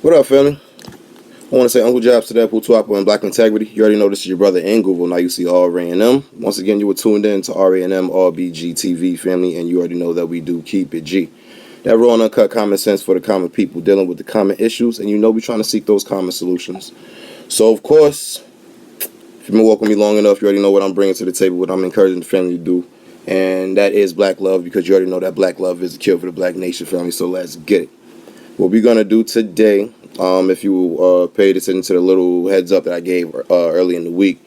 What up, family? I want to say Uncle Jobs to that Putuapo and Black Integrity. You already know this is your brother in Google. Now you see RA&M. Once again, you were tuned in to RA&M RBG TV, family, and you already know that we do keep it G. That raw and uncut common sense for the common people dealing with the common issues, and you know we're trying to seek those common solutions. So, of course, if you've been walking me long enough, you already know what I'm bringing to the table, what I'm encouraging the family to do, and that is black love, because you already know that black love is the cure for the black nation, family, so let's get it. What we're going to do today, if you paid attention to the little heads up that I gave early in the week,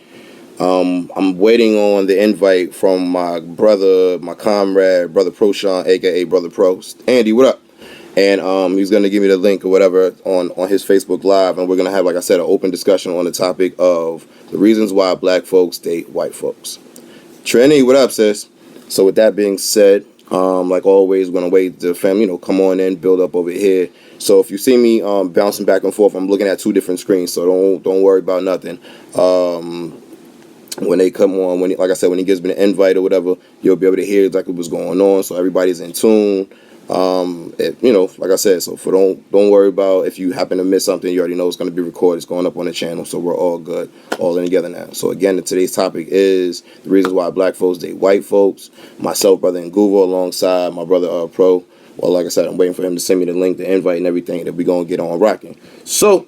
I'm waiting on the invite from my brother, my comrade, Brother Proshawn, a.k.a. Brother Pro. Andy, what up? And he's going to give me the link or whatever on his Facebook Live, and we're going to have, like I said, an open discussion on the topic of the reasons why black folks date white folks. Trini, what up, sis? So with that being said, like always, we're going to wait the family, come on in, build up over here. So if you see me bouncing back and forth, I'm looking at two different screens, so don't worry about nothing. When they come on, like I said, when he gives me the invite or whatever, you'll be able to hear exactly what's going on, so everybody's in tune. Like I said, so don't worry about if you happen to miss something. You already know it's going to be recorded. It's going up on the channel, so we're all good, all in together now. So again, today's topic is the reasons why black folks date white folks. Myself, brother Nguvo, alongside my brother Pro. Well, like I said, I'm waiting for him to send me the link, the invite, and everything that we're going to get on rocking. So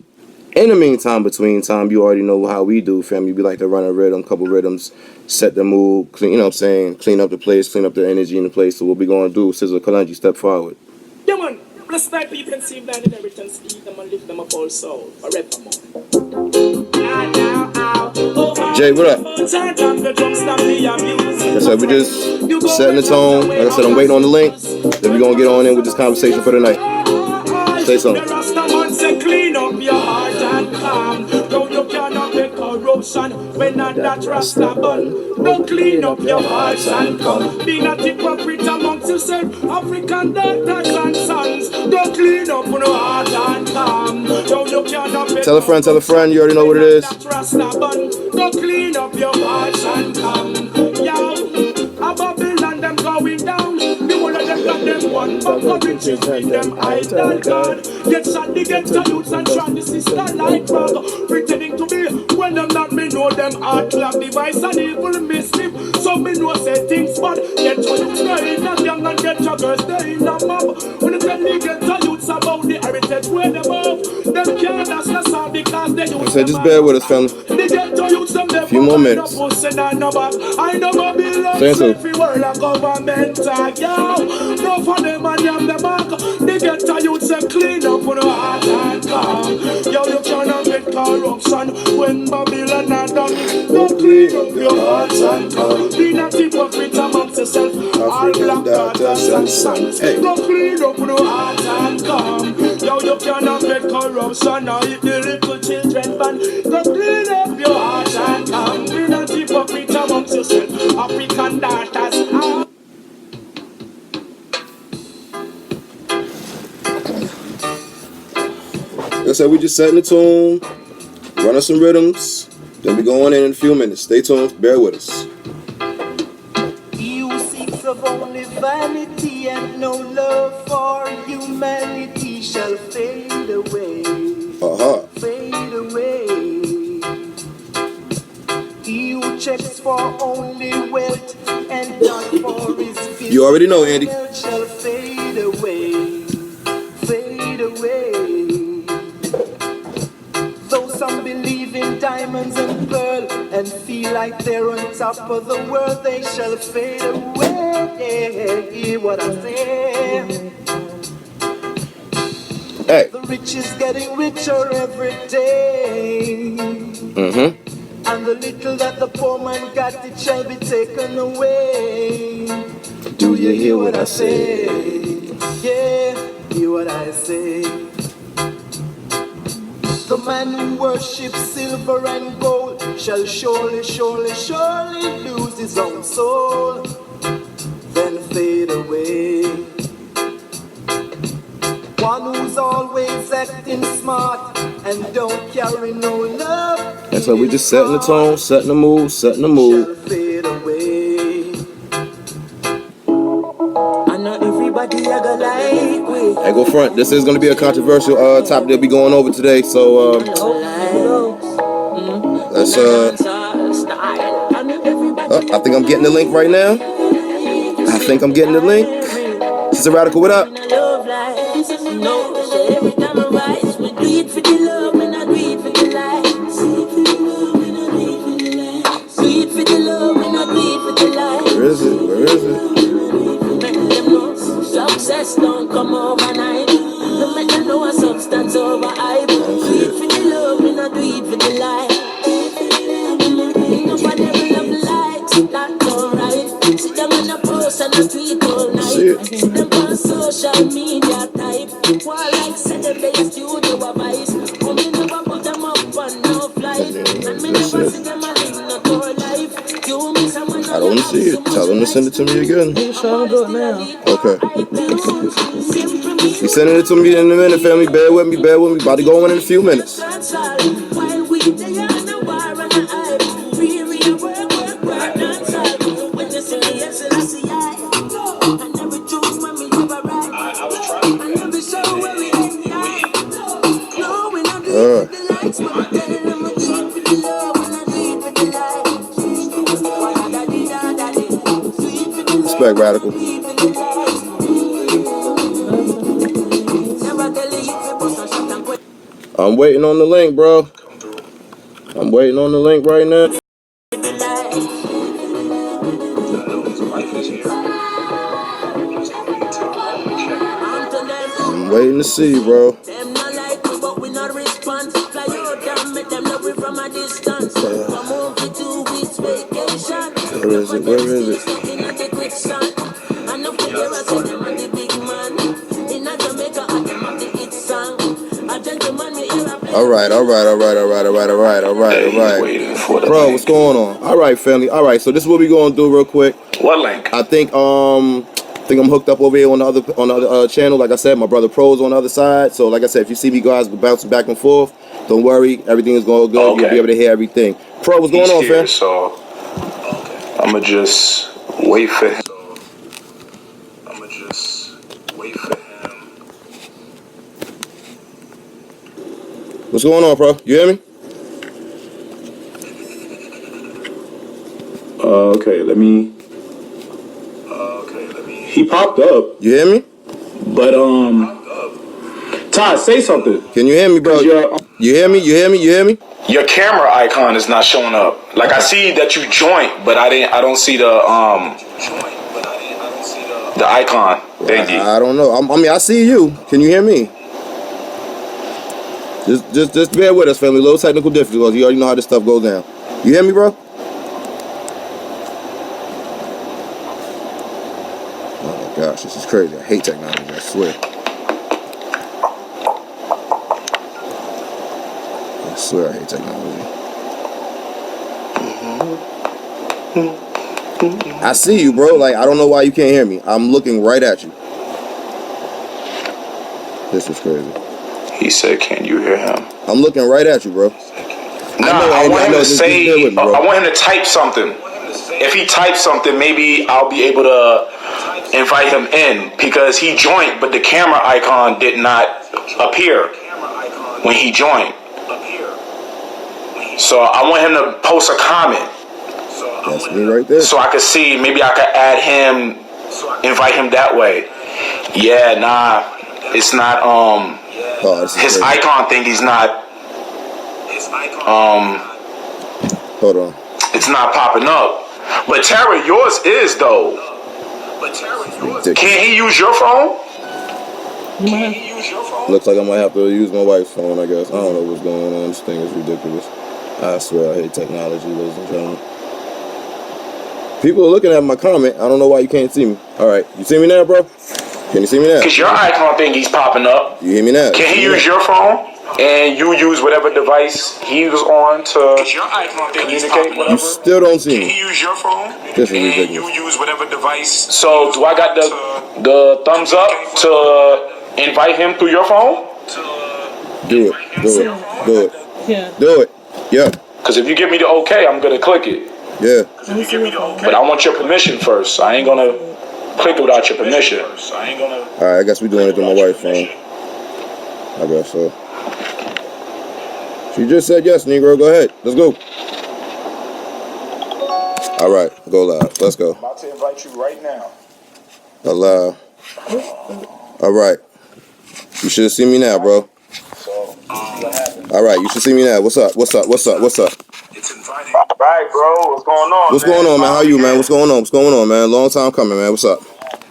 in the meantime, between time, you already know how we do, family. We like to run a rhythm, couple rhythms, set the mood, clean, clean up the place, clean up the energy in the place. So what we going to do, Sizzle Kalanji, step forward. Yeah, man. Bless my people and see that inheritance, eat them and lift them up also. Forevermore. Jay, what up? Yes, sir, we just setting the tone. Like I said, I'm waiting on the link. Then we're going to get on in with this conversation for the night. Say something. Clean up your heart and calm. No, you cannot make corruption when not that rasta bun. No, clean up your heart and come. Be not hypocrite amongst yourself, African daughters and sons. Don't clean up your heart and calm. No, you cannot make tell a friend, you already know what it is. Don't clean up your heart and come. Yo, a Babylon them going down. The one of them got them one, but God will treat them idol God. Get shot, they get the youths and try the sister like rag. Pretending to be when them not me know them art clap device and evil mischief. So me know say things but get your youths there in a young and get your girls there in a mob. When you tell me get the youths about the heritage where them off, them can't ask us all because they use them. Just bear with us, family. They get to youths them a few more minutes. I know my belongs everywhere like government tag, yo. No for them and them the back. They get to youths them clean up on the heart and calm. Yo, you cannot get corruption when Babylon are done. Don't clean up your heart and calm. Be not hypocrite amongst yourself, all black daughters and sons. Don't clean up your heart and calm. Yo, you cannot get corruption or if the little children ban. Don't clean up your heart and calm. Be not hypocrite amongst yourself, African daughters. Like I said, we just setting the tune, running some rhythms, then we going in a few minutes. Stay tuned, bear with us. You seeks of only vanity and no love for humanity shall fade away. Fade away. He who checks for only wealth and not for his gift. You already know, Andy. Shall fade away. Fade away. Some believe in diamonds and pearl and feel like they're on top of the world. They shall fade away. Hear what I say? Hey. The rich is getting richer every day. And the little that the poor man got, it shall be taken away. Do you hear what I say? Yeah, hear what I say. The man who worships silver and gold shall surely, surely, surely lose his own soul, then fade away. One who's always acting smart and don't carry no love. And so we just setting the tone, setting the mood, setting the mood. Shall fade away. I know everybody I go like we. Hey, go front. This is going to be a controversial topic that we going over today. So let's I think I'm getting the link right now. I think I'm getting the link. Sister Radical, what up? Where is it? Where is it? Success don't come overnight. No make them know a substance over hype. Do it for the love, we not do it for the life. Nobody will love likes, that's alright. Sit them on a post and a tweet all night. See them on social media type. While like say them they studio advice. Oh, me never put them up on no flight. And me never see them a live not our life. You miss someone. I don't see it. Tell them to send it to me again. He's trying to do it now. Okay. He's sending it to me in a minute, family. Bear with me, bear with me. About to go in a few minutes. Respect, Radical. I'm waiting on the link, bro. I'm waiting on the link right now. I'm waiting to see, bro. Where is it? Where is it? All right. Bro, what's going on? All right, family. All right, so this is what we gonna do real quick. What link? I think I'm hooked up over here on the other channel. Like I said, my brother Pro's on the other side. So like I said, if you see me guys bouncing back and forth, don't worry, everything is going good. Okay. You'll be able to hear everything. Pro, what's going on, fam? So I'ma just wait for him. What's going on, bro? You hear me? Okay, let me. He popped up. You hear me? But Todd, say something. Can you hear me, bro? You hear me? You hear me? You hear me? Your camera icon is not showing up. Like I see that you joined, but I don't see the icon. Thank you. I don't know. I mean, I see you. Can you hear me? Just bear with us, family. A little technical difficulties. You already know how this stuff goes down. You hear me, bro? Oh my gosh, this is crazy. I hate technology, I swear. I swear I hate technology. I see you, bro. Like, I don't know why you can't hear me. I'm looking right at you. This is crazy. He said, "Can you hear him?" I'm looking right at you, bro. I want him to say. I want him to type something. If he types something, maybe I'll be able to invite him in because he joined, but the camera icon did not appear when he joined. So I want him to post a comment. That's me right there. So I could see. Maybe I could add him, invite him that way. Yeah, nah, it's not. His icon thing, he's not. Hold on. It's not popping up. But Tara, yours is though. Can't he use your phone? Looks like I might have to use my wife's phone, I guess. I don't know what's going on. This thing is ridiculous. I swear I hate technology, ladies and gentlemen. People are looking at my comment. I don't know why you can't see me. All right. You see me now, bro? Can you see me now? Because your icon thing, he's popping up. You hear me now? Can he use your phone? And you use whatever device he was on to communicate, whatever? You still don't see me. Can he use your phone? This is ridiculous. And you use whatever device. So do I got the thumbs up to invite him through your phone? Do it. Yeah. Do it. Yeah. Because if you give me the okay, I'm going to click it. Yeah. But I want your permission first. I ain't going to click it without your permission. Alright, I guess we're doing it through my wife's phone. I guess so. She just said yes, Negro. Go ahead. Let's go. Alright, go live. Let's go. I'm about to invite you right now. Allow. Alright. You should have seen me now, bro. So, what happened? Alright, you should see me now. What's up? What's up? What's up? What's up? It's inviting. All right, bro. What's going on? What's going on, man? How you, man? What's going on? What's going on, man? Long time coming, man. What's up?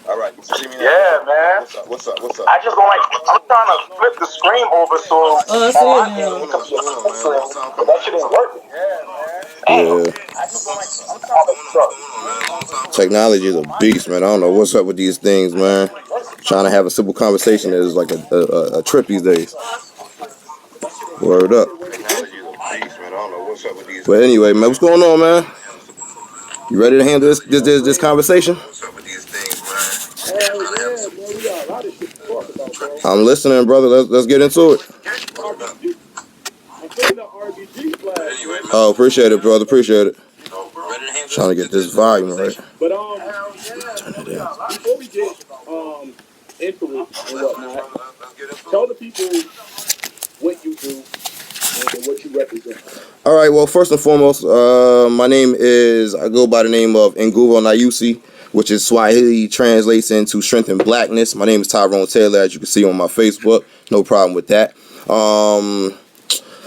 Alright, you should see me now. Yeah, man. What's up? What's up? What's up? I just going I'm trying to flip the screen over so That shit ain't working. Yeah. Technology is a beast, man. I don't know what's up with these things, man. Trying to have a simple conversation is like a trip these days. Word up. But anyway, man, what's going on, man? You ready to handle this conversation? I'm listening, brother. Let's get into it. Oh, appreciate it, brother. Appreciate it. Trying to get this volume right. But Turn it down. before we get into it and whatnot, tell the people what you do and what you represent. All right. Well, first and foremost, my name is, I go by the name of Nguvo Nayusi, which is Swahili translates into strength and blackness. My name is Tyrone Taylor, as you can see on my Facebook. No problem with that.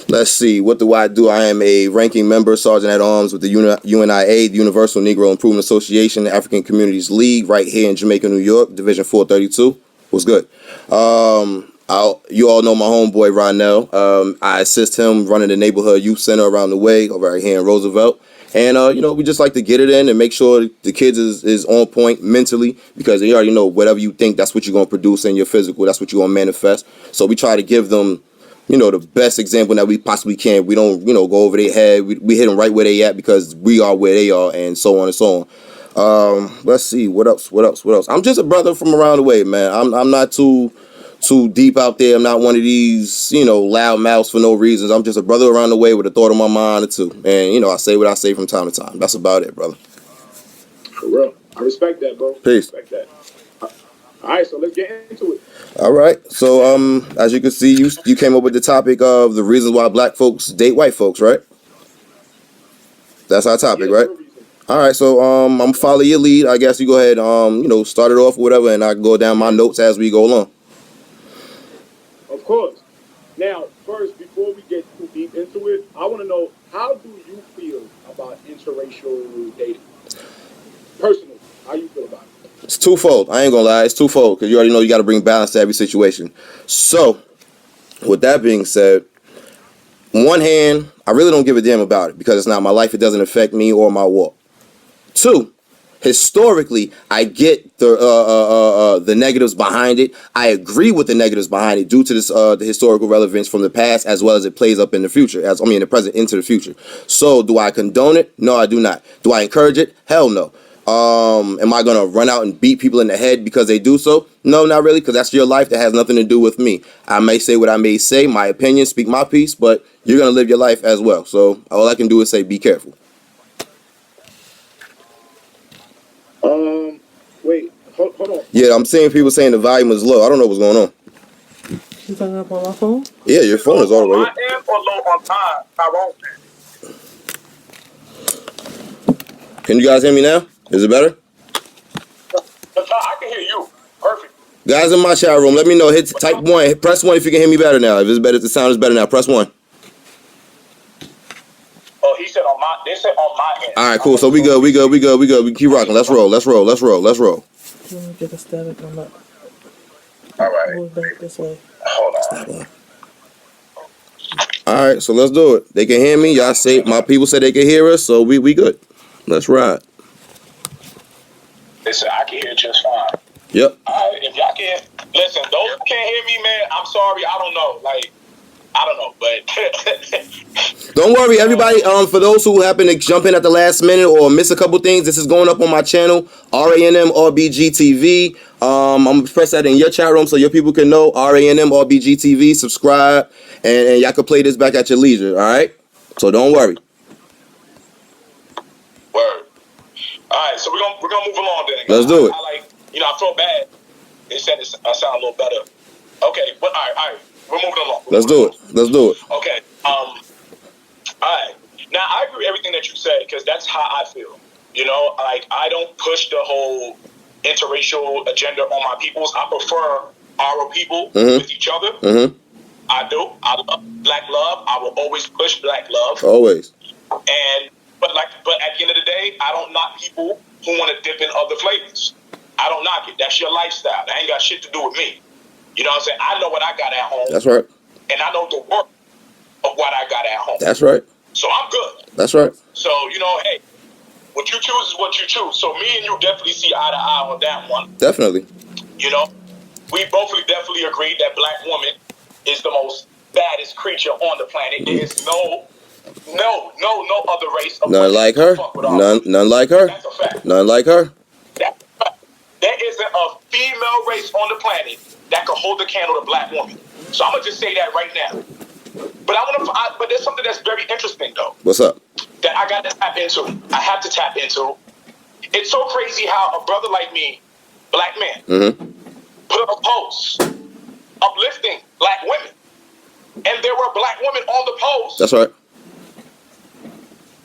Let's see. What do? I am a ranking member, Sergeant at Arms with the UNIA, the Universal Negro Improvement Association, the African Communities League, right here in Jamaica, New York, Division 432. What's good? You all know my homeboy, Ronell. I assist him running the neighborhood youth center around the way over right here in Roosevelt. And, we just like to get it in and make sure the kids is on point mentally, because you already know whatever you think, that's what you're going to produce in your physical. That's what you're going to manifest. So we try to give them, the best example that we possibly can. We don't, go over their head. We hit them right where they at, because we are where they are, and so on and so on. Let's see. What else? I'm just a brother from around the way, man. I'm not too deep out there. I'm not one of these, loud mouths for no reasons. I'm just a brother around the way with a thought on my mind or two. And, I say what I say from time to time. That's about it, brother. For real. I respect that, bro. Peace. Respect that. All right, so let's get into it. All right. So, as you can see, you came up with the topic of the reasons why black folks date white folks, right? That's our topic, right? All right. So, I'm gonna follow your lead. I guess you go ahead, start it off or whatever, and I can go down my notes as we go along. Of course. Now, first, before we get too deep into it, I want to know, how do you feel about interracial dating? Personally, how you feel about it? It's twofold. I ain't gonna lie. It's twofold, because you already know you got to bring balance to every situation. So, with that being said, on one hand, I really don't give a damn about it, because it's not my life. It doesn't affect me or my walk. Two, historically, I get the negatives behind it. I agree with the negatives behind it due to this the historical relevance from the past, as well as it plays up in the future, in the present into the future. So, do I condone it? No, I do not. Do I encourage it? Hell no. Am I gonna run out and beat people in the head because they do so? No, not really, because that's your life. That has nothing to do with me. I may say what I may say, my opinion, speak my piece, but you're gonna live your life as well. So all I can do is say, be careful. Wait, hold on. Yeah, I'm seeing people saying the volume is low. I don't know what's going on. You talking up on my phone? Yeah, your phone is all the way up. My end or low on mine? Tyrone. Can you guys hear me now? Is it better? I can hear you. Perfect. Guys in my chat room, let me know. Type 1. Press 1 if you can hear me better now. If it's better, if the sound is better now. Press 1. Oh, he said on my. They said on my end. All right, cool. So we good. We keep rocking. Let's roll. Let me get a static on that. All right. Move back this way. Hold on. All right, so let's do it. They can hear me. Y'all say my people said they can hear us, so we good. Let's ride. They said I can hear just fine. Yep. All right, if y'all can listen, those who can't hear me, man, I'm sorry. I don't know. I don't know, but don't worry, everybody. For those who happen to jump in at the last minute or miss a couple things, this is going up on my channel, RANM RBG TV. I'm gonna press that in your chat room so your people can know, RANM RBG TV. Subscribe, and y'all can play this back at your leisure. All right. So don't worry. Word. All right, so we're gonna move along then. Let's do it. I feel bad. They said I sound a little better. Okay, but all right. We're moving along. Let's do it. Okay. All right. Now I agree with everything that you said because that's how I feel. Like I don't push the whole interracial agenda on my peoples. I prefer our people with each other. Mm-hmm. I do. I love black love. I will always push black love. Always. But at the end of the day, I don't knock people who want to dip in other flavors. I don't knock it. That's your lifestyle. That ain't got shit to do with me. You know what I'm saying? I know what I got at home. That's right. And I know the work of what I got at home. That's right. So I'm good. That's right. So, hey, what you choose is what you choose. So me and you definitely see eye to eye on that one. Definitely. We both definitely agreed that black woman is the most baddest creature on the planet. There is no other race. None like her. None like her. That's a fact. None like her. There isn't a female race on the planet that can hold the candle to black woman. So I'm gonna just say that right now. But there's something that's very interesting though. What's up? That I got to tap into. I have to tap into. It's so crazy how a brother like me, black man, put up a post uplifting black women, and there were black women on the post. That's right.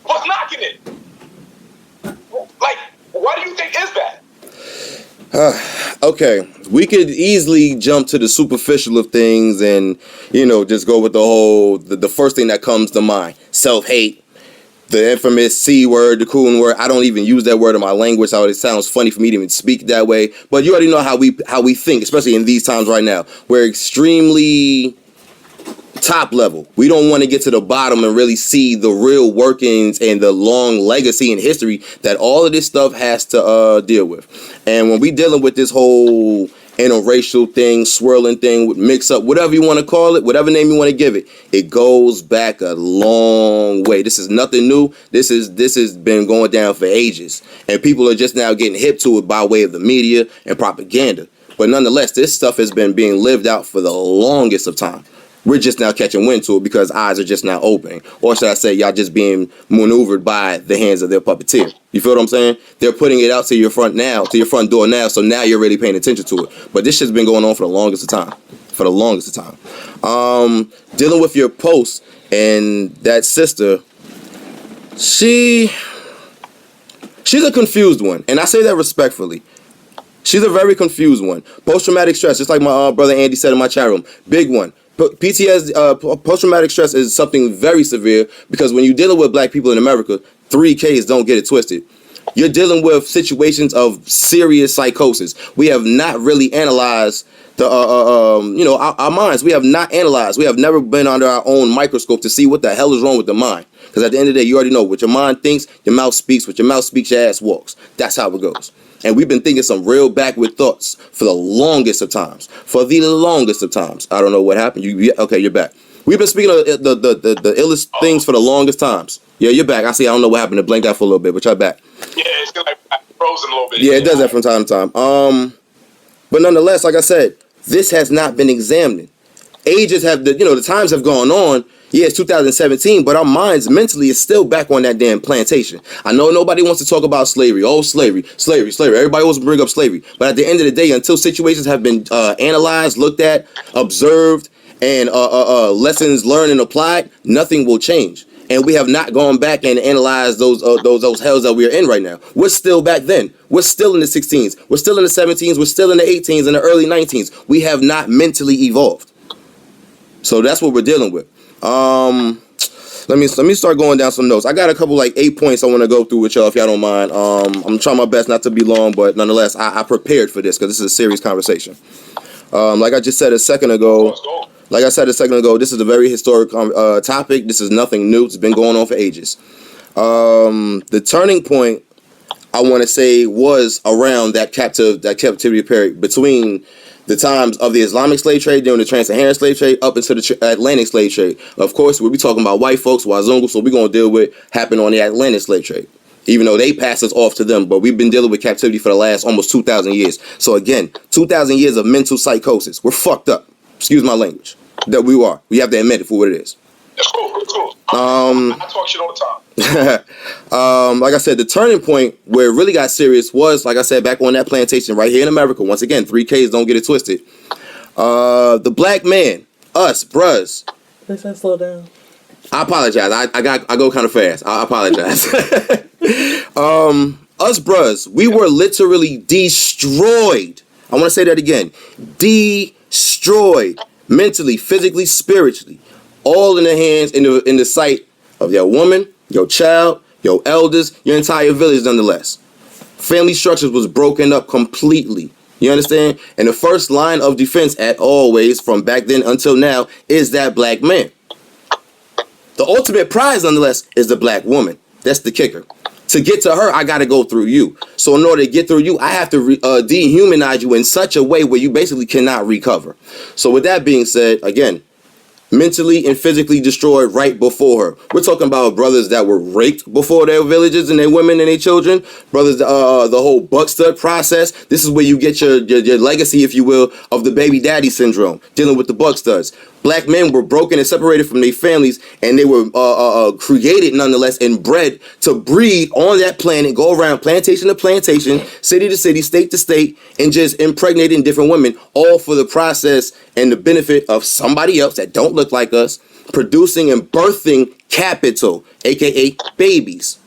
Was knocking it. Like, what do you think is that? Okay, we could easily jump to the superficial of things and, just go with the first thing that comes to mind. Self-hate, the infamous C word, the coon word. I don't even use that word in my language. It sounds funny for me to even speak that way. But you already know how we think, especially in these times right now. We're extremely top level. We don't want to get to the bottom and really see the real workings and the long legacy and history that all of this stuff has to deal with. And when we dealing with this whole interracial thing, swirling thing, mix up, whatever you want to call it, whatever name you want to give it, it goes back a long way. This is nothing new. This has been going down for ages, and people are just now getting hip to it by way of the media and propaganda. But nonetheless, this stuff has been being lived out for the longest of time. We're just now catching wind to it because eyes are just now opening. Or should I say, y'all just being maneuvered by the hands of their puppeteer. You feel what I'm saying? They're putting it out to your front door now, so now you're really paying attention to it. But this shit's been going on for the longest of time. Dealing with your post and that sister, she's a confused one. And I say that respectfully. She's a very confused one. Post-traumatic stress, just like my brother Andy said in my chat room. Big one. PTSD, post-traumatic stress is something very severe because when you're dealing with black people in America, 3Ks, don't get it twisted. You're dealing with situations of serious psychosis. We have not really analyzed our minds. We have not analyzed. We have never been under our own microscope to see what the hell is wrong with the mind. Because at the end of the day, you already know what your mind thinks, your mouth speaks. What your mouth speaks, your ass walks. That's how it goes. And we've been thinking some real backward thoughts for the longest of times. I don't know what happened. You're back. We've been speaking of the illest things for the longest times. Yeah, you're back. I see. I don't know what happened. It blanked out for a little bit, but you're back. Yeah, it's like frozen a little bit. Yeah, it does that from time to time. But nonetheless, like I said, this has not been examined. Ages have the times have gone on. Yeah, it's 2017, but our minds mentally is still back on that damn plantation. I know nobody wants to talk about slavery. Oh, slavery. Everybody wants to bring up slavery. But at the end of the day, until situations have been analyzed, looked at, observed, and lessons learned and applied, nothing will change. And we have not gone back and analyzed those hells that we're in right now. We're still back then. We're still in the 16s. We're still in the 17s. We're still in the 18s and the early 19s. We have not mentally evolved. So that's what we're dealing with. Let me start going down some notes. I got a couple 8 points I want to go through with y'all if y'all don't mind. I'm trying my best not to be long, but nonetheless, I prepared for this because this is a serious conversation. Like I said a second ago, this is a very historic topic. This is nothing new. It's been going on for ages. The turning point, I want to say, was around that captivity period between the times of the Islamic slave trade, during the trans-Saharan slave trade, up into the Atlantic slave trade. Of course, we'll be talking about white folks, Wazungu, so we're going to deal with happened on the Atlantic slave trade, even though they passed us off to them. But we've been dealing with captivity for the last almost 2,000 years. So again, 2,000 years of mental psychosis. We're fucked up. Excuse my language. That we are. We have to admit it for what it is. That's cool. I talk shit all the time. Like I said, the turning point where it really got serious was, like I said, back on that plantation right here in America. Once again, 3Ks, don't get it twisted. The black man, us, bruhs. They said slow down. I apologize. I go kind of fast. I apologize. Us bruhs, we were literally destroyed. I want to say that again. Destroyed. Mentally, physically, spiritually. All in the hands, in the sight of your woman, your child, your elders, your entire village nonetheless. Family structures was broken up completely. You understand? And the first line of defense at always, from back then until now, is that black man. The ultimate prize, nonetheless, is the black woman. That's the kicker. To get to her, I got to go through you. So in order to get through you, I have to dehumanize you in such a way where you basically cannot recover. So with that being said, again, mentally and physically destroyed right before her. We're talking about brothers that were raped before their villages and their women and their children. Brothers, the whole buck stud process. This is where you get your legacy, if you will, of the baby daddy syndrome, dealing with the buck studs. Black men were broken and separated from their families, and they were created nonetheless and bred to breed on that planet, go around plantation to plantation, city to city, state to state, and just impregnating different women, all for the process and the benefit of somebody else that don't look like us, producing and birthing capital, aka babies.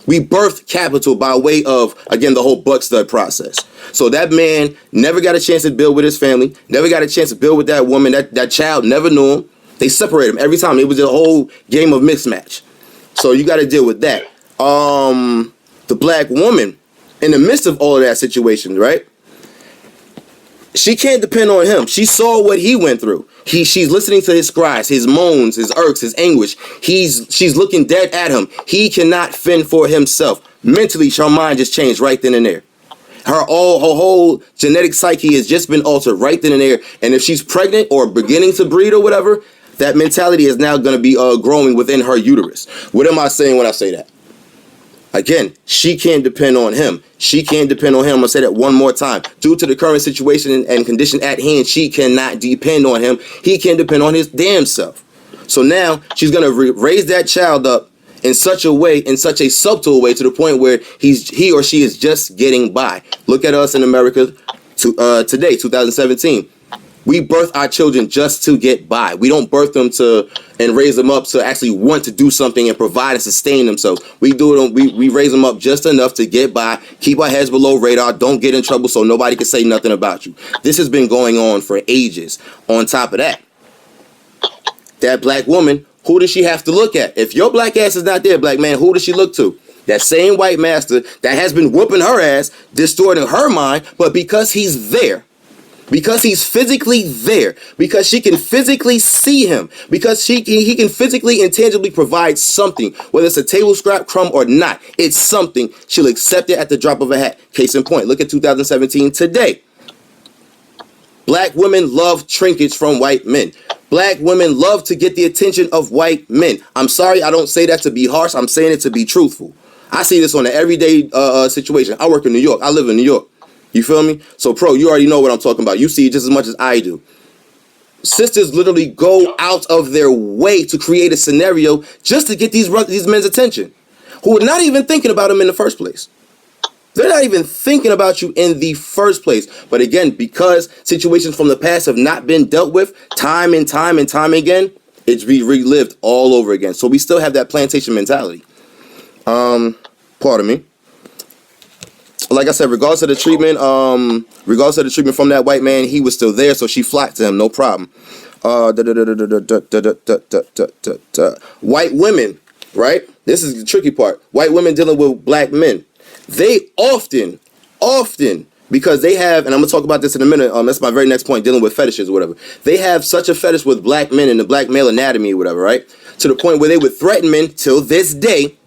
We birthed capital by way of, again, the whole buck stud process. So that man never got a chance to build with his family, never got a chance to build with that woman. That child never knew him. They separated him every time. It was a whole game of mismatch. So you got to deal with that. The black woman, in the midst of all of that situation, right? She can't depend on him. She saw what he went through. She's listening to his cries, his moans, his irks, his anguish. She's looking dead at him. He cannot fend for himself. Mentally, her mind just changed right then and there. Her whole genetic psyche has just been altered right then and there. And if she's pregnant or beginning to breed or whatever, that mentality is now going to be growing within her uterus. What am I saying when I say that? Again, she can't depend on him. She can't depend on him. I'm going to say that one more time. Due to the current situation and condition at hand, she cannot depend on him. He can't depend on his damn self. So now she's going to raise that child up in such a way, in such a subtle way, to the point where he or she is just getting by. Look at us in America today, 2017. We birth our children just to get by. We don't birth them and raise them up to actually want to do something and provide and sustain themselves. We raise them up just enough to get by, keep our heads below radar, don't get in trouble so nobody can say nothing about you. This has been going on for ages. On top of that, that black woman, who does she have to look at? If your black ass is not there, black man, who does she look to? That same white master that has been whooping her ass, distorting her mind, but because he's there, because he's physically there, because she can physically see him, because he can physically and tangibly provide something, whether it's a table scrap, crumb, or not, it's something. She'll accept it at the drop of a hat. Case in point, look at 2017 today. Black women love trinkets from white men. Black women love to get the attention of white men. I'm sorry, I don't say that to be harsh. I'm saying it to be truthful. I see this on an everyday situation. I work in New York. I live in New York. You feel me? So, Pro, you already know what I'm talking about. You see it just as much as I do. Sisters literally go out of their way to create a scenario just to get these men's attention, who are not even thinking about them in the first place. They're not even thinking about you in the first place. But again, because situations from the past have not been dealt with time and time and time again, it's relived all over again. So we still have that plantation mentality. Pardon me. Like I said, regardless of the treatment from that white man, he was still there, so she flocked to him, no problem. White women, right? This is the tricky part. White women dealing with black men. They often, because they have, and I'm going to talk about this in a minute, that's my very next point, dealing with fetishes or whatever. They have such a fetish with black men and the black male anatomy or whatever, right? To the point where they would threaten men till this day.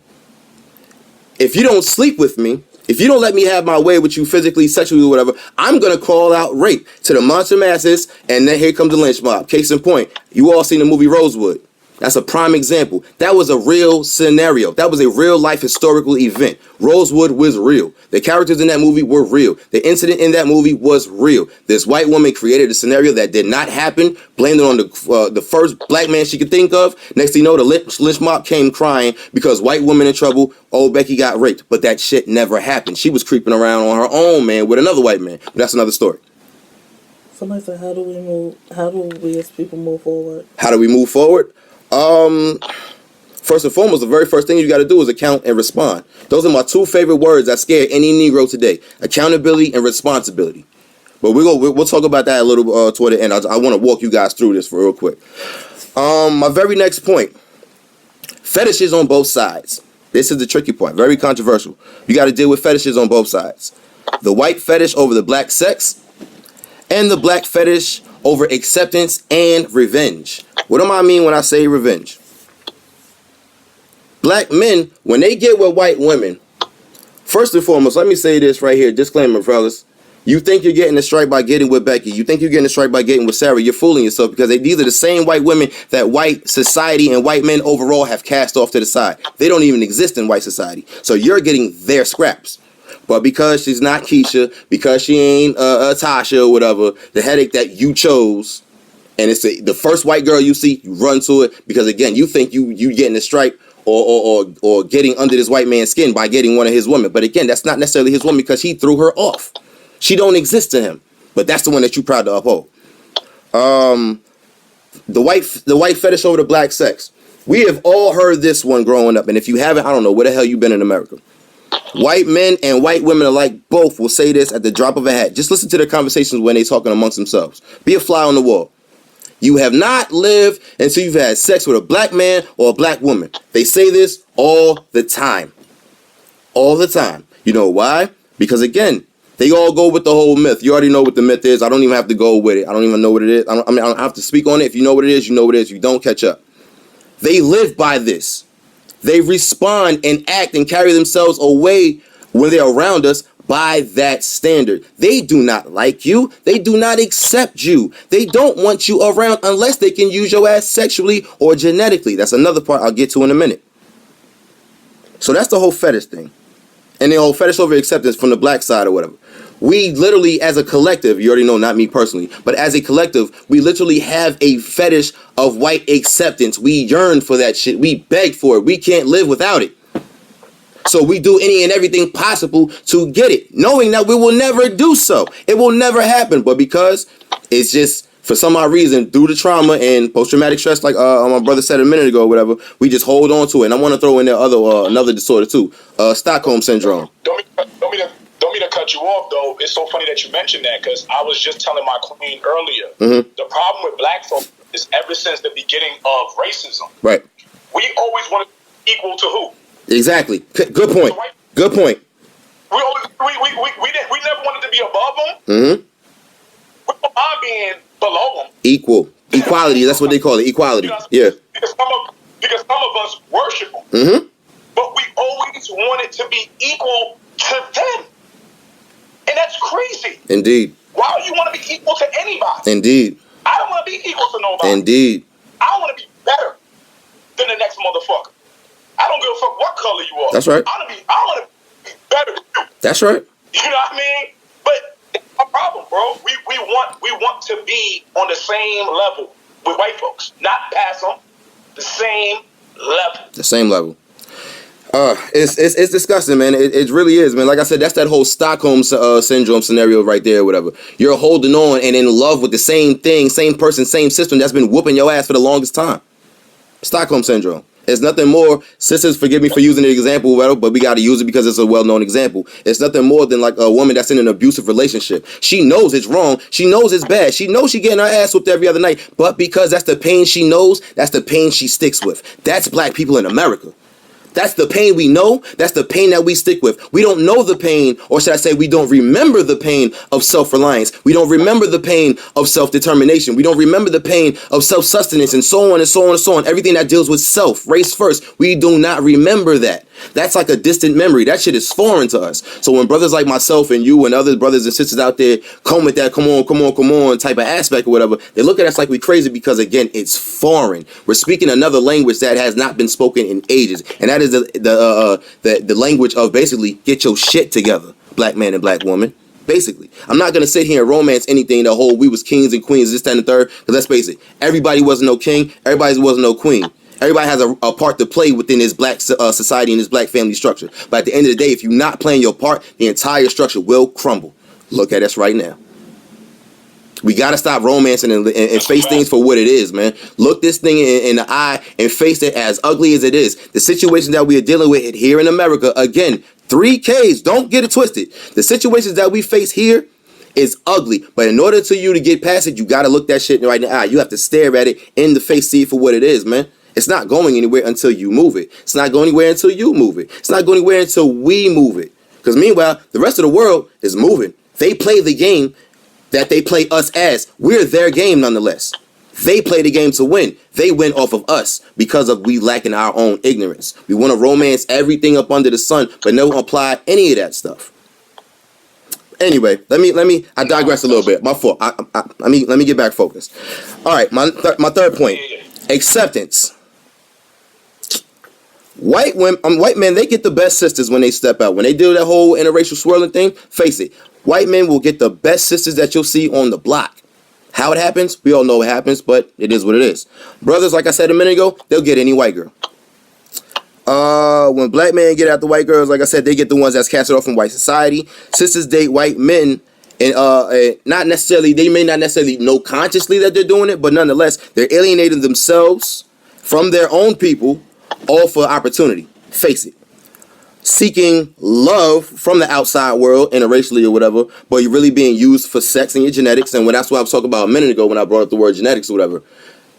If you don't sleep with me, if you don't let me have my way with you physically, sexually, whatever, I'm going to call out rape to the monster masses, and then here comes the lynch mob. Case in point, you all seen the movie Rosewood. That's a prime example. That was a real scenario. That was a real life historical event. Rosewood was real. The characters in that movie were real. The incident in that movie was real. This white woman created a scenario that did not happen, blamed it on the first black man she could think of. Next thing you know, the lynch mob came crying because white woman in trouble. Old Becky got raped. But that shit never happened. She was creeping around on her own, man, with another white man. But that's another story. Somebody said, how do we as people move forward? How do we move forward? First and foremost, the very first thing you got to do is account and respond. Those are my two favorite words that scare any Negro today: accountability and responsibility. But we'll talk about that a little toward the end. I want to walk you guys through this for real quick. My very next point: fetishes on both sides. This is the tricky part. Very controversial. You got to deal with fetishes on both sides. The white fetish over the black sex, and the black fetish over acceptance and revenge. What do I mean when I say revenge? Black men, when they get with white women, first and foremost, let me say this right here, disclaimer, fellas. You think you're getting a strike by getting with Becky. You think you're getting a strike by getting with Sarah. You're fooling yourself, because these are the same white women that white society and white men overall have cast off to the side. They don't even exist in white society. So you're getting their scraps. But because she's not Keisha, because she ain't Tasha or whatever, the headache that you chose, and it's the first white girl you see, you run to it because, again, you think you getting a stripe or getting under this white man's skin by getting one of his women. But again, that's not necessarily his woman, because he threw her off. She don't exist to him. But that's the one that you proud to uphold. The white fetish over the black sex. We have all heard this one growing up, and if you haven't, I don't know where the hell you've been in America. White men and white women alike both will say this at the drop of a hat. Just listen to their conversations when they're talking amongst themselves. Be a fly on the wall. You have not lived until you've had sex with a black man or a black woman. They say this all the time. All the time. You know why? Because, again, they all go with the whole myth. You already know what the myth is. I don't even have to go with it. I don't even know what it is. I don't have to speak on it. If you know what it is, you know what it is. You don't catch up. They live by this. They respond and act and carry themselves away when they're around us by that standard. They do not like you. They do not accept you. They don't want you around unless they can use your ass sexually or genetically. That's another part I'll get to in a minute. So that's the whole fetish thing. And the whole fetish over acceptance from the black side or whatever. We literally, as a collective, you already know, not me personally, but as a collective, we literally have a fetish of white acceptance. We yearn for that shit. We beg for it. We can't live without it. So we do any and everything possible to get it, knowing that we will never do so. It will never happen. But because it's just, for some odd reason, due to trauma and post-traumatic stress, like my brother said a minute ago or whatever, we just hold on to it. And I want to throw in there another disorder too, Stockholm Syndrome. Don't mean to cut you off, though. It's so funny that you mentioned that, because I was just telling my queen earlier, the problem with black folks is ever since the beginning of racism, right? We always want to be equal to who? Exactly. Good point. Good point. We never wanted to be above them. We don't mind being below them. Equal. Equality. That's what they call it. Equality. Yeah. Because some of us worship them. But we always wanted to be equal to them. And that's crazy. Indeed. Why do you want to be equal to anybody? Indeed. I don't want to be equal to nobody. Indeed. I want to be better than the next motherfucker. I don't give a fuck what color you are. That's right. I want to be better than you. That's right. You know what I mean? But it's a problem, bro. We want to be on the same level with white folks, not pass them. The same level. The same level. It's disgusting, man. It really is, man. Like I said, that's that whole Stockholm syndrome scenario right there, whatever. You're holding on and in love with the same thing, same person, same system that's been whooping your ass for the longest time. Stockholm syndrome. It's nothing more. Sisters, forgive me for using the example, but we got to use it because it's a well-known example. It's nothing more than like a woman that's in an abusive relationship. She knows it's wrong. She knows it's bad. She knows she getting her ass whooped every other night. But because that's the pain she knows, that's the pain she sticks with. That's black people in America. That's the pain we know. That's the pain that we stick with. We don't know the pain, or should I say we don't remember the pain of self-reliance. We don't remember the pain of self-determination. We don't remember the pain of self-sustenance and so on and so on and so on. Everything that deals with self, race first. We do not remember that That's like a distant memory. That shit is foreign to us. So when brothers like myself and you and other brothers and sisters out there come with that come on type of aspect or whatever, they look at us like we crazy because, again, it's foreign. We're speaking another language that has not been spoken in ages, and that is the language of basically get your shit together, black man and black woman. Basically, I'm not going to sit here and romance anything the whole we was kings and queens, this, that, and the third, because let's face it, everybody wasn't no king, everybody wasn't no queen. Everybody has a part to play within this black society and this black family structure. But at the end of the day, if you're not playing your part, the entire structure will crumble. Look at us right now. We got to stop romancing and face things for what it is, man. Look this thing in the eye and face it as ugly as it is. The situation that we are dealing with here in America, again, 3Ks, don't get it twisted. The situations that we face here is ugly. But in order for you to get past it, you got to look that shit right in the eye. You have to stare at it in the face, see it for what it is, man. It's not going anywhere until you move it. It's not going anywhere until you move it. It's not going anywhere until we move it. Because meanwhile, the rest of the world is moving. They play the game that they play us as. We're their game nonetheless. They play the game to win. They win off of us because of we lacking our own ignorance. We want to romance everything up under the sun, but don't apply any of that stuff. Anyway, I digress a little bit. My fault. Let me get back focused. All right, my third point. Acceptance. White men, they get the best sisters when they step out. When they do that whole interracial swirling thing, face it, white men will get the best sisters that you'll see on the block. How it happens, we all know what happens, but it is what it is. Brothers, like I said a minute ago, they'll get any white girl. When black men get out the white girls, like I said, they get the ones that's casted off from white society. Sisters date white men, and not necessarily, they may not necessarily know consciously that they're doing it, but nonetheless, they're alienating themselves from their own people, all for opportunity. Face it. Seeking love from the outside world, interracially or whatever, but you're really being used for sex and your genetics, and that's what I was talking about a minute ago when I brought up the word genetics or whatever.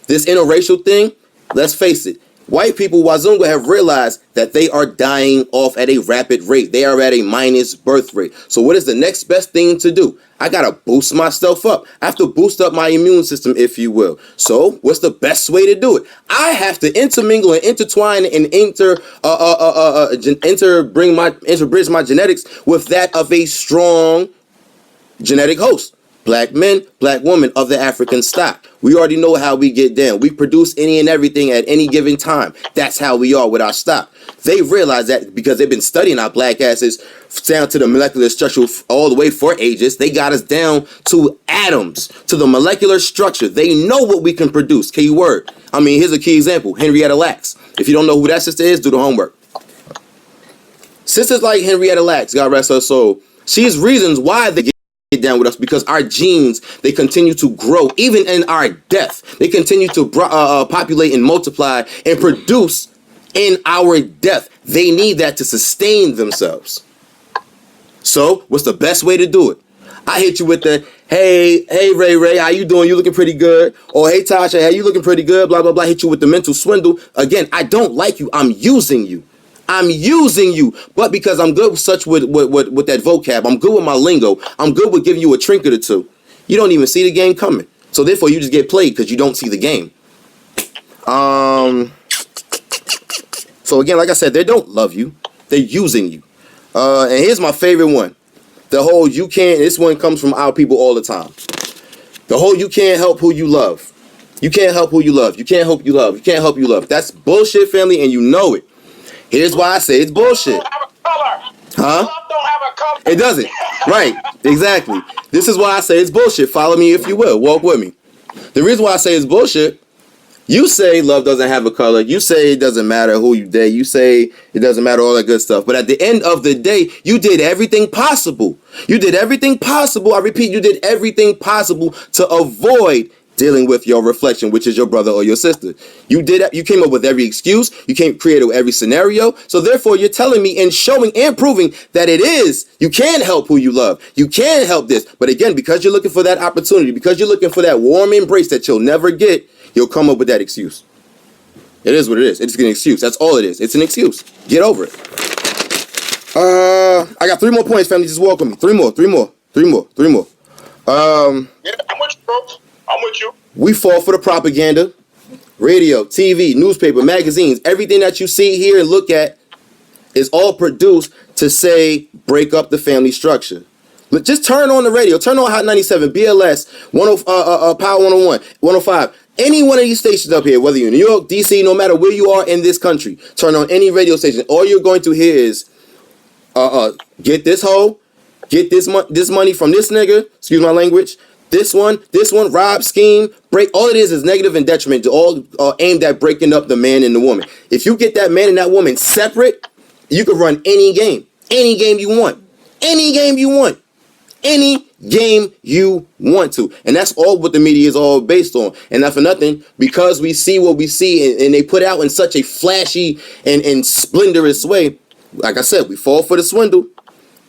This interracial thing, let's face it, white people, Wazunga, have realized that they are dying off at a rapid rate. They are at a minus birth rate. So what is the next best thing to do? I got to boost myself up. I have to boost up my immune system, if you will. So what's the best way to do it? I have to intermingle and intertwine and interbridge my genetics with that of a strong genetic host. Black men, black women of the African stock. We already know how we get down. We produce any and everything at any given time. That's how we are with our stock. They realize that because they've been studying our black asses down to the molecular structure all the way for ages. They got us down to atoms, to the molecular structure. They know what we can produce. Key word. I mean, here's a key example. Henrietta Lacks. If you don't know who that sister is, do the homework. Sisters like Henrietta Lacks, God rest her soul, she's reasons why they get down with us, because our genes, they continue to grow even in our death. They continue to populate and multiply and produce in our death. They need that to sustain themselves. So what's the best way to do it? I hit you with the hey Ray, how you doing? You looking pretty good. Or hey Tasha, hey, you looking pretty good, blah blah blah. Hit you with the mental swindle. Again, I don't like you. I'm using you. But because I'm good with that vocab, I'm good with my lingo, I'm good with giving you a trinket or two, you don't even see the game coming. So therefore you just get played because you don't see the game. So again, like I said, they don't love you, they're using you. And here's my favorite one. The whole you can't, this one comes from our people all the time. The whole you can't help who you love. You can't help who you love. You can't help you love. You can't help you love. That's bullshit, family, and you know it. Here's why I say it's bullshit. Love don't have a color. Huh? Love don't have a color. It doesn't. Right. Exactly. This is why I say it's bullshit. Follow me if you will. Walk with me. The reason why I say it's bullshit, you say love doesn't have a color. You say it doesn't matter who you date. You say it doesn't matter all that good stuff. But at the end of the day, you did everything possible. You did everything possible. I repeat, you did everything possible to avoid dealing with your reflection, which is your brother or your sister. You came up with every excuse. You created every scenario. So therefore, you're telling me and showing and proving that you can help who you love. You can help this. But again, because you're looking for that opportunity, because you're looking for that warm embrace that you'll never get, you'll come up with that excuse. It is what it is. It's an excuse. That's all it is. It's an excuse. Get over it. I got 3 more points, family. Just walk with me. 3 more. Yeah, I'm with you, bro. I'm with you. We fall for the propaganda. Radio, TV, newspaper, magazines, everything that you see, hear, and look at is all produced to say break up the family structure. But just turn on the radio. Turn on Hot 97, BLS, Power 101, 105. Any one of these stations up here, whether you're in New York, DC, no matter where you are in this country, turn on any radio station. All you're going to hear is, get this hoe, get this money from this nigga, excuse my language, this one, rob, scheme, break. All it is negative and detriment, all aimed at breaking up the man and the woman. If you get that man and that woman separate, you can run any game you want, any game you want to. And that's all what the media is all based on. And not for nothing, because we see what we see and they put out in such a flashy and splendorous way. Like I said, we fall for the swindle.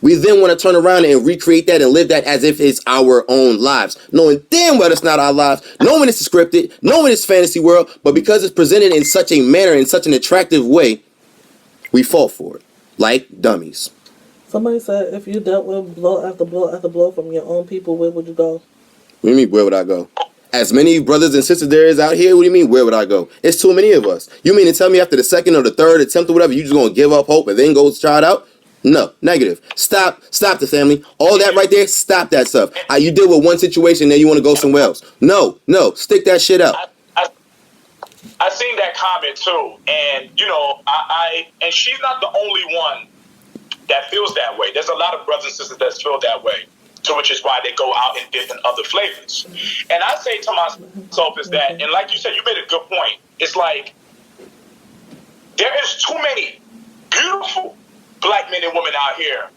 We then want to turn around and recreate that and live that as if it's our own lives, knowing damn well it's not our lives, knowing it's scripted, knowing it's fantasy world, but because it's presented in such a manner, in such an attractive way, we fall for it like dummies. Somebody said if you dealt with blow after blow after blow from your own people, where would you go? What do you mean, where would I go? As many brothers and sisters there is out here, what do you mean, where would I go? It's too many of us. You mean to tell me after the second or the third attempt or whatever, you just going to give up hope and then go try it out? No, negative. Stop the family. All that right there, stop that stuff. You deal with one situation, then you want to go somewhere else. No, stick that shit out. I seen that comment too, and and she's not the only one that feels that way. There's a lot of brothers and sisters that feel that way, to which is why they go out and dip in other flavors. And I say to myself is that, and like you said, you made a good point. It's like there is too many beautiful black men and women out here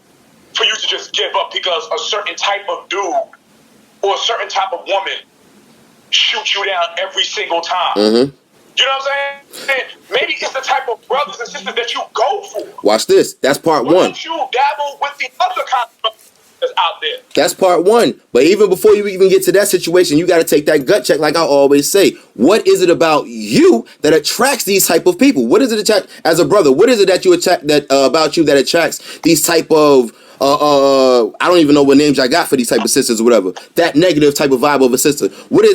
for you to just give up because a certain type of dude or a certain type of woman shoots you down every single time. Mm-hmm. You know what I'm saying? Maybe it's the type of brothers and sisters that you go for. Watch this. That's part one. Don't you dabble with the other kind of brothers that's out there? That's part one. But even before you even get to that situation, you got to take that gut check like I always say. What is it about you that attracts these type of people? What is it as a brother? What is it that you attract about you that attracts these type of I don't even know what names I got for these type of sisters or whatever. That negative type of vibe of a sister.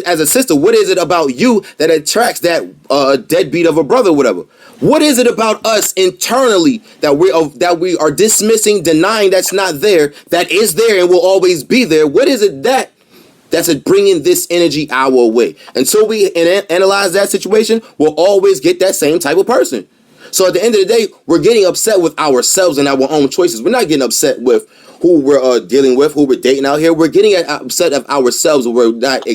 As a sister, what is it about you that attracts that deadbeat of a brother or whatever? What is it about us internally that we are dismissing, denying that's not there, that is there and will always be there? What is it that's bringing this energy our way? Until we analyze that situation, we'll always get that same type of person. So at the end of the day, we're getting upset with ourselves and our own choices. We're not getting upset with who we're dealing with, who we're dating out here. We're getting upset at ourselves and we're not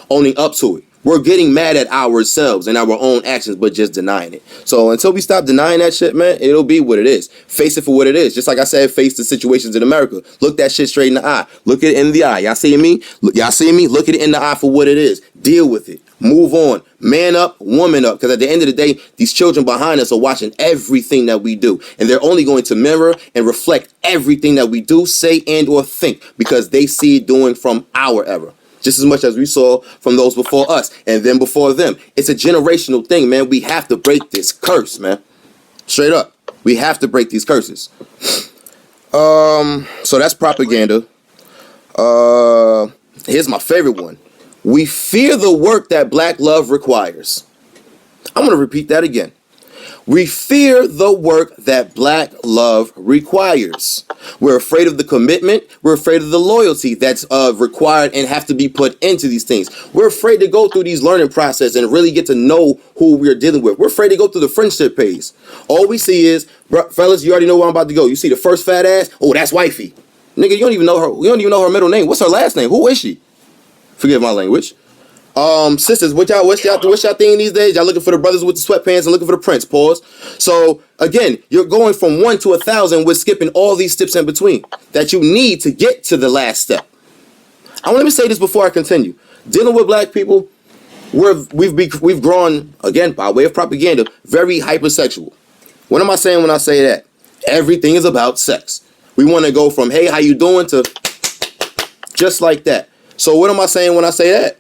owning up to it. We're getting mad at ourselves and our own actions, but just denying it. So until we stop denying that shit, man, it'll be what it is. Face it for what it is. Just like I said, face the situations in America. Look that shit straight in the eye. Look it in the eye. Y'all see me? Y'all see me? Look it in the eye for what it is. Deal with it. Move on. Man up, woman up. Because at the end of the day, these children behind us are watching everything that we do. And they're only going to mirror and reflect everything that we do, say, and or think. Because they see it doing from our era. Just as much as we saw from those before us and then before them. It's a generational thing, man. We have to break this curse, man. Straight up. We have to break these curses. So that's propaganda. Here's my favorite one. We fear the work that black love requires. I'm going to repeat that again. We fear the work that black love requires. We're afraid of the commitment. We're afraid of the loyalty that's required and have to be put into these things. We're afraid to go through these learning process and really get to know who we're dealing with. We're afraid to go through the friendship phase. All we see is, fellas, you already know where I'm about to go. You see the first fat ass? Oh, that's wifey. Nigga, you don't even know her. You don't even know her middle name. What's her last name? Who is she? Forgive my language. Sisters, what's y'all thinking these days? Y'all looking for the brothers with the sweatpants and looking for the prince, pause. So again, you're going from 1 to 1,000 with skipping all these steps in between that you need to get to the last step. Let me say this before I continue. Dealing with black people, we've grown, again, by way of propaganda, very hypersexual. What am I saying when I say that? Everything is about sex. We want to go from, hey, how you doing, to just like that. So what am I saying when I say that?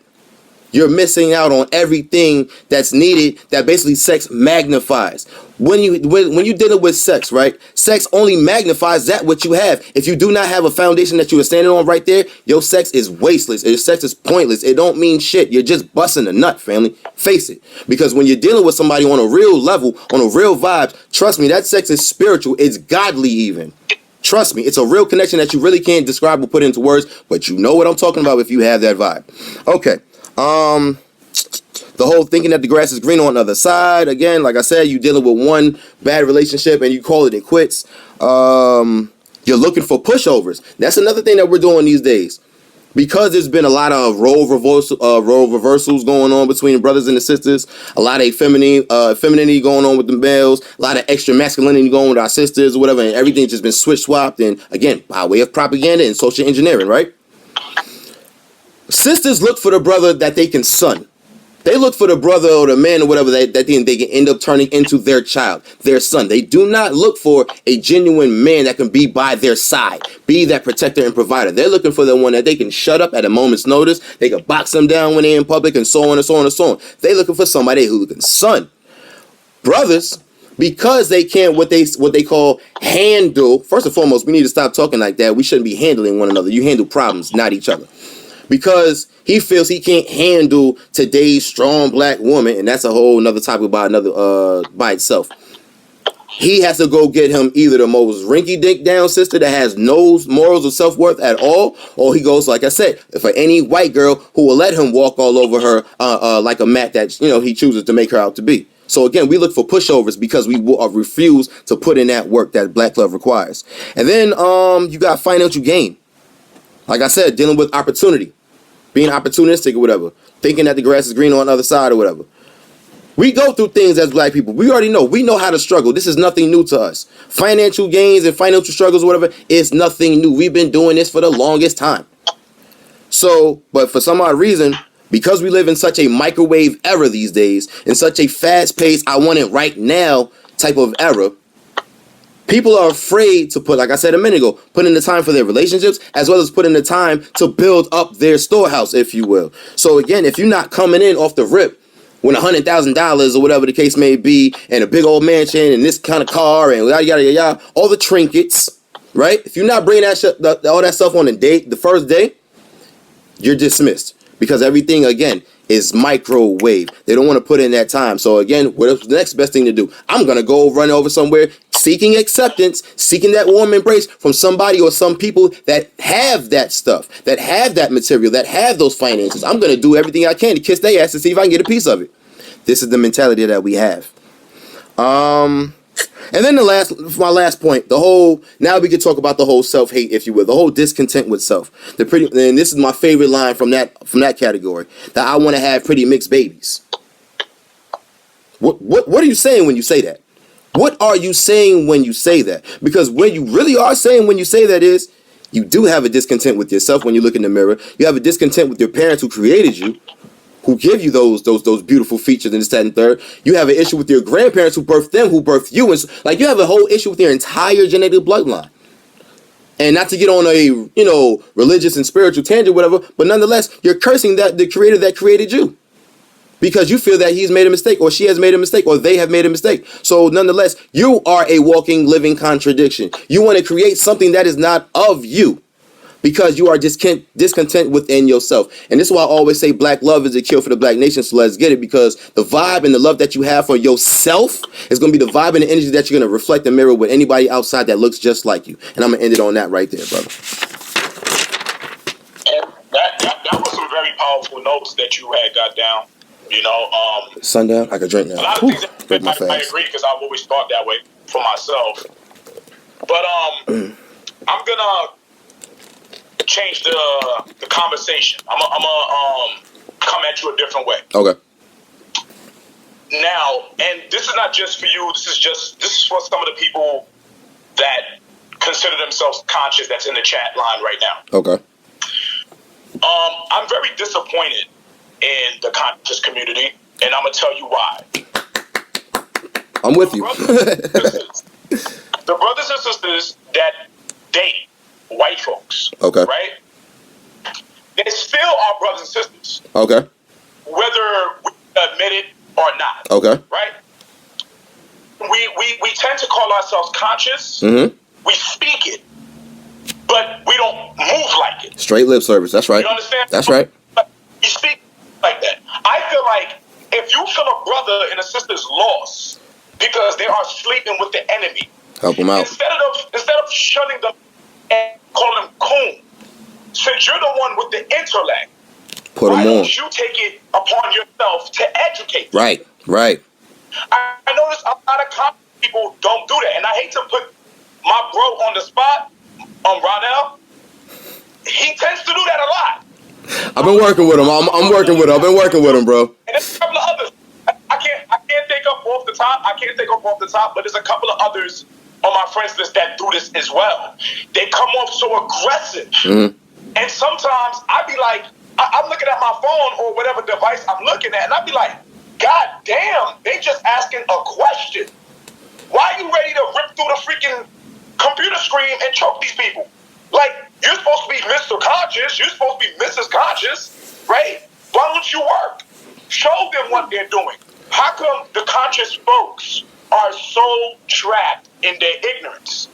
You're missing out on everything that's needed that basically sex magnifies. When you're dealing with sex, right? Sex only magnifies that what you have. If you do not have a foundation that you are standing on right there, your sex is wasteless. Your sex is pointless. It don't mean shit. You're just busting a nut, family. Face it. Because when you're dealing with somebody on a real level, on a real vibe, trust me, that sex is spiritual. It's godly even. Trust me, it's a real connection that you really can't describe or put into words, but you know what I'm talking about if you have that vibe. Okay. The whole thinking that the grass is green on the other side. Again, like I said, you dealing with one bad relationship and you call it quits. You're looking for pushovers. That's another thing that we're doing these days. Because there's been a lot of role reversals going on between the brothers and the sisters, a lot of femininity going on with the males, a lot of extra masculinity going with our sisters or whatever, and everything's just been switch swapped, and again, by way of propaganda and social engineering, right? Sisters look for the brother that they can son. They look for the brother or the man or whatever that they can end up turning into their child, their son. They do not look for a genuine man that can be by their side, be that protector and provider. They're looking for the one that they can shut up at a moment's notice. They can box them down when they're in public and so on and so on and so on. They're looking for somebody who can son. Brothers, because they can't what they call handle. First and foremost, we need to stop talking like that. We shouldn't be handling one another. You handle problems, not each other. Because he feels he can't handle today's strong black woman, and that's a whole another topic by itself. He has to go get him either the most rinky-dink down sister that has no morals or self-worth at all, or he goes, like I said, for any white girl who will let him walk all over her like a mat that he chooses to make her out to be. So again, we look for pushovers because we refuse to put in that work that black love requires. And then you got financial gain. Like I said, dealing with opportunity, being opportunistic or whatever, thinking that the grass is green on the other side or whatever. We go through things as black people. We already know. We know how to struggle. This is nothing new to us. Financial gains and financial struggles or whatever is nothing new. We've been doing this for the longest time. So, but for some odd reason, because we live in such a microwave era these days, in such a fast-paced, I want it right now type of era, people are afraid to put, like I said a minute ago, put in the time for their relationships as well as put in the time to build up their storehouse, if you will. So again, if you're not coming in off the rip with $100,000 or whatever the case may be, and a big old mansion and this kind of car and yada yada yada, all the trinkets, right? If you're not bringing all that stuff on the first day, you're dismissed because everything again is microwave. They don't want to put in that time. So again, what's the next best thing to do? I'm gonna go run over somewhere, seeking acceptance, seeking that warm embrace from somebody or some people that have that stuff, that have that material, that have those finances. I'm gonna do everything I can to kiss their ass to see if I can get a piece of it. This is the mentality that we have. And then my last point, now we can talk about the whole self-hate, if you will, the whole discontent with self. And this is my favorite line from that category, that I want to have pretty mixed babies. What are you saying when you say that? What are you saying when you say that? Because what you really are saying when you say that is, you do have a discontent with yourself when you look in the mirror. You have a discontent with your parents who created you, who give you those beautiful features and this, that, and third. You have an issue with your grandparents who birthed them, who birthed you. And like, you have a whole issue with your entire genetic bloodline. And not to get on a, religious and spiritual tangent, whatever, but nonetheless, you're cursing the creator that created you. Because you feel that he's made a mistake, or she has made a mistake, or they have made a mistake. So nonetheless, you are a walking, living contradiction. You want to create something that is not of you. Because you are discontent within yourself. And this is why I always say black love is a cure for the black nation. So let's get it. Because the vibe and the love that you have for yourself is going to be the vibe and the energy that you're going to reflect and mirror with anybody outside that looks just like you. And I'm going to end it on that right there, brother. And that was some very powerful notes that you had got down. Sundown, I could drink now. A lot of things that I agree, because I've always thought that way for myself. But I'm going to change the conversation. I'm gonna come at you a different way. Okay. Now, and this is not just for you. This is for some of the people that consider themselves conscious that's in the chat line right now. Okay. I'm very disappointed in the conscious community, and I'm gonna tell you why. I'm with you. The brothers and sisters that date white folks, okay, right? They still are brothers and sisters. Okay. whether we admit it or not. Okay. Right? We tend to call ourselves conscious. Mm-hmm. We speak it, but we don't move like it. Straight lip service. That's right. You understand? That's right. You speak like that. I feel like if you feel a brother and a sister's lost because they are sleeping with the enemy, help them out. Instead of shunning them and calling them coon, since you're the one with the intellect, put them on. Why don't you take it upon yourself to educate them? Right. Right. I notice a lot of people don't do that, and I hate to put my bro on the spot, Ronell. He tends to do that a lot. I've been working with him. I'm working with him. I've been working with him, bro. And there's a couple of others. I can't think of off the top. But there's a couple of others on my friends list that do this as well. They come off so aggressive, and sometimes I be like, I'm looking at my phone or whatever device I'm looking at, and I be like, God damn, they just asking a question. Why are you ready to rip through the freaking computer screen and choke these people? Like, you're supposed to be Mr. Conscious. You're supposed to be Mrs. Conscious, right? Why don't you work? Show them what they're doing. How come the conscious folks are so trapped in their ignorance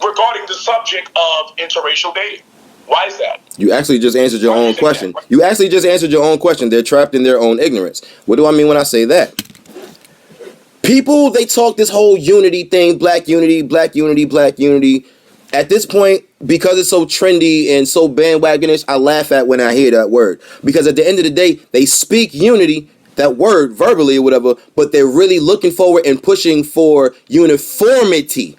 regarding the subject of interracial dating? Why is that? You actually just answered your own question. You actually just answered your own question. They're trapped in their own ignorance. What do I mean when I say that? People, they talk this whole unity thing, black unity, black unity, black unity. At this point, because it's so trendy and so bandwagonish, I laugh at when I hear that word. Because at the end of the day, they speak unity, that word, verbally or whatever, but they're really looking forward and pushing for uniformity.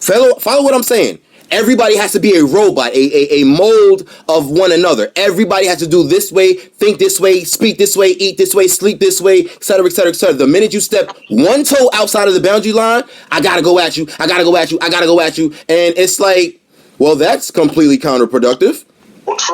Follow what I'm saying. Everybody has to be a robot, a mold of one another. Everybody has to do this way, think this way, speak this way, eat this way, sleep this way, etc., etc., etc. The minute you step one toe outside of the boundary line, I gotta go at you, I gotta go at you, I gotta go at you. And it's like, well, that's completely counterproductive.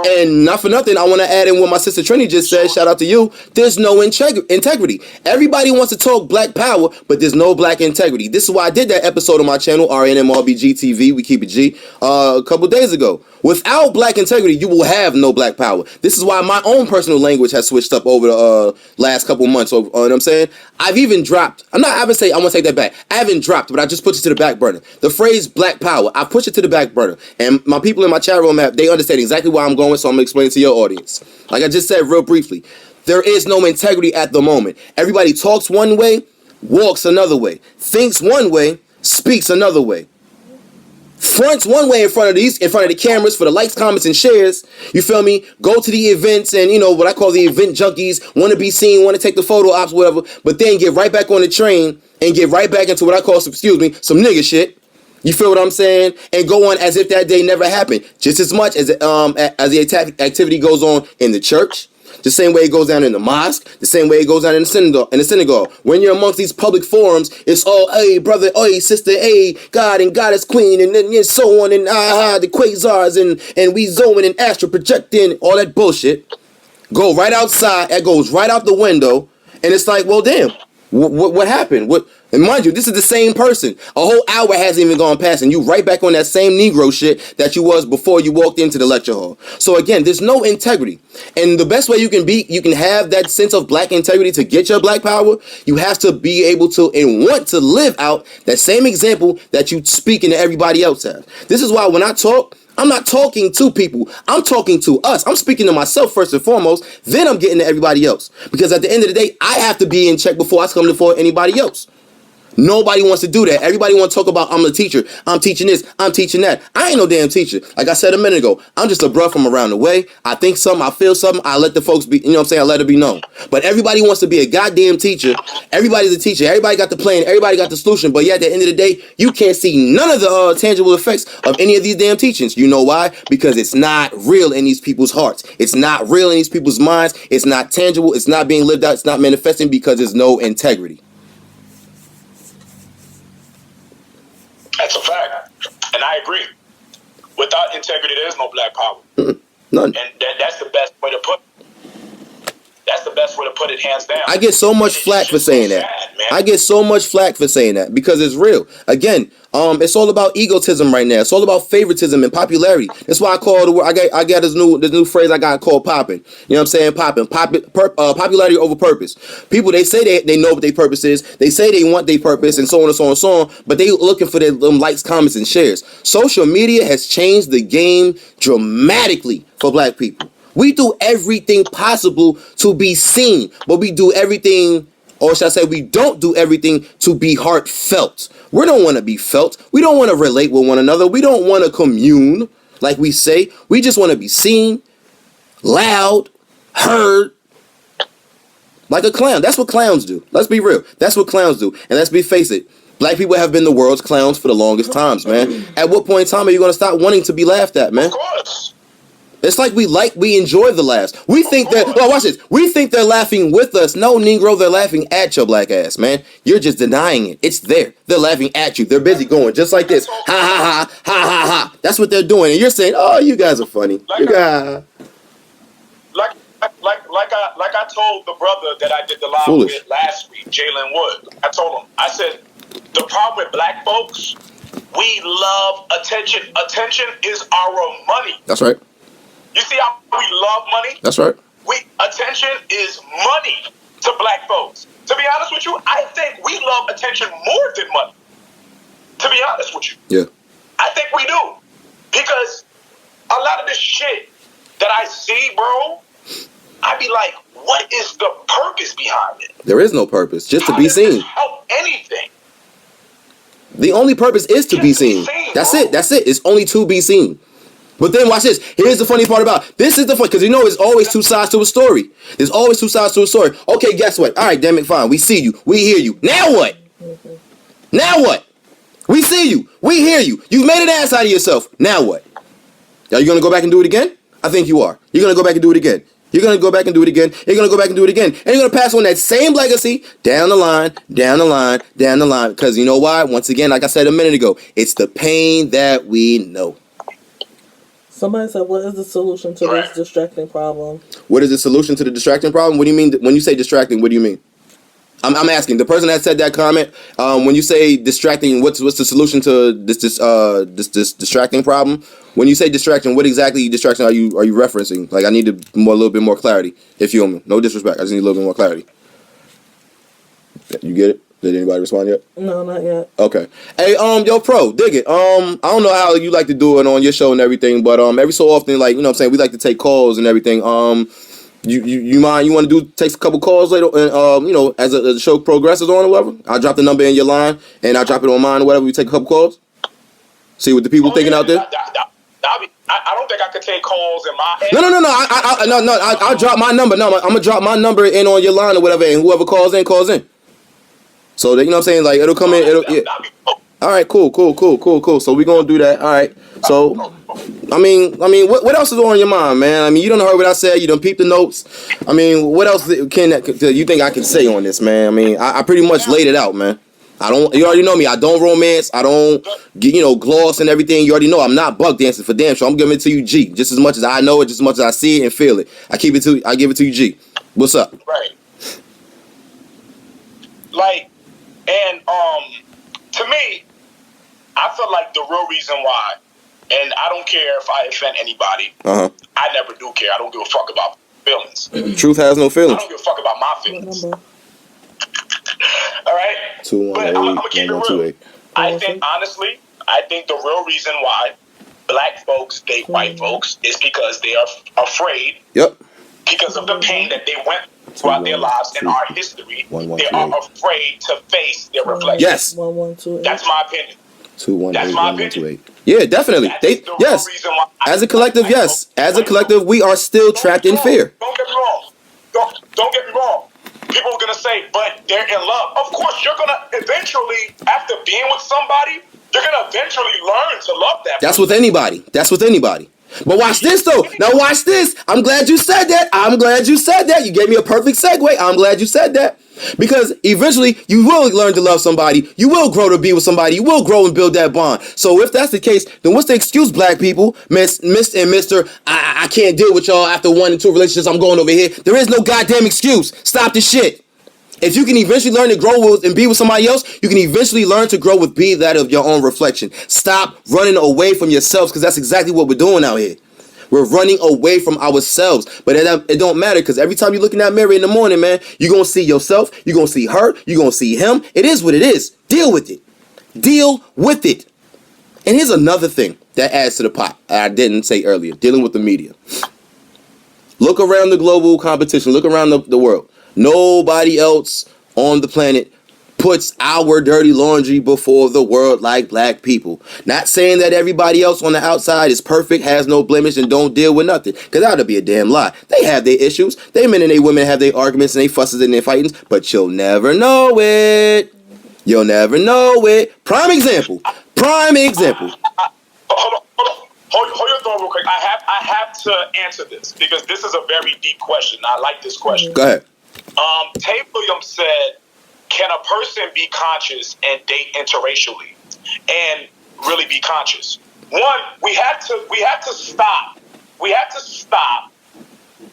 And not for nothing, I want to add in what my sister Trini just said. Shout out to you. There's no integrity. Everybody wants to talk black power, but there's no black integrity. This is why I did that episode on my channel, RNMRBG TV. We keep it G. A couple days ago. Without black integrity, you will have no black power. This is why my own personal language has switched up over the last couple months. You know what I'm saying? I've even dropped. I want to take that back. I haven't dropped, but I just put it to the back burner. The phrase black power, I pushed it to the back burner. And my people in my chat room, they understand exactly where I'm going, so I'm going to explain it to your audience. Like I just said real briefly, there is no integrity at the moment. Everybody talks one way, walks another way, thinks one way, speaks another way. Fronts one way in front of the cameras for the likes, comments, and shares. You feel me? Go to the events and, what I call the event junkies, want to be seen, want to take the photo ops, whatever, but then get right back on the train and get right back into what I call, some nigga shit. You feel what I'm saying? And go on as if that day never happened. Just as much as the activity goes on in the church, the same way it goes down in the mosque, the same way it goes down in the synagogue. When you're amongst these public forums, it's all, hey, brother, hey, sister, hey, God and Goddess Queen, and then so on, and the quasars, and we zooming and astral projecting, all that bullshit. Go right outside, that goes right out the window, and it's like, well, damn, what happened? And mind you, this is the same person. A whole hour hasn't even gone past, and you right back on that same Negro shit that you was before you walked into the lecture hall. So again, there's no integrity. And the best way you can have that sense of black integrity to get your black power, you have to be able to and want to live out that same example that you speaking to everybody else have. This is why when I talk, I'm not talking to people. I'm talking to us. I'm speaking to myself first and foremost. Then I'm getting to everybody else. Because at the end of the day, I have to be in check before I come before anybody else. Nobody wants to do that. Everybody want to talk about, I'm the teacher, I'm teaching this, I'm teaching that. I ain't no damn teacher. Like I said a minute ago, I'm just a bruh from around the way. I think something, I feel something, I let the folks be, I let it be known. But everybody wants to be a goddamn teacher. Everybody's a teacher. Everybody got the plan, everybody got the solution. But yeah, at the end of the day, you can't see none of the tangible effects of any of these damn teachings. You know why? Because it's not real in these people's hearts. It's not real in these people's minds. It's not tangible. It's not being lived out. It's not manifesting because there's no integrity. That's a fact. And I agree. Without integrity, there's no black power. None. And that's the best way to put it. That's the best way to put it, hands down. I get so much flack for saying that. Sad, man. I get so much flack for saying that because it's real. Again, it's all about egotism right now. It's all about favoritism and popularity. That's why I call the word. I got this new phrase I got called popping. You know what I'm saying? Popping. Popularity over purpose. People, they say they know what their purpose is. They say they want their purpose and so on and so on and so on. But they looking for their likes, comments, and shares. Social media has changed the game dramatically for black people. We do everything possible to be seen, but we do everything, or should I say, we don't do everything to be heartfelt. We don't want to be felt. We don't want to relate with one another. We don't want to commune, like we say. We just want to be seen, loud, heard, like a clown. That's what clowns do. Let's be real. That's what clowns do. And let's face it. Black people have been the world's clowns for the longest times, man. At what point in time are you going to stop wanting to be laughed at, man? Of course. It's like we enjoy the laughs. We think that, well, watch this. We think they're laughing with us. No, Negro, they're laughing at your black ass, man. You're just denying it. It's there. They're laughing at you. They're busy going just like this. Ha, ha, ha, ha, ha, ha. That's what they're doing. And you're saying, oh, you guys are funny. Like I told the brother that I did the live with last week, Jalen Wood. I told him, I said, the problem with black folks, we love attention. Attention is our money. That's right. You see how we love money? That's right. Attention is money to black folks. To be honest with you, I think we love attention more than money. To be honest with you. Yeah. I think we do. Because a lot of this shit that I see, bro, I be like, what is the purpose behind it? There is no purpose. Just to be seen. This help anything? The only purpose is to be seen. That's it. That's it. It's only to be seen. But then watch this. Here's the funny part about it. This is the fun, because you know there's always two sides to a story. There's always two sides to a story. Okay, guess what? All right, damn it, fine. We see you. We hear you. Now what? Now what? We see you. We hear you. You've made an ass out of yourself. Now what? Are you going to go back and do it again? I think you are. You're going to go back and do it again. You're going to go back and do it again. You're going to go back and do it again. And you're going to pass on that same legacy down the line, down the line, down the line. Because you know why? Once again, like I said a minute ago, it's the pain that we know. Somebody said, what is the solution to this distracting problem? What is the solution to the distracting problem? What do you mean? When you say distracting, what do you mean? I'm asking. The person that said that comment, when you say distracting, what's the solution to this distracting problem? When you say distraction, what exactly distraction are you referencing? Like, I need a little bit more clarity, if you want me. No disrespect. I just need a little bit more clarity. You get it? Did anybody respond yet? No, not yet. Okay. Hey, yo, Pro, dig it. I don't know how you like to do it on your show and everything, but every so often, like, you know what I'm saying, we like to take calls and everything. You mind? You want to take a couple calls later, and you know, as the show progresses on or whatever. I'll drop the number in your line, and I'll drop it on mine or whatever. We take a couple calls. See what the people thinking out there. I don't think I could take calls in my head. No. I'll drop my number. No, I'm gonna drop my number in on your line or whatever, and whoever calls in, calls in. So that, you know what I'm saying, like, it'll come in. Yeah. All right, cool. So we're gonna do that. All right. So, I mean, what else is on your mind, man? I mean, you don't heard what I said. You done peeped the notes. I mean, what else you think I can say on this, man? I mean, I pretty much laid it out, man. You already know me. I don't romance. I don't get, gloss and everything. You already know I'm not buck dancing for damn sure. I'm giving it to you G. Just as much as I know it, just as much as I see it and feel it. I give it to you G. What's up? Right. Like, and to me, I feel like the real reason why, and I don't care if I offend anybody. I never do care. I don't give a fuck about feelings. Truth has no feelings. I don't give a fuck about my feelings. All right? 218, but I'm going to keep it real. I think, honestly, the real reason why black folks date white folks is because they are afraid. Yep. Because of the pain that they went throughout their lives in our history. They are afraid to face their reflection. Yes. That's my opinion. 218. That's my opinion. Yeah, definitely. Yes. As a collective, yes. As a collective, we are still trapped in fear. Don't get me wrong. Don't get me wrong. People are going to say, but they're in love. Of course, you're going to eventually, after being with somebody, you're going to eventually learn to love that person. That's with anybody. But watch this, though. Now watch this. I'm glad you said that. You gave me a perfect segue. I'm glad you said that. Because eventually, you will learn to love somebody. You will grow to be with somebody. You will grow and build that bond. So if that's the case, then what's the excuse, black people? Miss and Mr. I can't deal with y'all after 1 and 2 relationships. I'm going over here. There is no goddamn excuse. Stop the shit. If you can eventually learn to grow with and be with somebody else, you can eventually learn to grow with be that of your own reflection. Stop running away from yourselves, because that's exactly what we're doing out here. We're running away from ourselves. But it don't matter, because every time you look in that mirror in the morning, man, you're going to see yourself. You're going to see her. You're going to see him. It is what it is. Deal with it. Deal with it. And here's another thing that adds to the pot I didn't say earlier, dealing with the media. Look around the global competition. Look around the world. Nobody else on the planet puts our dirty laundry before the world like black people. Not saying that everybody else on the outside is perfect, has no blemish, and don't deal with nothing, because that would be a damn lie. They have their issues. They men and they women have their arguments and they fusses and their fightings, but you'll never know it. You'll never know it. Prime example. Hold your thought real quick. I have to answer this, because this is a very deep question. I like this question. Go ahead. Tate Williams said, can a person be conscious and date interracially and really be conscious? One, we have to stop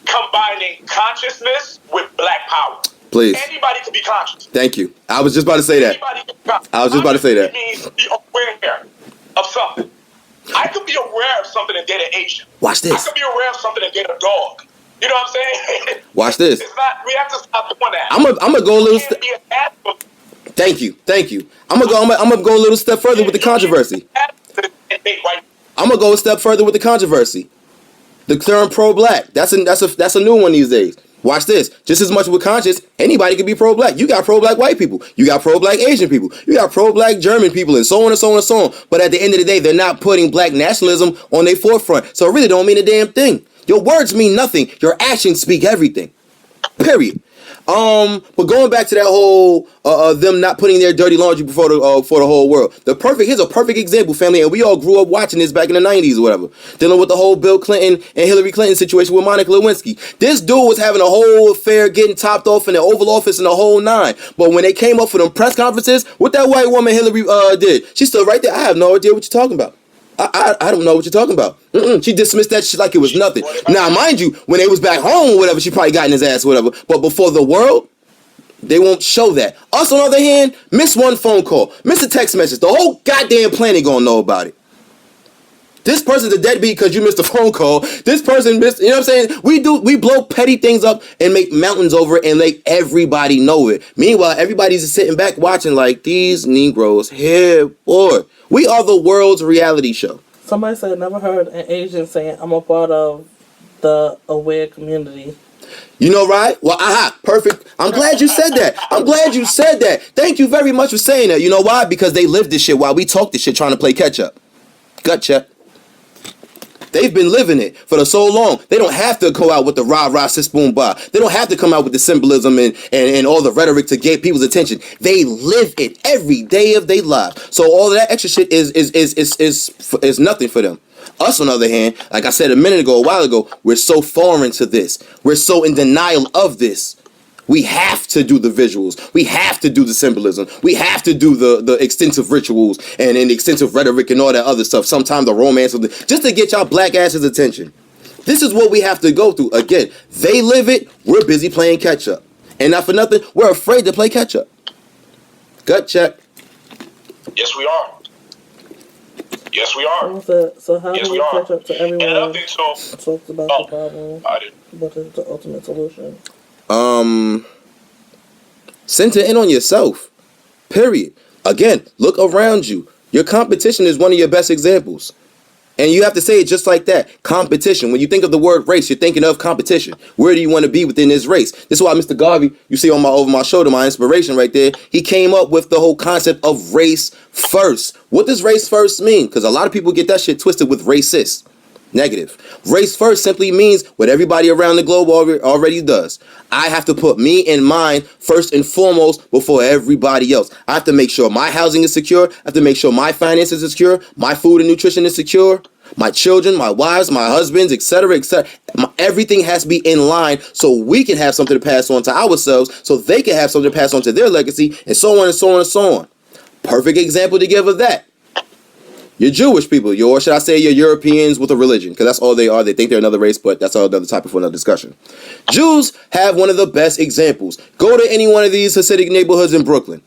combining consciousness with black power. Please. Anybody can be conscious. Thank you. I was just about to say that. It means be aware of something. I could be aware of something and date an Asian. Watch this. I could be aware of something and date a dog. You know what I'm saying? Watch this. It's not. We have to stop doing that. I'm gonna go a little step. Thank you. I'm gonna go a little step further with the controversy. I'm gonna go a step further with the controversy. The term pro-black. That's a new one these days. Watch this. Just as much with conscious, anybody can be pro-black. You got pro-black white people. You got pro-black Asian people. You got pro-black German people, and so on and so on and so on. But at the end of the day, they're not putting black nationalism on their forefront. So it really don't mean a damn thing. Your words mean nothing. Your actions speak everything. Period. But going back to that whole them not putting their dirty laundry before the whole world. Here's a perfect example, family, and we all grew up watching this back in the 90s or whatever. Dealing with the whole Bill Clinton and Hillary Clinton situation with Monica Lewinsky. This dude was having a whole affair, getting topped off in the Oval Office and the whole nine. But when they came up for them press conferences, what that white woman Hillary did, she stood right there. I have no idea what you're talking about. I don't know what you're talking about. She dismissed that shit like it was nothing. Now, mind you, when they was back home or whatever, she probably got in his ass or whatever. But before the world, they won't show that. Us, on the other hand, miss one phone call, miss a text message. The whole goddamn planet gonna know about it. This person's a deadbeat because you missed a phone call. This person missed, you know what I'm saying? We blow petty things up and make mountains over it and make everybody know it. Meanwhile, everybody's just sitting back watching like, these Negroes here, boy. We are the world's reality show. Somebody said, never heard an Asian saying, I'm a part of the aware community. You know, right? Well, perfect. I'm glad you said that. Thank you very much for saying that. You know why? Because they live this shit while we talk this shit trying to play catch up. Gut check. They've been living it for so long. They don't have to go out with the rah-rah, sis, boom, bah. They don't have to come out with the symbolism and all the rhetoric to get people's attention. They live it every day of their lives. So all of that extra shit is nothing for them. Us, on the other hand, like I said a while ago, we're so foreign to this. We're so in denial of this. We have to do the visuals. We have to do the symbolism. We have to do the extensive rituals and the extensive rhetoric and all that other stuff. Sometimes the romance of just to get y'all black asses' attention. This is what we have to go through. Again, they live it. We're busy playing catch up. And not for nothing, we're afraid to play catch up. Gut check. Yes, we are. Yes, we are. So how do we catch up to everyone who talks about the problem? What is the ultimate solution? Center in on yourself. Period. Again, look around you. Your competition is one of your best examples. And you have to say it just like that. Competition. When you think of the word race, you're thinking of competition. Where do you want to be within this race? This is why Mr. Garvey, you see over my shoulder, my inspiration right there, he came up with the whole concept of race first. What does race first mean? Because a lot of people get that shit twisted with racist. Negative. Race first simply means what everybody around the globe already does. I have to put me in mind first and foremost before everybody else. I have to make sure my housing is secure. I have to make sure my finances are secure. My food and nutrition is secure. My children, my wives, my husbands, etc., etc. Everything has to be in line so we can have something to pass on to ourselves, so they can have something to pass on to their legacy, and so on and so on and so on. Perfect example to give of that. You're Jewish people, or should I say you're Europeans with a religion, because that's all they are. They think they're another race, but that's another topic for another discussion. Jews have one of the best examples. Go to any one of these Hasidic neighborhoods in Brooklyn.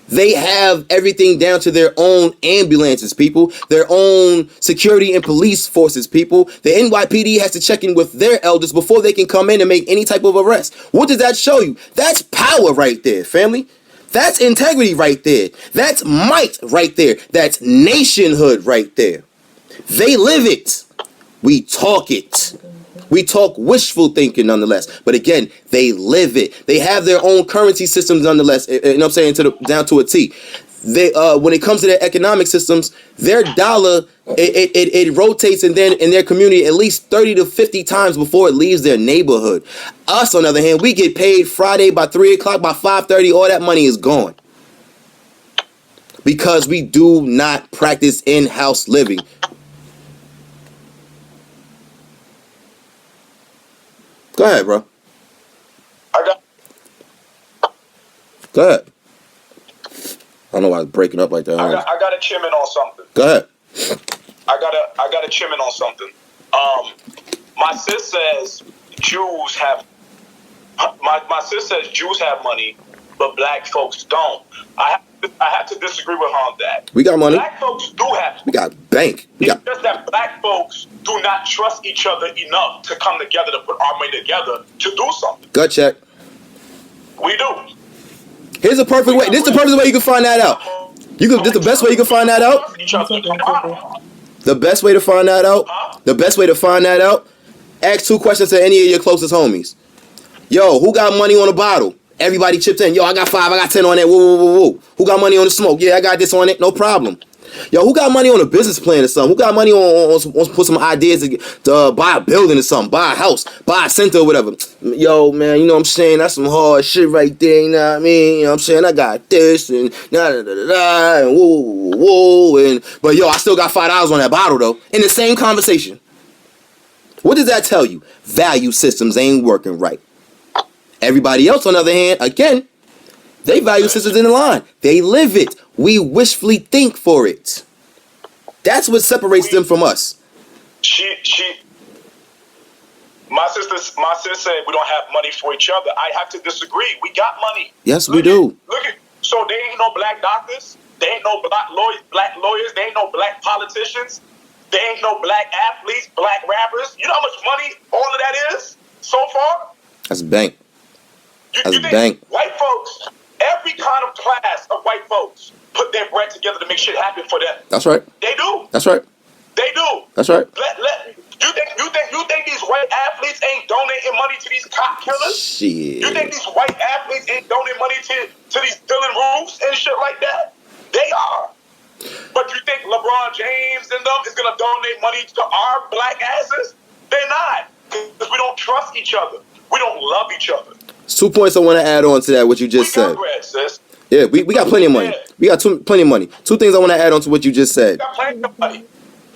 They have everything down to their own ambulances, people, their own security and police forces, people. The NYPD has to check in with their elders before they can come in and make any type of arrest. What does that show you? That's power right there, family. That's integrity right there. That's might right there. That's nationhood right there. They live it. We talk it. We talk wishful thinking nonetheless. But again, they live it. They have their own currency systems nonetheless. You know what I'm saying? Down to a T. They when it comes to their economic systems, their dollar it rotates in their community at least 30 to 50 times before it leaves their neighborhood. Us, on the other hand, we get paid Friday by 3 o'clock, by 5:30, all that money is gone. Because we do not practice in-house living. Go ahead, bro. Go ahead. I don't know why it's breaking up like that. I got to chime in on something. Go ahead. I got to chime in on something. My sis says Jews have money, but black folks don't. I have to disagree with her on that. We got money. Black folks do have. We got bank. It's just that black folks do not trust each other enough to come together to put our money together to do something. Gut check. We do. Here's a perfect way. This is the perfect way you can find that out. This is the best way you can find that out. The best way to find that out. The best way to find that out. Ask 2 questions to any of your closest homies. Yo, who got money on a bottle? Everybody chipped in. Yo, I got 5. I got 10 on that. Whoa. Who got money on the smoke? Yeah, I got this on it. No problem. Yo, who got money on a business plan or something? Who got money on put some ideas to buy a building or something, buy a house, buy a center or whatever? Yo, man, you know what I'm saying? That's some hard shit right there, you know what I mean? You know what I'm saying? I got this and da-da-da-da-da and whoa, and but yo, I still got $5 on that bottle though. In the same conversation. What does that tell you? Value systems ain't working right. Everybody else, on the other hand, again, they value systems in the line. They live it. We wishfully think for it. That's what separates them from us. My sister said we don't have money for each other. I have to disagree. We got money. Yes, we do. So there ain't no black doctors. There ain't no black lawyers. There ain't no black politicians. There ain't no black athletes, black rappers. You know how much money all of that is so far? That's bank. You think white folks, every kind of class of white folks, put their bread together to make shit happen for them. That's right. They do. That's right. They do. That's right. You think these white athletes ain't donating money to these cop killers? Shit. You think these white athletes ain't donating money to these Dylan Roofs and shit like that? They are. But you think LeBron James and them is gonna donate money to our black asses? They're not. Because we don't trust each other. We don't love each other. 2 points I want to add on to that, what you just said. Bread, sis. Yeah, we got plenty of money. We got plenty of money. 2 things I want to add on to what you just said. We got plenty of money.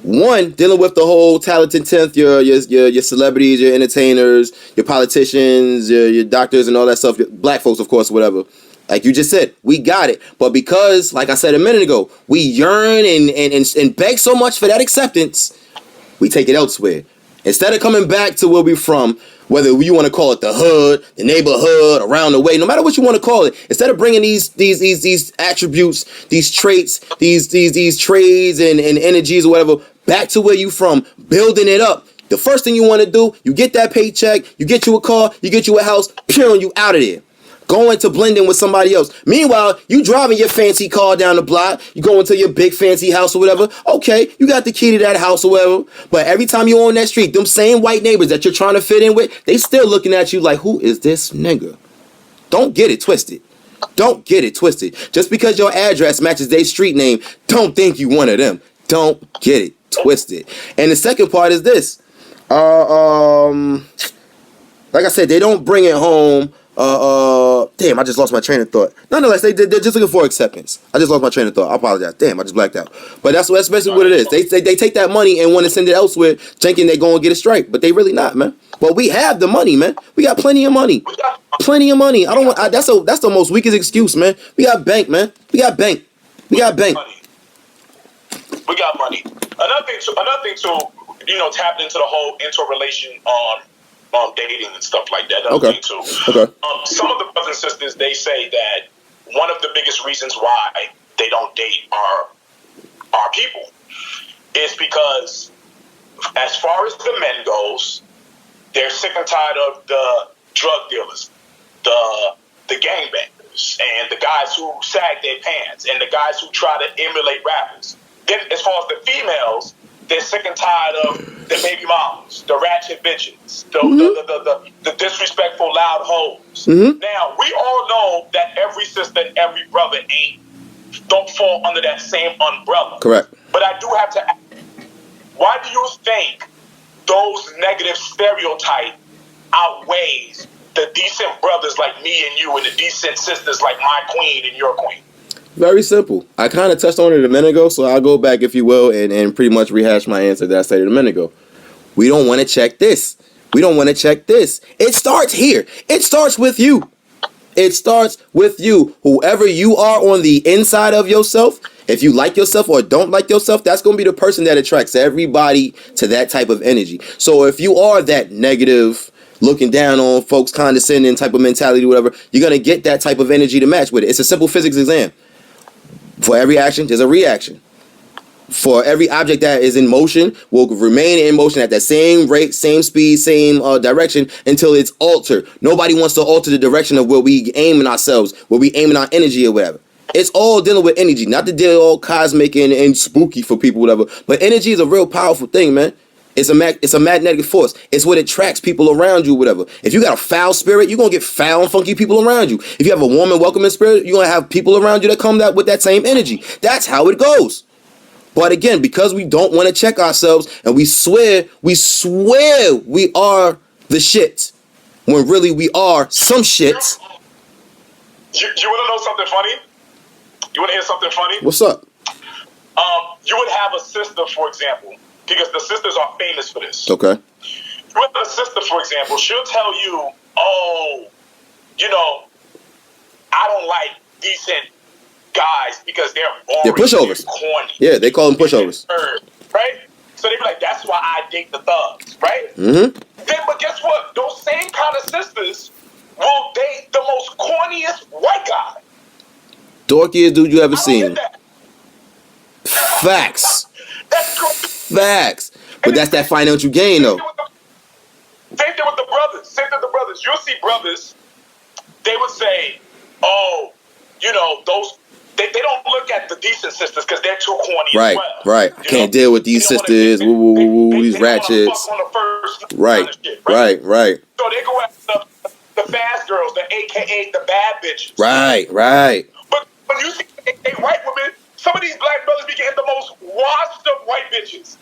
1, dealing with the whole talented 10th, your celebrities, your entertainers, your politicians, your doctors and all that stuff, black folks, of course, whatever. Like you just said, we got it. But because, like I said a minute ago, we yearn and beg so much for that acceptance, we take it elsewhere. Instead of coming back to where we're from, whether you want to call it the hood, the neighborhood, around the way, no matter what you want to call it, instead of bringing these attributes, these traits, these trades and energies or whatever back to where you from, building it up. The first thing you want to do, you get that paycheck, you get you a car, you get you a house, you out of there. Going to blend in with somebody else. Meanwhile, you driving your fancy car down the block, you go into your big fancy house or whatever. Okay, you got the key to that house or whatever. But every time you're on that street, them same white neighbors that you're trying to fit in with, they still looking at you like, who is this nigga? Don't get it twisted. Don't get it twisted. Just because your address matches their street name, don't think you one of them. Don't get it twisted. And the second part is this. Like I said, they don't bring it home. Damn, I just lost my train of thought. Nonetheless, they're just looking for acceptance. I just lost my train of thought. I apologize. Damn, I just blacked out. But that's basically what it is. They take that money and want to send it elsewhere, thinking they're going to get it straight. But they really not, man. But we have the money, man. We got plenty of money. Plenty of money. That's the most weakest excuse, man. We got bank, man. We got bank. We got money. Another thing too, tapping into the whole interrelation on dating and stuff like that. Another thing too. Okay. Some of the brothers and sisters, they say that one of the biggest reasons why they don't date our people is because, as far as the men goes, they're sick and tired of the drug dealers, the gangbangers, and the guys who sag their pants, and the guys who try to emulate rappers. Then, as far as the females, they're sick and tired of the baby mamas, the ratchet bitches, the disrespectful loud hoes. Now, we all know that every sister and every brother don't fall under that same umbrella. Correct. But I do have to ask, why do you think those negative stereotypes outweighs the decent brothers like me and you and the decent sisters like my queen and your queen? Very simple. I kind of touched on it a minute ago, so I'll go back, if you will, and pretty much rehash my answer that I stated a minute ago. We don't want to check this. We don't want to check this. It starts here. It starts with you. It starts with you. Whoever you are on the inside of yourself, if you like yourself or don't like yourself, that's going to be the person that attracts everybody to that type of energy. So if you are that negative, looking down on folks, condescending type of mentality, whatever, you're going to get that type of energy to match with it. It's a simple physics exam. For every action, there's a reaction. For every object that is in motion will remain in motion at that same rate, same speed, same direction until it's altered. Nobody wants to alter the direction of where we aiming ourselves, where we aiming our energy or whatever. It's all dealing with energy, not to deal all cosmic and spooky for people, whatever. But energy is a real powerful thing, man. It's a magnetic force. It's what attracts people around you, whatever. If you got a foul spirit, you're going to get foul and funky people around you. If you have a warm and welcoming spirit, you're going to have people around you that come with that same energy. That's how it goes. But again, because we don't want to check ourselves and we swear we are the shit, when really we are some shit. You want to know something funny? You want to hear something funny? What's up? You would have a sister, for example, because the sisters are famous for this. Okay. You would have a sister, for example, she'll tell you, I don't like decent guys because they're boring. They're pushovers. They're corny. Yeah, they call them pushovers. Right? So they be like, that's why I date the thugs, right? Mm-hmm. But guess what? Those same kind of sisters will date the most corniest white guy. Dorkiest dude you ever seen. Facts. That's true. Facts. But that's that financial gain, though. Same thing with the brothers. You'll see brothers, they would say, those, they don't look at the decent sisters because they're too corny as well. Right. I can't deal with these sisters. These ratchets. Right. So they go after the fast girls, the AKA the bad bitches. Right. But when you see a white women, some of these black brothers be getting the most washed up white bitches.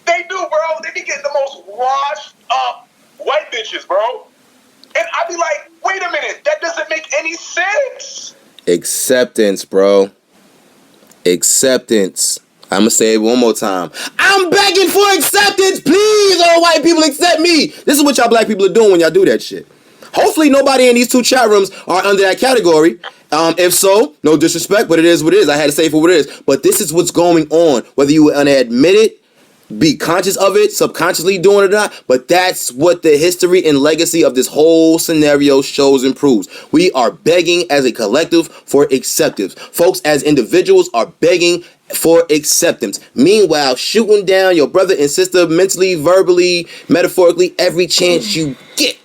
They do, bro. They be getting the most washed up white bitches, bro. And I be like, wait a minute, that doesn't make any sense. Acceptance, bro. Acceptance. I'm going to say it one more time. I'm begging for acceptance. Please, all white people, accept me. This is what y'all black people are doing when y'all do that shit. Hopefully nobody in these two chat rooms are under that category. If so, no disrespect, but it is what it is. I had to say it for what it is. But this is what's going on. Whether you want to admit it, be conscious of it, subconsciously doing it or not, but that's what the history and legacy of this whole scenario shows and proves. We are begging as a collective for acceptance. Folks, as individuals, are begging for acceptance. Meanwhile, shooting down your brother and sister mentally, verbally, metaphorically, every chance you get.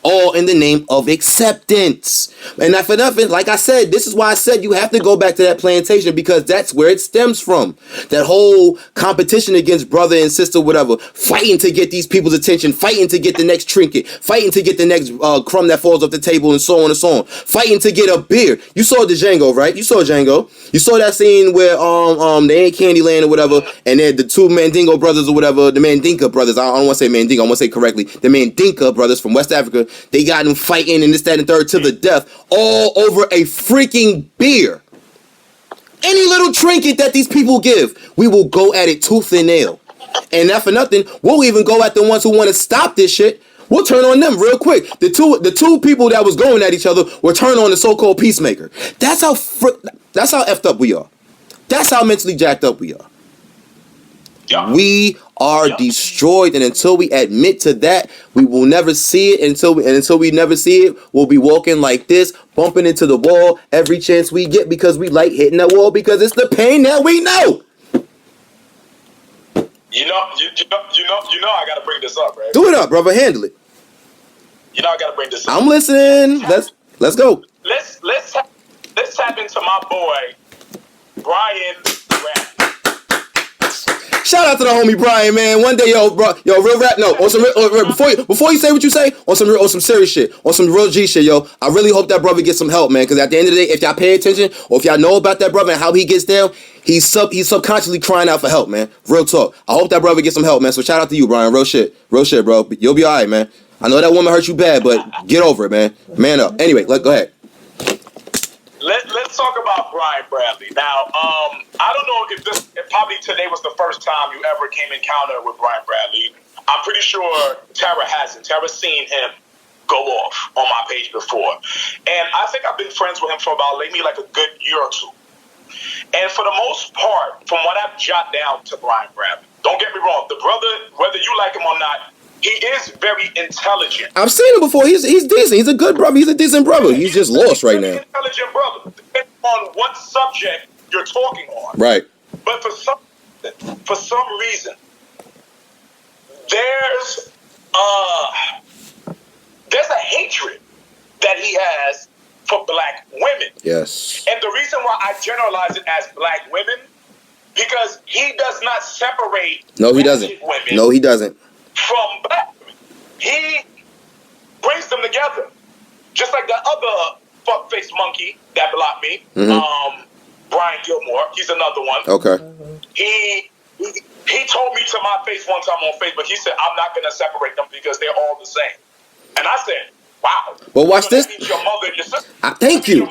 All in the name of acceptance. And not for nothing, like I said, this is why I said you have to go back to that plantation, because that's where it stems from. That whole competition against brother and sister, whatever, fighting to get these people's attention, fighting to get the next trinket, fighting to get the next crumb that falls off the table, and so on and so on. Fighting to get a beer. You saw the Django, right? You saw Django. You saw that scene where they in Candyland or whatever, and then the two Mandingo brothers or whatever, the Mandinka brothers, I don't want to say Mandingo, I want to say correctly, the Mandinka brothers from West Africa, they got them fighting and this, that, and third to the death, all over a freaking beer. Any little trinket that these people give, we will go at it tooth and nail. And not for nothing, we'll even go at the ones who want to stop this shit. We'll turn on them real quick. The two people that was going at each other will turn on the so-called peacemaker. That's how effed up we are. That's how mentally jacked up we are. Yeah. We are destroyed, and until we admit to that, we will never see it. Until we never see it, we'll be walking like this, bumping into the wall every chance we get because we like hitting that wall because it's the pain that we know. You know, I gotta bring this up, right? Do it up, brother. Handle it. You know, I gotta bring this up. I'm listening. Let's go. Let's tap into my boy Brian Rap. Shout out to the homie Brian, man. One day, real rap. No, on some before you say what you say, on some serious shit, on some real G shit, yo. I really hope that brother gets some help, man. Because at the end of the day, if y'all pay attention, or if y'all know about that brother and how he gets down, he's subconsciously crying out for help, man. Real talk. I hope that brother gets some help, man. So shout out to you, Brian. Real shit, bro. You'll be all right, man. I know that woman hurt you bad, but get over it, man. Man up. Anyway, go ahead. Let's talk about Brian Bradley. Now, I don't know if probably today was the first time you ever came encounter with Brian Bradley. I'm pretty sure Tara hasn't. Tara's seen him go off on my page before. And I think I've been friends with him for about maybe like a good year or two. And for the most part, from what I've jotted down to Brian Bradley, don't get me wrong, the brother, whether you like him or not, he is very intelligent. I've seen him before. He's decent. He's a good brother. He's a decent brother. He's just lost right now. Intelligent brother, depending on what subject you're talking on. Right. But for some reason, there's a hatred that he has for black women. Yes. And the reason why I generalize it as black women, because he does not separate. No, he doesn't. Women No, he doesn't. From black women. He brings them together. Just like the other fuck-faced monkey that blocked me, Brian Gilmore. He's another one. Okay. He told me to my face one time on Facebook, he said, I'm not going to separate them because they're all the same. And I said, wow. Well, watch this. Your mother and your sister. Thank you.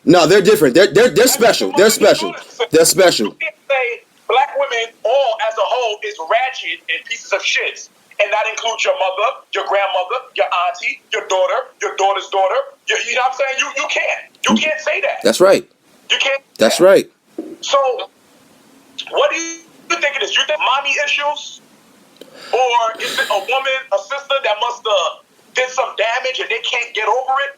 No, they're different. They're special. They're special. They're special. You can't say black women all as a whole is ratchet and pieces of shit. And that includes your mother, your grandmother, your auntie, your daughter, your daughter's daughter. You know what I'm saying? You can't. You can't say that. That's right. You can't. That's right. So, what do you think it is? You think mommy issues? Or is it a woman, a sister that must have did some damage and they can't get over it?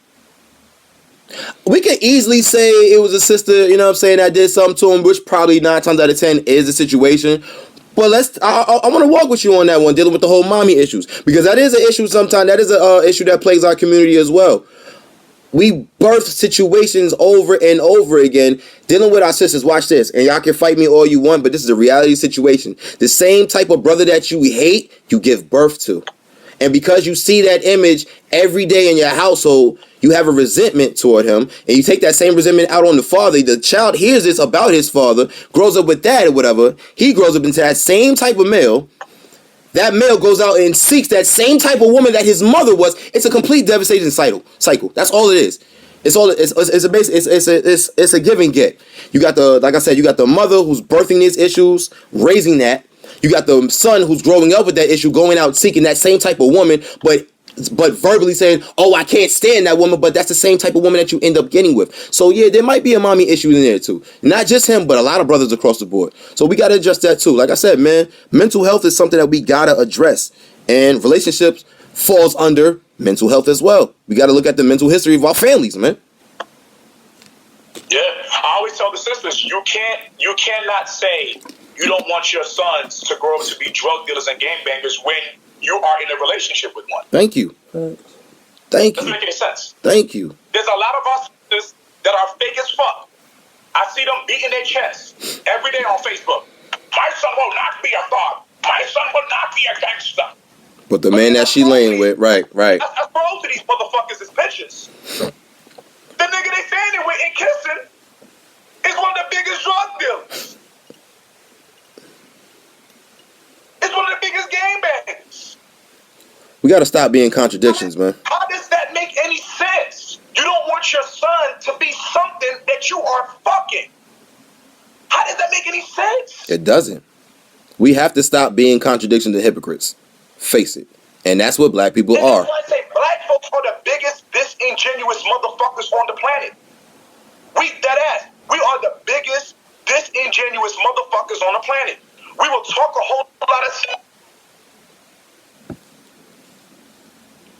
We can easily say it was a sister, you know what I'm saying, that did something to him, which probably 9 times out of 10 is the situation. But I want to walk with you on that one, dealing with the whole mommy issues. Because that is an issue sometimes. That is an issue that plagues our community as well. We birth situations over and over again, dealing with our sisters. Watch this. And y'all can fight me all you want, but this is a reality situation. The same type of brother that you hate, you give birth to. And because you see that image every day in your household, you have a resentment toward him, and you take that same resentment out on the father. The child hears this about his father, grows up with that or whatever. He grows up into that same type of male. That male goes out and seeks that same type of woman that his mother was. It's a complete devastating cycle. That's all it is. It's a give and get. You got like I said, you got the mother who's birthing these issues, raising that. You got the son who's growing up with that issue, going out seeking that same type of woman, but verbally saying, oh, I can't stand that woman, but that's the same type of woman that you end up getting with. So yeah, there might be a mommy issue in there too. Not just him, but a lot of brothers across the board. So we got to address that too. Like I said, man, mental health is something that we got to address. And relationships falls under mental health as well. We got to look at the mental history of our families, man. Yeah, I always tell the sisters, you cannot say you don't want your sons to grow up to be drug dealers and gangbangers when you are in a relationship with one. Thank you. Doesn't make any sense. Thank you. There's a lot of us sisters that are fake as fuck. I see them beating their chest every day on Facebook. My son will not be a thug. My son will not be a gangster. But the man that she laying with, right. That's both of these motherfuckers is bitches. The nigga they standing with and kissing is one of the biggest drug dealers. It's one of the biggest gangbangers. We got to stop being contradictions, man. How does that make any sense? You don't want your son to be something that you are fucking. How does that make any sense? It doesn't. We have to stop being contradictions and hypocrites. Face it. And that's what black people are. That's why I say black folks are the biggest disingenuous motherfuckers on the planet. We are the biggest disingenuous motherfuckers on the planet. We will talk a whole lot of shit.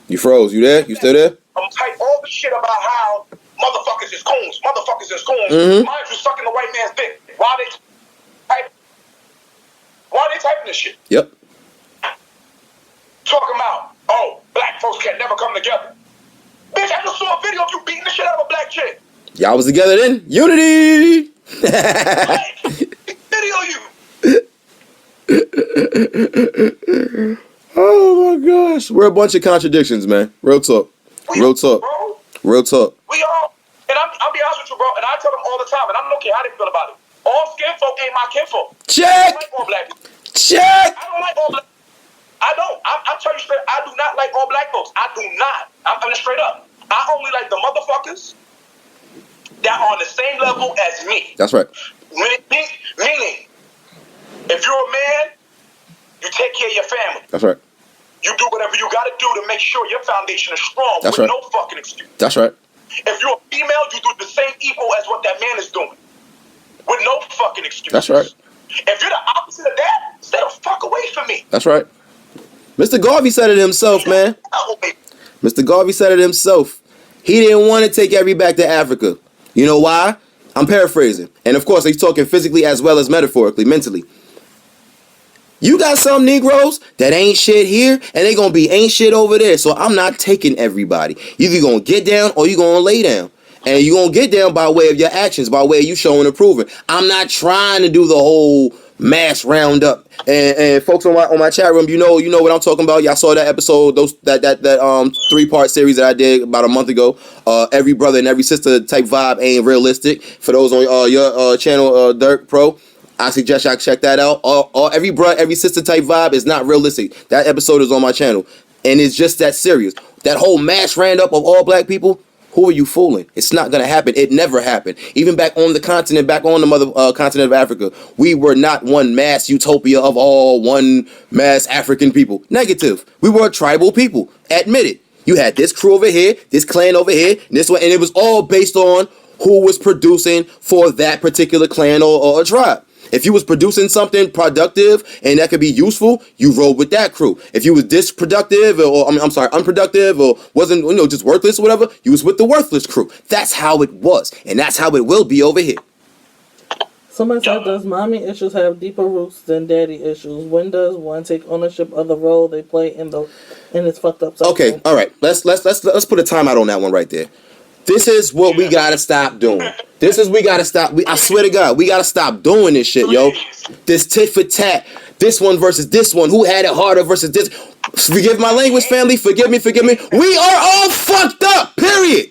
You froze. You there? You still there? I'm type all the shit about how motherfuckers is coons. Motherfuckers is coons. Mm-hmm. Mind you, sucking the white man's dick. Why they typing this shit? Yep. Talking about, oh, black folks can never come together. Bitch, I just saw a video of you beating the shit out of a black chick. Y'all was together then? Unity! Video you. Oh my gosh. We're a bunch of contradictions, man. Real talk. Real talk. Bro. Real talk. We all, and I'll be honest with you, bro, and I tell them all the time, and I don't care how they feel about it. All skin folk ain't my kinfolk. Check! I don't like all black people. Check! I don't like all black. I don't. I'm telling you straight, I do not like all black folks. I do not. I'm telling you straight up. I only like the motherfuckers that are on the same level as me. That's right. Meaning, if you're a man, you take care of your family. That's right. You do whatever you got to do to make sure your foundation is strong. That's with right. No fucking excuse. That's right. If you're a female, you do the same equal as what that man is doing. With no fucking excuse. That's right. If you're the opposite of that, stay the fuck away from me. That's right. Mr. Garvey said it himself, man. Mr. Garvey said it himself. He didn't want to take everybody back to Africa. You know why? I'm paraphrasing. And of course, he's talking physically as well as metaphorically, mentally. You got some Negroes that ain't shit here, and they gonna be ain't shit over there. So I'm not taking everybody. Either you gonna get down or you gonna lay down. And you gonna get down by way of your actions, by way of you showing and proving. I'm not trying to do the whole mass roundup. And folks on my chat room, you know what I'm talking about. Y'all saw that episode, that 3-part series that I did about a month ago. Every brother and every sister type vibe ain't realistic. For those on your channel, Dirk Pro, I suggest y'all check that out. Every brother, every sister type vibe is not realistic. That episode is on my channel, and it's just that serious. That whole mass roundup of all black people. Who are you fooling? It's not going to happen. It never happened. Even back on the continent, back on the mother continent of Africa, we were not one mass utopia of all one mass African people. Negative. We were a tribal people. Admit it. You had this crew over here, this clan over here, this one, and it was all based on who was producing for that particular clan or tribe. If you was producing something productive and that could be useful, you rode with that crew. If you was unproductive or wasn't just worthless or whatever, you was with the worthless crew. That's how it was, and that's how it will be over here. Somebody said, does mommy issues have deeper roots than daddy issues? When does one take ownership of the role they play in this fucked up cycle? Okay, all right. Let's put a timeout on that one right there. This is what we gotta stop doing. I swear to God, we gotta stop doing this shit, yo. This tit for tat. This one versus this one. Who had it harder versus this? Forgive my language, family. Forgive me. We are all fucked up. Period.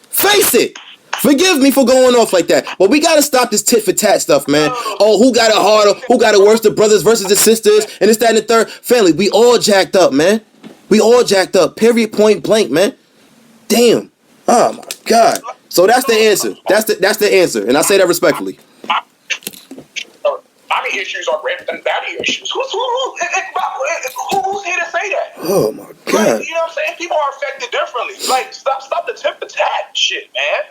Face it. Forgive me for going off like that. But we gotta stop this tit for tat stuff, man. Oh, who got it harder? Who got it worse? The brothers versus the sisters, and this, that, and the third. Family, we all jacked up, man. We all jacked up. Period. Point blank, man. Damn. Oh my God. So that's the answer. That's the answer, and I say that respectfully. Mommy issues are greater than daddy issues. Who's here to say that? Oh my God. Like, you know what I'm saying? People are affected differently. Like, stop the tip for tat shit, man.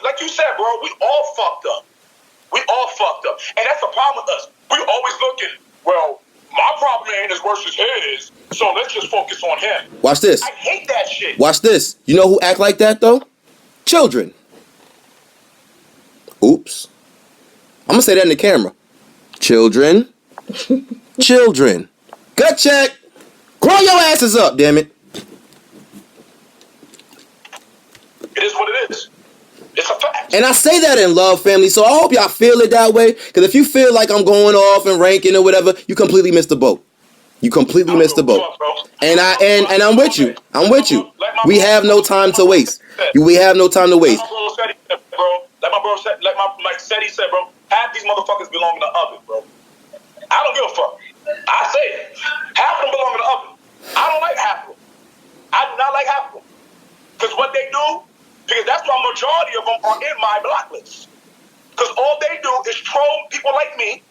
Like you said, bro, we all fucked up. And that's the problem with us. We always looking, well, my problem ain't as worse as his, so let's just focus on him. Watch this. I hate that shit. Watch this. You know who act like that, though? Children. Oops. I'm going to say that in the camera. Children. Gut check. Grow your asses up, damn it. It is what it is. It's a fact. And I say that in love, family, so I hope y'all feel it that way. Because if you feel like I'm going off and ranking or whatever, you completely missed the boat. And I'm with you. We have no time to waste. Like my bro said, he said, bro, half these motherfuckers belong in the oven, bro. I don't give a fuck. I say it. Half of them belong in the oven. I don't like half of them. I do not like half of them. Because what they do, because that's why majority of them are in my block list. Because all they do is troll people like me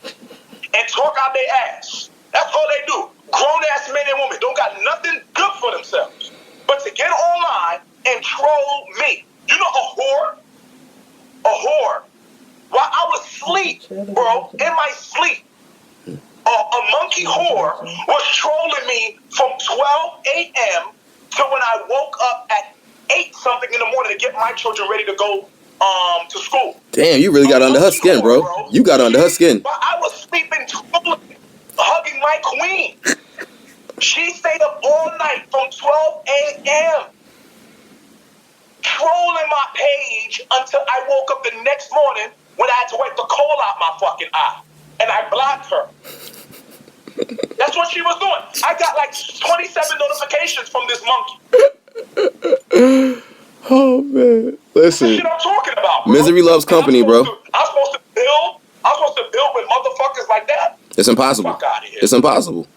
and talk out their ass. That's all they do. Grown-ass men and women don't got nothing good for themselves but to get online and troll me. You know a whore? a whore. While I was asleep, bro, in my sleep, a monkey whore was trolling me from 12 a.m. to when I woke up at 8 something in the morning to get my children ready to go to school. Damn, you really got under her skin, bro. You got under her skin. But I was sleeping, hugging my queen. She stayed up all night from 12 a.m. trolling my page until I woke up the next morning when I had to wipe the coal out my fucking eye. And I blocked her. That's what she was doing. I got like 27 notifications from this monkey. Oh, man. Listen. That's the shit I'm talking about, bro. Misery loves company, bro. I'm supposed to build with motherfuckers like that? It's impossible. Fuck out of here. It's impossible.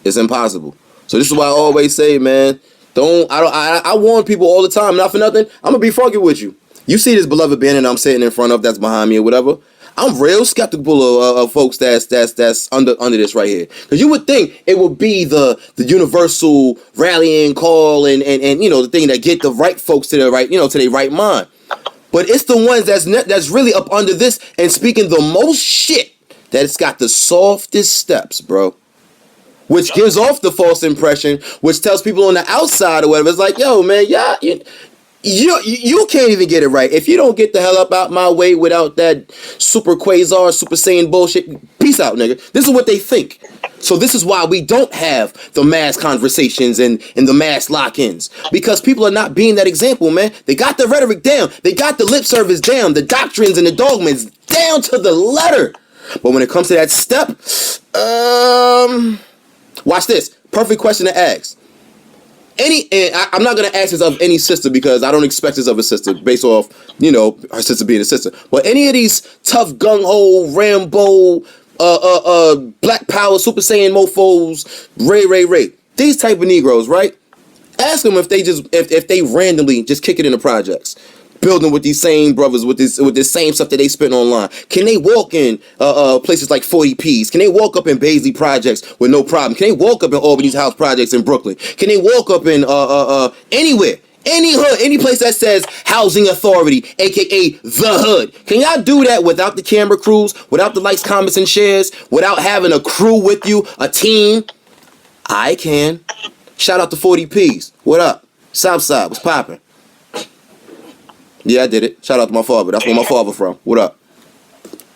It's impossible. So this is why I always say, man, I warn people all the time, not for nothing, I'm gonna be funky with you. You see this beloved banner I'm sitting in front of that's behind me or whatever. I'm real skeptical of folks that's under this right here. Because you would think it would be the universal rallying call and you know the thing that get the right folks to their right, you know, to their right mind. But it's the ones that's really up under this and speaking the most shit that it's got the softest steps, bro. Which gives off the false impression, which tells people on the outside or whatever, it's like, yo, man, yeah, you can't even get it right. If you don't get the hell up out my way without that super quasar, super saiyan bullshit, peace out, nigga. This is what they think. So this is why we don't have the mass conversations and the mass lock-ins. Because people are not being that example, man. They got the rhetoric down. They got the lip service down. The doctrines and the dogmas down to the letter. But when it comes to that step, watch this. Perfect question to ask. I'm not going to ask this of any sister because I don't expect this of a sister based off, you know, her sister being a sister. But any of these tough gung-ho, Rambo, Black Power, Super Saiyan mofos, Ray, these type of Negroes, right? Ask them if they randomly just kick it in the projects. Building with these same brothers with this same stuff that they spent online. Can they walk in places like 40Ps? Can they walk up in Baisley projects with no problem? Can they walk up in Albany's house projects in Brooklyn? Can they walk up in anywhere? Any hood, any place that says housing authority, aka the hood. Can y'all do that without the camera crews, without the likes, comments, and shares, without having a crew with you, a team? I can. Shout out to 40Ps. What up? Southside, what's poppin'? Yeah, I did it. Shout out to my father. That's where my father from. What up?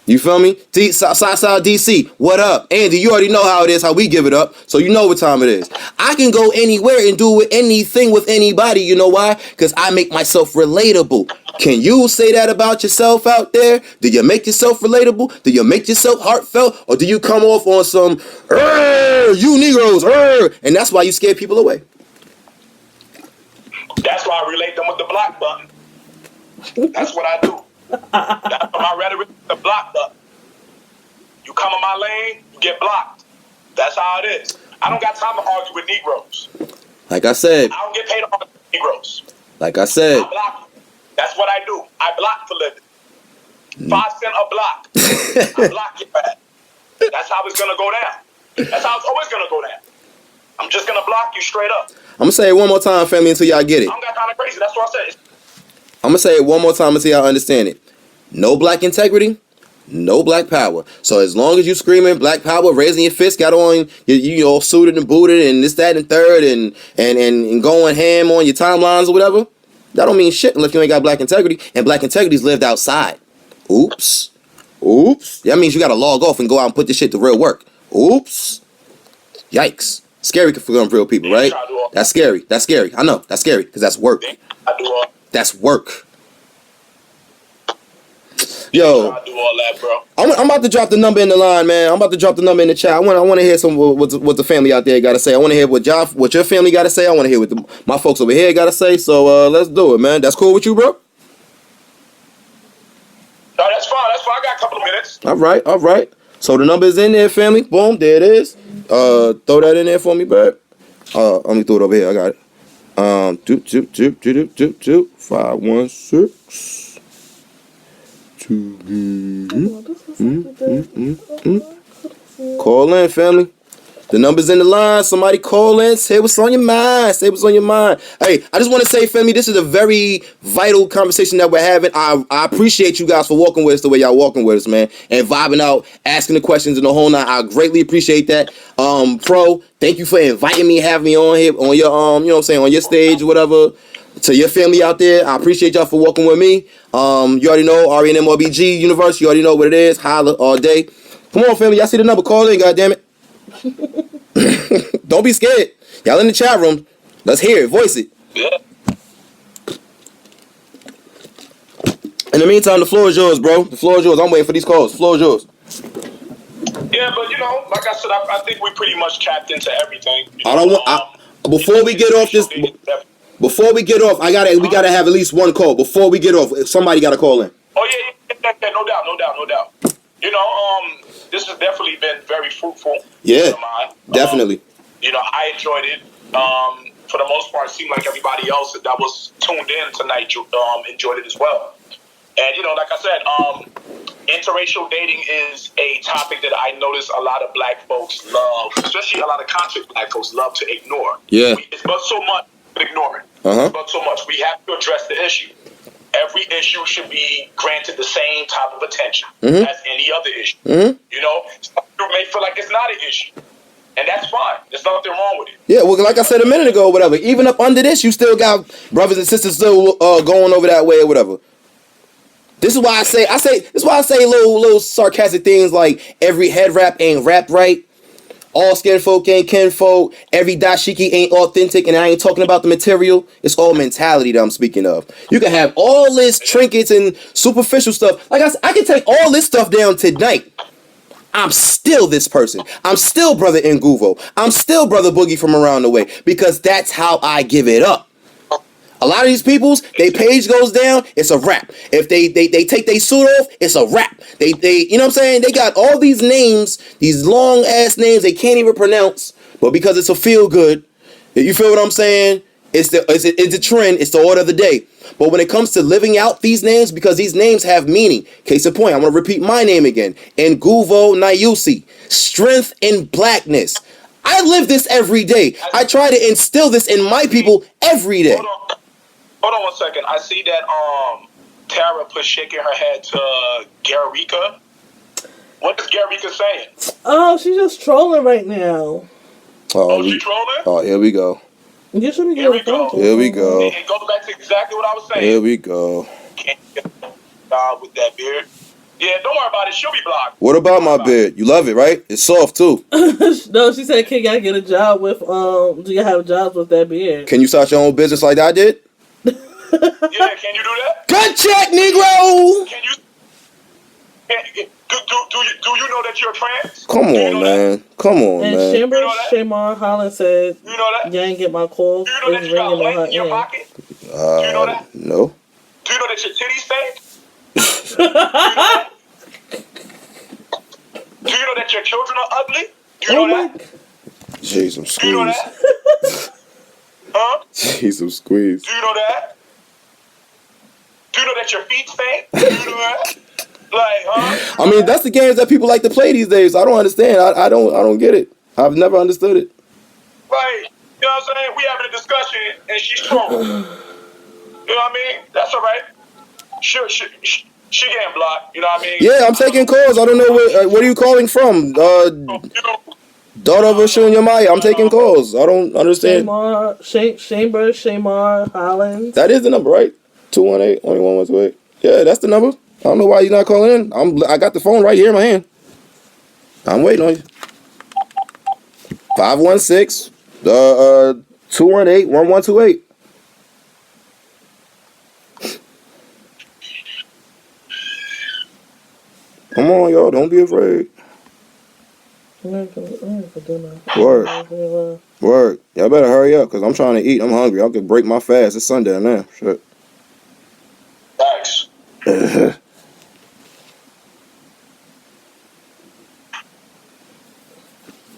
You feel me? Southside DC. What up? Andy, you already know how it is, how we give it up. So you know what time it is. I can go anywhere and do anything with anybody. You know why? Because I make myself relatable. Can you say that about yourself out there? Do you make yourself relatable? Do you make yourself heartfelt? Or do you come off on some, you Negroes, and that's why you scare people away? That's why I relate them with the block button. That's what I do. That's my rhetoric, the block button. You come in my lane, you get blocked. That's how it is. I don't got time to argue with Negroes. Like I said. I don't get paid to argue with Negroes. Like I said. I block you. That's what I do. I block for living. 5 cents a block. I block your ass. That's how it's gonna go down. That's how it's always gonna go down. I'm just gonna block you straight up. I'm gonna say it one more time, family, until y'all get it. I don't got time to crazy. That's what I said. I'm gonna say it one more time until y'all understand it. No black integrity, no black power. So as long as you screaming black power, raising your fist, got on you all suited and booted and this, that, and third, and going ham on your timelines or whatever, that don't mean shit unless you ain't got black integrity. And black integrity's lived outside. Oops. That means you gotta log off and go out and put this shit to real work. Oops. Yikes. Scary for some real people, right? That's scary. I know. That's scary because that's work. That's work. Yo, I do all that, bro. I'm about to drop the number in the line, man. I'm about to drop the number in the chat. I want to hear some what the family out there got to say. I want to hear what your family got to say. I want to hear what my folks over here got to say. So let's do it, man. That's cool with you, bro? No, that's fine. I got a couple of minutes. All right. So the number is in there, family. Boom, there it is. Throw that in there for me, babe. Let me throw it over here. I got it. 516 2. Call in, family. The number's in the line. Somebody call in. Say what's on your mind. Say what's on your mind. Hey, I just want to say, family, this is a very vital conversation that we're having. I appreciate you guys for walking with us the way y'all walking with us, man, and vibing out, asking the questions and the whole nine. I greatly appreciate that. Pro, thank you for inviting me, having me on here on your you know what I'm saying, on your stage or whatever. To your family out there, I appreciate y'all for walking with me. You already know R&M RBG Universe. You already know what it is. Holla all day. Come on, family. Y'all see the number. Call in, goddammit. Don't be scared. Y'all in the chat room. Let's hear it. Voice it. Yeah. In the meantime, the floor is yours, bro. The floor is yours. I'm waiting for these calls. The floor is yours. Yeah, but you know, like I said, I think we pretty much tapped into everything. I don't want. Before we get off this, before we get off, we gotta have at least one call. Before we get off, somebody gotta call in. Oh yeah, no doubt. You know, this has definitely been very fruitful. Yeah, definitely. You know, I enjoyed it. For the most part, it seemed like everybody else that was tuned in tonight enjoyed it as well. And you know, like I said, interracial dating is a topic that I notice a lot of black folks love, especially a lot of conscious black folks love to ignore. Yeah, it's but so much ignore it. But so much we have to address the issue. Every issue should be granted the same type of attention as any other issue. You know, you may feel like it's not an issue, and that's fine. There's nothing wrong with it. Yeah, well, like I said a minute ago, whatever. Even up under this, you still got brothers and sisters still going over that way or whatever. This is why I say little sarcastic things like every head wrap ain't wrapped right. All skin folk ain't kin folk. Every dashiki ain't authentic, and I ain't talking about the material. It's all mentality that I'm speaking of. You can have all this trinkets and superficial stuff. Like I said, I can take all this stuff down tonight. I'm still this person. I'm still Brother Nguvo. I'm still Brother Boogie from around the way because that's how I give it up. A lot of these peoples, their page goes down, it's a wrap. If they take their suit off, it's a wrap. They you know what I'm saying? They got all these names, these long ass names they can't even pronounce, but because it's a feel good, you feel what I'm saying? It's the trend, it's the order of the day. But when it comes to living out these names, because these names have meaning. Case in point, I'm gonna repeat my name again. Nguvo Nayusi. Strength in blackness. I live this every day. I try to instill this in my people every day. Hold on 1 second. I see that Tara put shaking her head to Garika. What is Garika saying? Oh, she's just trolling right now. She trolling? Oh, here we go. You should be Here we go. Here we go. It goes back to exactly what I was saying. Here we go. Can't get with that beard. Yeah, don't worry about it. She'll be blocked. What about my beard? You love it, right? It's soft too. No, she said, "Can y'all get a job with? Do you have jobs with that beard? Can you start your own business like I did?" Yeah, can you do that? Good check, Negro. Can you? Do you know that you're trans? Come on, man. Come on, and man. Chamber Shamar Holland said, "You know that? You ain't get my call. Do you know that you got lint in your pocket? Do you know that? No. Do you know that your titties stink? Do you know that your children are ugly? Do you know that? Jesus squeeze. Do you know that? Huh? Jesus squeeze. Do you know that? Do you know that your feet stink? Do you know that? Like, huh? I mean, that's the games that people like to play these days. I don't understand. I don't get it. I've never understood it. Right. You know what I'm saying? We having a discussion and she's trolling. You know what I mean? That's all right. She getting blocked. You know what I mean? Yeah, I'm taking calls. I don't know what are you calling from? Daughter of Ashun Yamaya. I'm taking calls. I don't understand. Chamber Shamar Holland. That is the number, right? 218-128. Yeah, that's the number. I don't know why you're not calling in. I got the phone right here in my hand. I'm waiting on you. 516 218-1128. Come on, y'all. Don't be afraid. Word. Word. Y'all better hurry up, because I'm trying to eat. I'm hungry. I could break my fast. It's Sunday now. Shit. Thanks.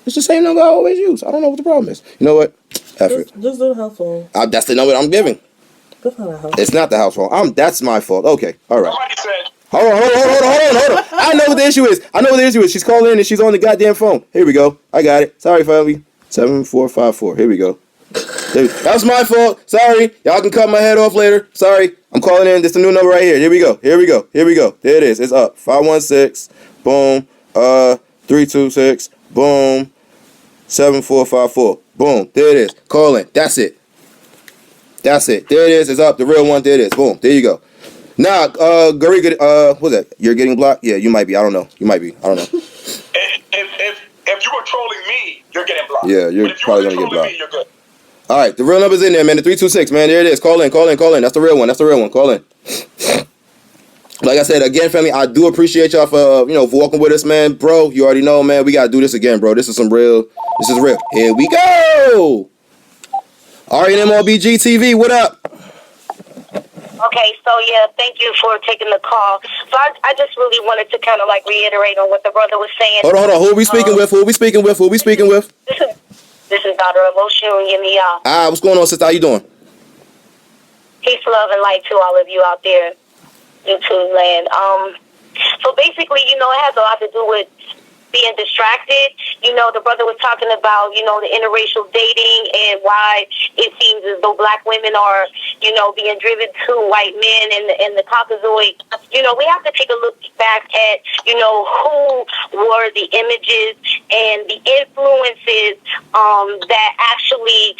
It's the same number I always use. I don't know what the problem is. You know what? Just do the house phone. That's the number I'm giving. That's not a house. It's not the house phone. That's my fault. Okay. All right. Somebody said, Hold on. I know what the issue is. She's calling in and she's on the goddamn phone. Here we go. I got it. Sorry, family. 7454. Here we go. That was my fault. Sorry. Y'all can cut my head off later. Sorry. I'm calling in. This is the new number right here. Here we go. There it is. It's up. 516. Boom. 326. Boom. 7454. Boom. There it is. Call in. That's it. There it is. It's up. The real one. There it is. Boom. There you go. Now, Gariga, what's that? You're getting blocked? Yeah, you might be. I don't know. You might be. I don't know. If you were trolling me, you're getting blocked. Yeah, you're probably going to get blocked. Me, you're good. All right, the real number's in there, man. The 326, man. There it is. Call in. That's the real one. Call in. Like I said, again, family, I do appreciate y'all for, for walking with us, man. Bro, you already know, man. We got to do this again, bro. This is real. Here we go. RNMRBG TV, what up? Okay, so yeah, thank you for taking the call. So I just really wanted to kind of like reiterate on what the brother was saying. Hold on. Who are we speaking with? This is Dr. Emotion Yemiya. What's going on, sister? How you doing? Peace, love, and light to all of you out there, YouTube land. So basically, it has a lot to do with being distracted. The brother was talking about, the interracial dating and why it seems as though black women are, being driven to white men and the Caucasoid. We have to take a look back at, who were the images and the influences that actually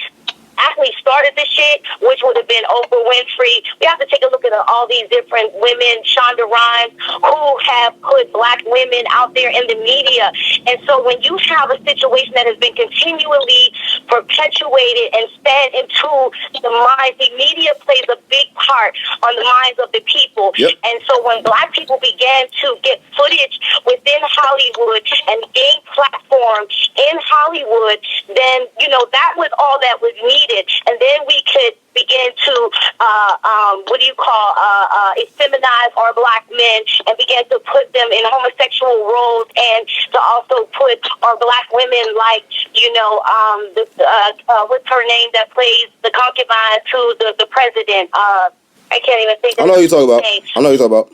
started the shit, which would have been Oprah Winfrey. We have to take a look at all these different women, Shonda Rhimes, who have put black women out there in the media. And so when you have a situation that has been continually perpetuated and fed into the minds, the media plays a big part on the minds of the people. Yep. And so when black people began to get footage within Hollywood and gain platform in Hollywood, then, that was all that was needed. And then we could begin to, feminize our black men and begin to put them in homosexual roles and to also put our black women like, what's her name that plays the concubine to the president? I can't even think of I know who you're talking about.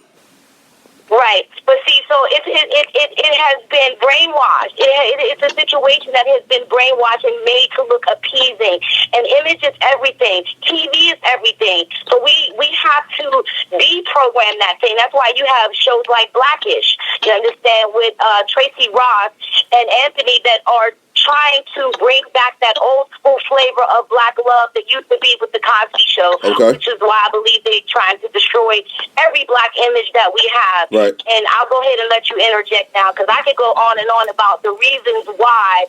Right. But see, so it has been brainwashed. It's a situation that has been brainwashed and made to look appeasing. And image is everything. TV is everything. So we have to deprogram that thing. That's why you have shows like Blackish, you understand, with Tracy Ross and Anthony that are trying to bring back that old school flavor of black love that used to be with the Cosby Show, which is why I believe they're trying to destroy every black image that we have. Right. And I'll go ahead and let you interject now, because I could go on and on about the reasons why,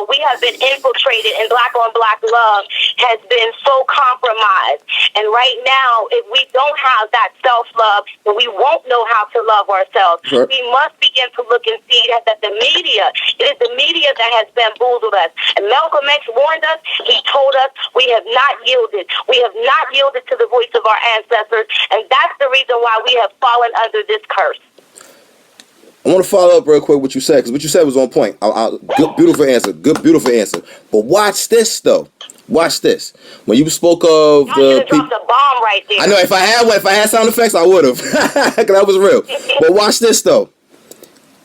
we have been infiltrated and black on black love has been so compromised. And right now, if we don't have that self-love, then we won't know how to love ourselves. Right. We must begin to look and see that the media, it is the media that has bamboozled us. And Malcolm X warned us. He told us we have not yielded. We have not yielded to the voice of our ancestors. And that's the reason why we have fallen under this curse. I want to follow up real quick what you said, because what you said was on point. Good, beautiful answer. But watch this, though. Watch this. When you spoke of the people, dropped a bomb right there. I know if I had sound effects, I would have, because that was real. But watch this, though.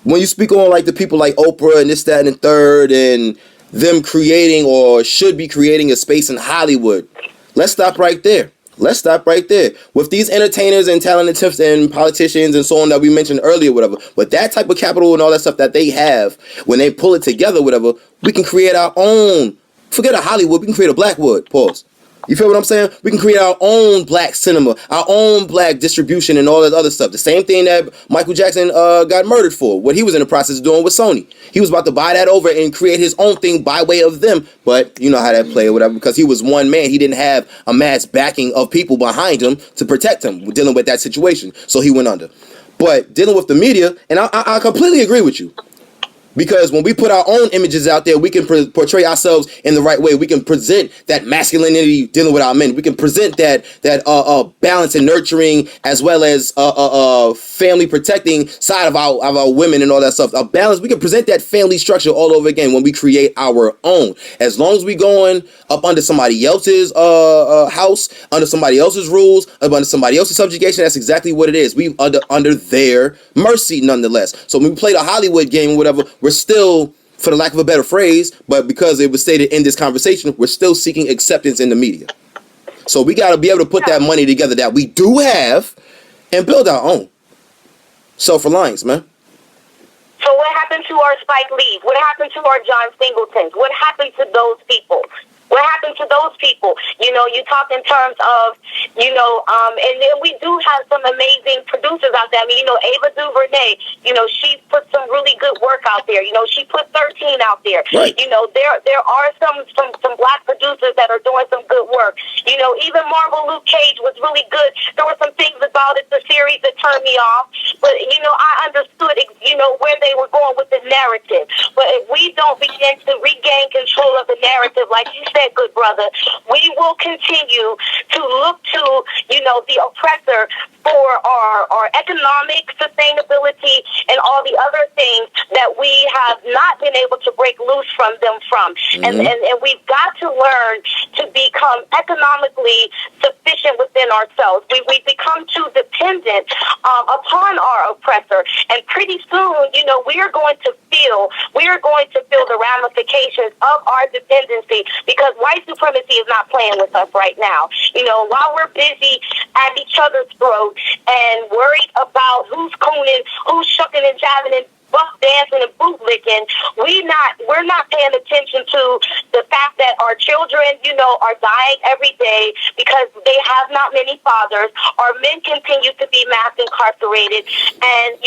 When you speak on like the people like Oprah and this, that, and the third, and them creating or should be creating a space in Hollywood, let's stop right there. With these entertainers and talented tips and politicians and so on that we mentioned earlier, whatever, with that type of capital and all that stuff that they have, when they pull it together, whatever, we can create our own. Forget a Hollywood, we can create a Blackwood. Pause. You feel what I'm saying? We can create our own black cinema, our own black distribution and all that other stuff. The same thing that Michael Jackson got murdered for, what he was in the process of doing with Sony. He was about to buy that over and create his own thing by way of them. But you know how that played or whatever, because he was one man. He didn't have a mass backing of people behind him to protect him dealing with that situation. So he went under. But dealing with the media, and I completely agree with you. Because when we put our own images out there, we can portray ourselves in the right way. We can present that masculinity dealing with our men. We can present that balance and nurturing, as well as family protecting side of our women and all that stuff. A balance. We can present that family structure all over again when we create our own. As long as we going up under somebody else's house, under somebody else's rules, under somebody else's subjugation, that's exactly what it is. We under their mercy, nonetheless. So when we play the Hollywood game or whatever, we're still, for the lack of a better phrase, but because it was stated in this conversation, we're still seeking acceptance in the media. So we got to be able to put that money together that we do have and build our own self-reliance, man. So what happened to our Spike Lee? What happened to our John Singletons? What happened to those people? What happened to those people? You know, you talk in terms of, and then we do have some amazing producers out there. I mean, Ava DuVernay, she put some really good work out there. She put 13 out there. Right. There are some black producers that are doing some good work. Even Marvel Luke Cage was really good. There were some things about it, the series, that turned me off. But, I understood, where they were going with the narrative. But if we don't begin to regain control of the narrative, like you said, good brother, we will continue to look to, the oppressor for our economic sustainability and all the other things that we have not been able to break loose from them from. Mm-hmm. And we've got to learn to become economically sufficient within ourselves. We've become too dependent upon our oppressor. And pretty soon, we are going to feel the ramifications of our dependency, because white supremacy is not playing with us right now. While we're busy at each other's throats and worried about who's cooning, who's shucking and jiving and buck dancing and boot licking, we're not paying attention to the fact that our children, are dying every day because they have not many fathers. Our men continue to be mass incarcerated, and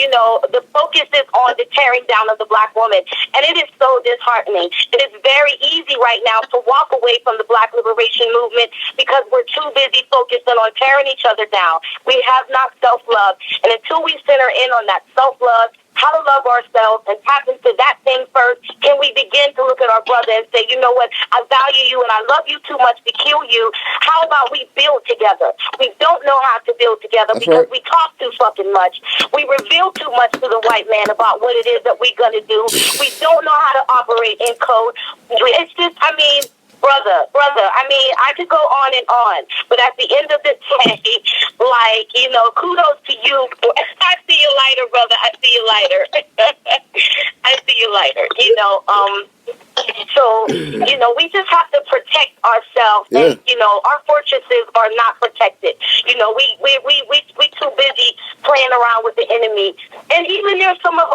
the focus is on the tearing down of the black woman, and it is so disheartening. It is very easy right now to walk away from the black liberation movement because we're too busy focusing on tearing each other down. We have not self-love, and until we center in on that self-love, how to love ourselves, and tap into that thing first, can we begin to look at our brother and say, you know what, I value you and I love you too much to kill you. How about we build together? We don't know how to build together. That's because we talk too fucking much. We reveal too much to the white man about what it is that we're going to do. We don't know how to operate in code. It's just, brother, I could go on and on, but at the end of the day, kudos to you. I see you later, brother. I see you later. I see you later. So, we just have to protect ourselves. Yeah. And, our fortresses are not protected. We too busy playing around with the enemy. And even some of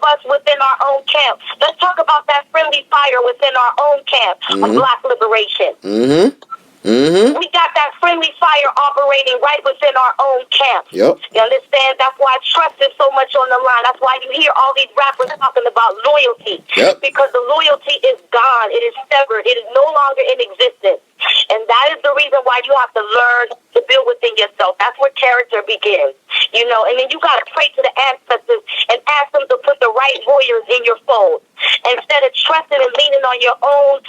us within our own camp. Let's talk about that friendly fire within our own camp of black liberation. Mm-hmm. Mm-hmm. We got that friendly fire operating right within our own camp. Yep. You understand? That's why trust is so much on the line. That's why you hear all these rappers talking about loyalty. Yep. Because the loyalty is gone. It is severed. It is no longer in existence. And that is the reason why you have to learn to build within yourself. That's where character begins. And then you got to pray to the ancestors and ask them to put the right warriors in your fold. Instead of trusting and leaning on your own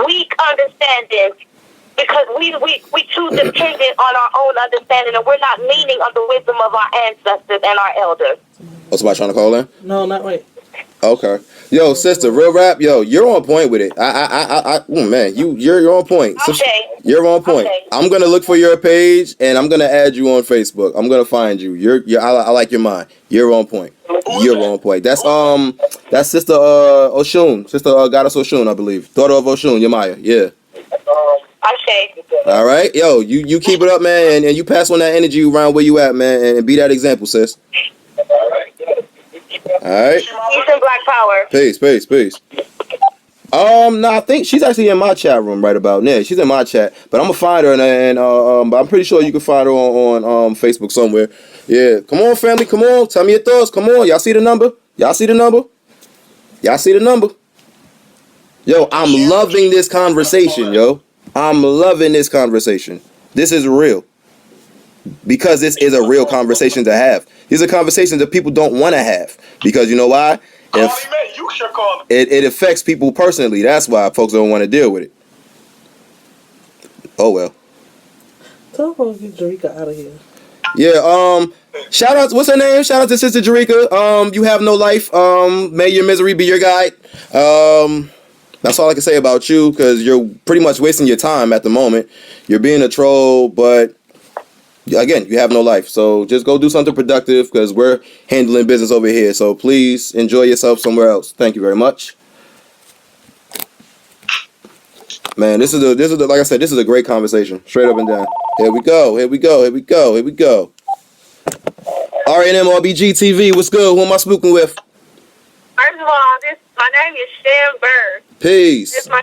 weak understanding, because we too dependent on our own understanding, and we're not leaning on the wisdom of our ancestors and our elders. Oh, somebody trying to call in? No, not right. Okay. Yo, sister, real rap. Yo, you're on point with it. Man, you're on point. Okay. You're on point. Okay. I'm gonna look for your page and I'm gonna add you on Facebook. I'm gonna find you. I like your mind. You're on point. You're on point. That's Sister Oshun, Sister Goddess Oshun, I believe, daughter of Oshun, Yemaya. Yeah. Okay. All right, yo, you keep it up, man, and you pass on that energy around where you at, man, and be that example, sis. All right. Peace and black power. Peace. No, I think she's actually in my chat room right about now. She's in my chat, but I'm gonna find her, but I'm pretty sure you can find her on Facebook somewhere. Yeah, come on, family, come on, tell me your thoughts. Come on, y'all see the number? Yo, I'm loving this conversation, yo. I'm loving this conversation. This is real. Because this is a real conversation to have. These are conversations that people don't want to have. Because you know why? Call him in. You should call him. It affects people personally. That's why folks don't want to deal with it. Oh well. Tell her to get Jerika out of here. Yeah, shout out, what's her name? Shout out to Sister Jerika. You have no life. May your misery be your guide. That's all I can say about you, because you're pretty much wasting your time at the moment. You're being a troll, but again, you have no life. So just go do something productive, because we're handling business over here. So please enjoy yourself somewhere else. Thank you very much. Man, this is the like I said, this is a great conversation. Straight up and down. Here we go. RNM RBG TV. What's good? Who am I speaking with? First of all, my name is Shan Bird. Peace. It's me.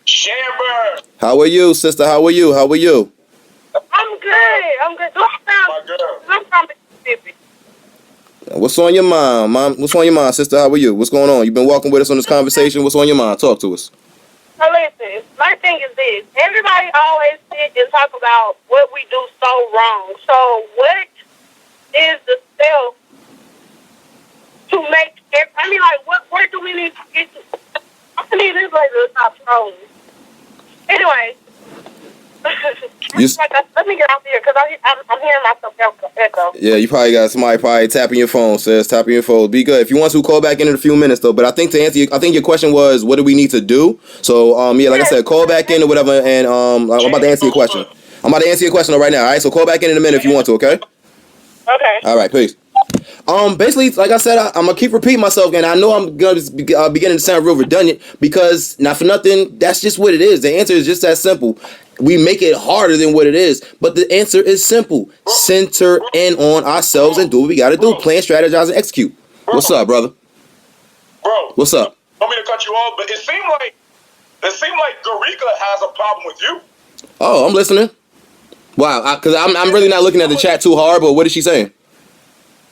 Shamber. How are you, sister? How are you? I'm good. I'm from Mississippi. What's on your mind, Mom? What's on your mind, sister? How are you? What's going on? You've been walking with us on this conversation. What's on your mind? Talk to us. So listen, my thing is this. Everybody always sit and talk about what we do so wrong. So what is the self to make it? I mean, like, where do we need to get to? I need this lady to stop trolling. Anyway. Let me get out here, because I'm hearing myself echo. Yeah, you probably got somebody tapping your phone, sis. Tapping your phone. Be good. If you want to, call back in a few minutes, though. But I think to answer I think your question was, what do we need to do? So, yeah, like I said, call back in or whatever, and I'm about to answer your question. Right now, all right? So call back in a minute if you want to, okay? Okay. All right, peace. Basically, like I said, I'm gonna keep repeating myself, and I know I'm gonna be beginning to sound real redundant, because not for nothing, that's just what it is. The answer is just that simple. We make it harder than what it is, but the answer is simple. Center in on ourselves and do what we gotta do. Plan, strategize, and execute. What's up, brother? Bro. What's up? I don't mean to cut you off, but it seemed like Garika has a problem with you. Oh, I'm listening. Wow, because I'm really not looking at the chat too hard, but what is she saying?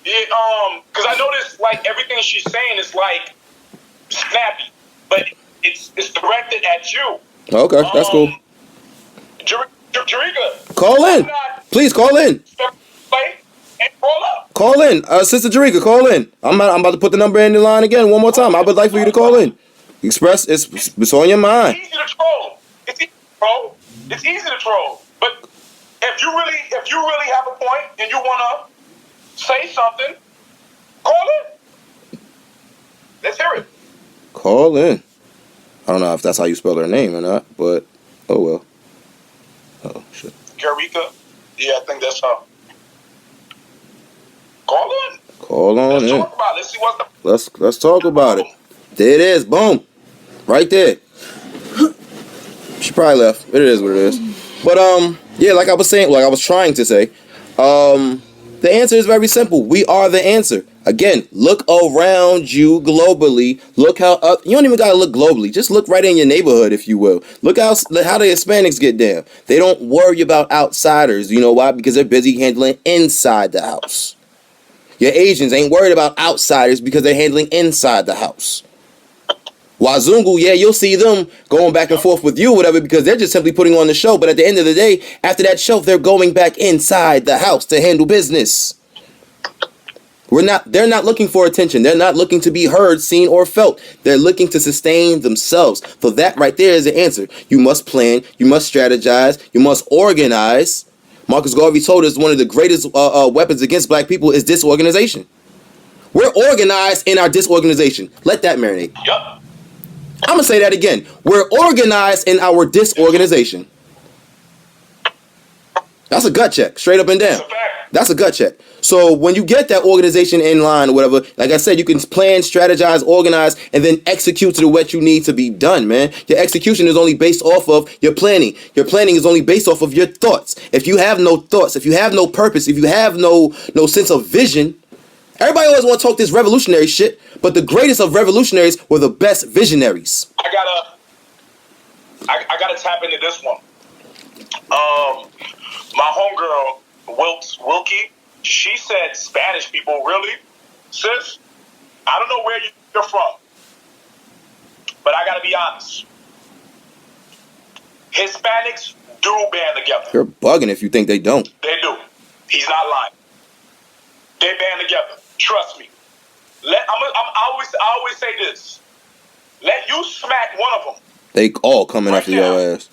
Yeah, because I noticed, like, everything she's saying is, like, snappy, but it's directed at you. Okay, that's cool. Jerika. Call in. Please call in. Call in. Sister Jerika, call in. I'm about to put the number in the line again one more time. I would like for you to call in. Express, it's on your mind. It's easy to troll. It's easy to troll. But if you really have a point and you want to say something, call in. Let's hear it. Call in. I don't know if that's how you spell her name or not, but oh well. Oh shit. Garika? Yeah, I think that's how. Call in. Call on in. Let's talk about it. Let's see what's the... Let's talk about it. There it is. Boom. Right there. She probably left. It is what it is. But yeah, like I was trying to say, the answer is very simple. We are the answer. Again, look around you globally. Look how you don't even gotta look globally. Just look right in your neighborhood, if you will. Look how the Hispanics get down. They don't worry about outsiders. You know why? Because they're busy handling inside the house. Your Asians ain't worried about outsiders because they're handling inside the house. Wazungu, yeah, you'll see them going back and forth with you, whatever, because they're just simply putting on the show. But at the end of the day, after that show, they're going back inside the house to handle business. They're not looking for attention. They're not looking to be heard, seen, or felt. They're looking to sustain themselves. So that right there is the answer. You must plan. You must strategize. You must organize. Marcus Garvey told us one of the greatest weapons against black people is disorganization. We're organized in our disorganization. Let that marinate. Yup. I'm going to say that again. We're organized in our disorganization. That's a gut check, straight up and down. That's a gut check. So when you get that organization in line or whatever, like I said, you can plan, strategize, organize, and then execute to what you need to be done, man. Your execution is only based off of your planning. Your planning is only based off of your thoughts. If you have no thoughts, if you have no purpose, if you have no sense of vision, everybody always want to talk this revolutionary shit, but the greatest of revolutionaries were the best visionaries. I gotta tap into this one. My homegirl, Wilkie, she said Spanish people, really? Sis, I don't know where you're from, but I gotta be honest. Hispanics do band together. You're bugging if you think they don't. They do. He's not lying. They band together. Trust me. I always say this. Let you smack one of them. They all coming after your ass.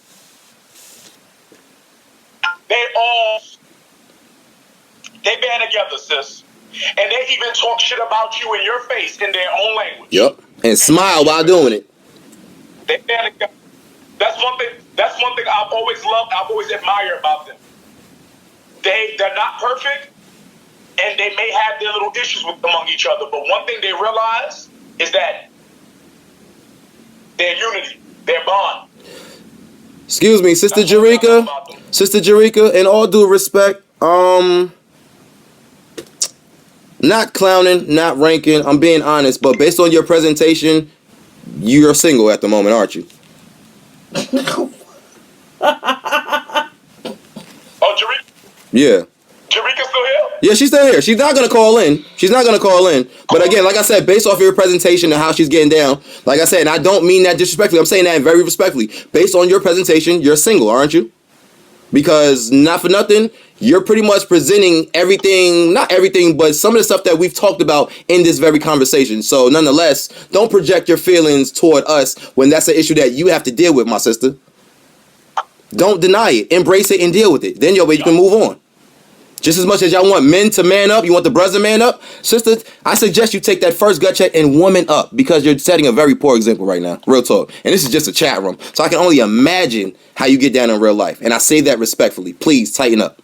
They band together, sis. And they even talk shit about you in your face in their own language. Yep. And smile while doing it. They band together. That's one thing I've always loved, I've always admired about them. They're not perfect, and they may have their little issues among each other, but one thing they realize is that their unity, their bond. Excuse me, Sister Jerika. Sister Jerika, in all due respect, not clowning, not ranking, I'm being honest, but based on your presentation, you're single at the moment, aren't you? Oh, Jerika? Yeah. Jerika's still here? Yeah, she's still here. She's not going to call in. But again, like I said, based off your presentation and how she's getting down, like I said, and I don't mean that disrespectfully. I'm saying that very respectfully. Based on your presentation, you're single, aren't you? Because not for nothing, you're pretty much presenting everything, not everything, but some of the stuff that we've talked about in this very conversation. So nonetheless, don't project your feelings toward us when that's an issue that you have to deal with, my sister. Don't deny it. Embrace it and deal with it. Then you can move on. Just as much as y'all want men to man up, you want the brothers to man up, sister, I suggest you take that first gut check and woman up, because you're setting a very poor example right now. Real talk. And this is just a chat room. So I can only imagine how you get down in real life. And I say that respectfully. Please tighten up.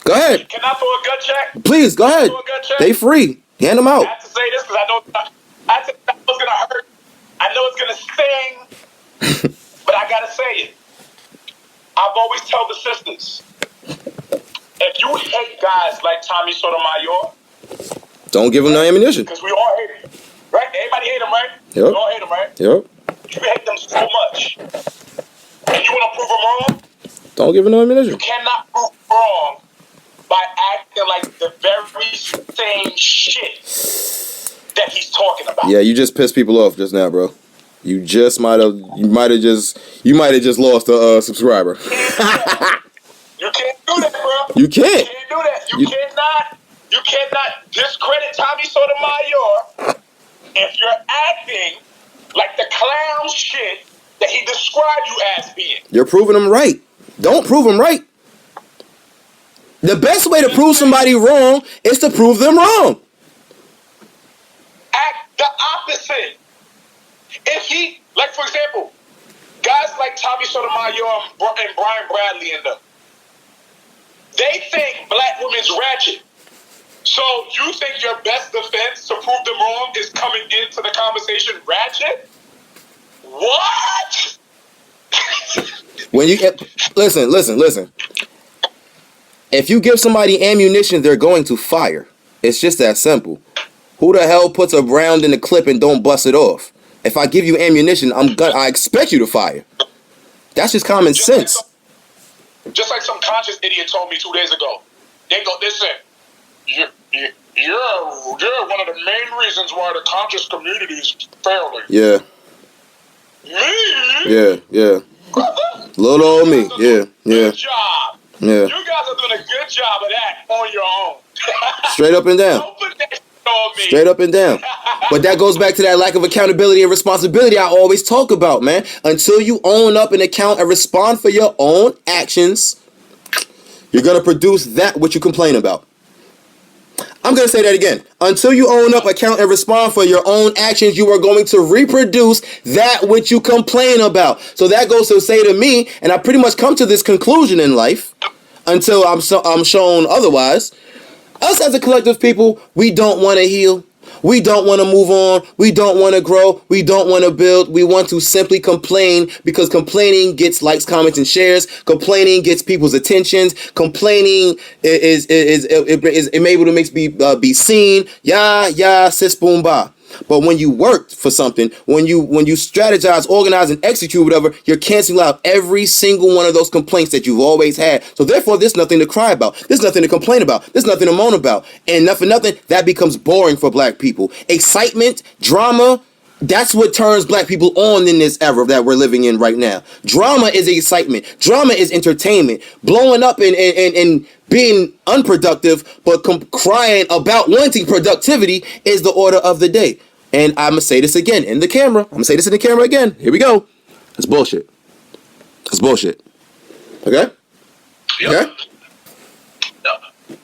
Go ahead. Can I throw a gut check? Please, go ahead. They free. Hand them out. I have to say this because I know it's going to hurt. I know it's going to sting. But I gotta say it. I've always tell the sisters, if you hate guys like Tommy Sotomayor, don't give him no ammunition. Because we all hate him, right? Everybody hate him, right? Yep. We all hate him, right? Yep. You hate them so much, and you want to prove them wrong? Don't give him no ammunition. You cannot prove wrong by acting like the very same shit that he's talking about. Yeah, you just pissed people off just now, bro. You might have just lost a subscriber. You can't do that, bro. You can't. You can't do that. You cannot discredit Tommy Sotomayor if you're acting like the clown shit that he described you as being. You're proving him right. Don't prove him right. The best way to prove somebody wrong is to prove them wrong. Act the opposite. If he, like for example, guys like Tommy Sotomayor and Brian Bradley and them, they think black women's ratchet. So you think your best defense to prove them wrong is coming into the conversation ratchet? What? When you listen. If you give somebody ammunition, they're going to fire. It's just that simple. Who the hell puts a round in the clip and don't bust it off? If I give you ammunition, I expect you to fire. That's just common sense. Just like some conscious idiot told me 2 days ago. They said, you're one of the main reasons why the conscious community is failing. Yeah. Me? Yeah. Little old me. Yeah. Good job. Yeah. You guys are doing a good job of that on your own. Straight up and down. Don't put that shit on me. Straight up and down. But that goes back to that lack of accountability and responsibility I always talk about, man. Until you own up and account and respond for your own actions, you're going to produce that which you complain about. I'm going to say that again. Until you own up, account, and respond for your own actions, you are going to reproduce that which you complain about. So that goes to say to me, and I pretty much come to this conclusion in life until I'm shown otherwise. Us as a collective people, we don't want to heal. We don't want to move on. We don't want to grow. We don't want to build. We want to simply complain because complaining gets likes, comments, and shares. Complaining gets people's attentions. Complaining is able to make me be seen. Yeah, sis, boom, ba. But when you work for something, when you strategize, organize, and execute whatever, you're canceling out every single one of those complaints that you've always had. So therefore, there's nothing to cry about. There's nothing to complain about. There's nothing to moan about. And not for nothing, that becomes boring for black people. Excitement, drama, That's what turns black people on in this era that we're living in right now. Drama is excitement. Drama is entertainment. Blowing up and being unproductive, but crying about wanting productivity is the order of the day. And I'm going to say this again in the camera. I'm going to say this in the camera again. Here we go. It's bullshit. It's bullshit. Okay? Yep. Okay? Yep.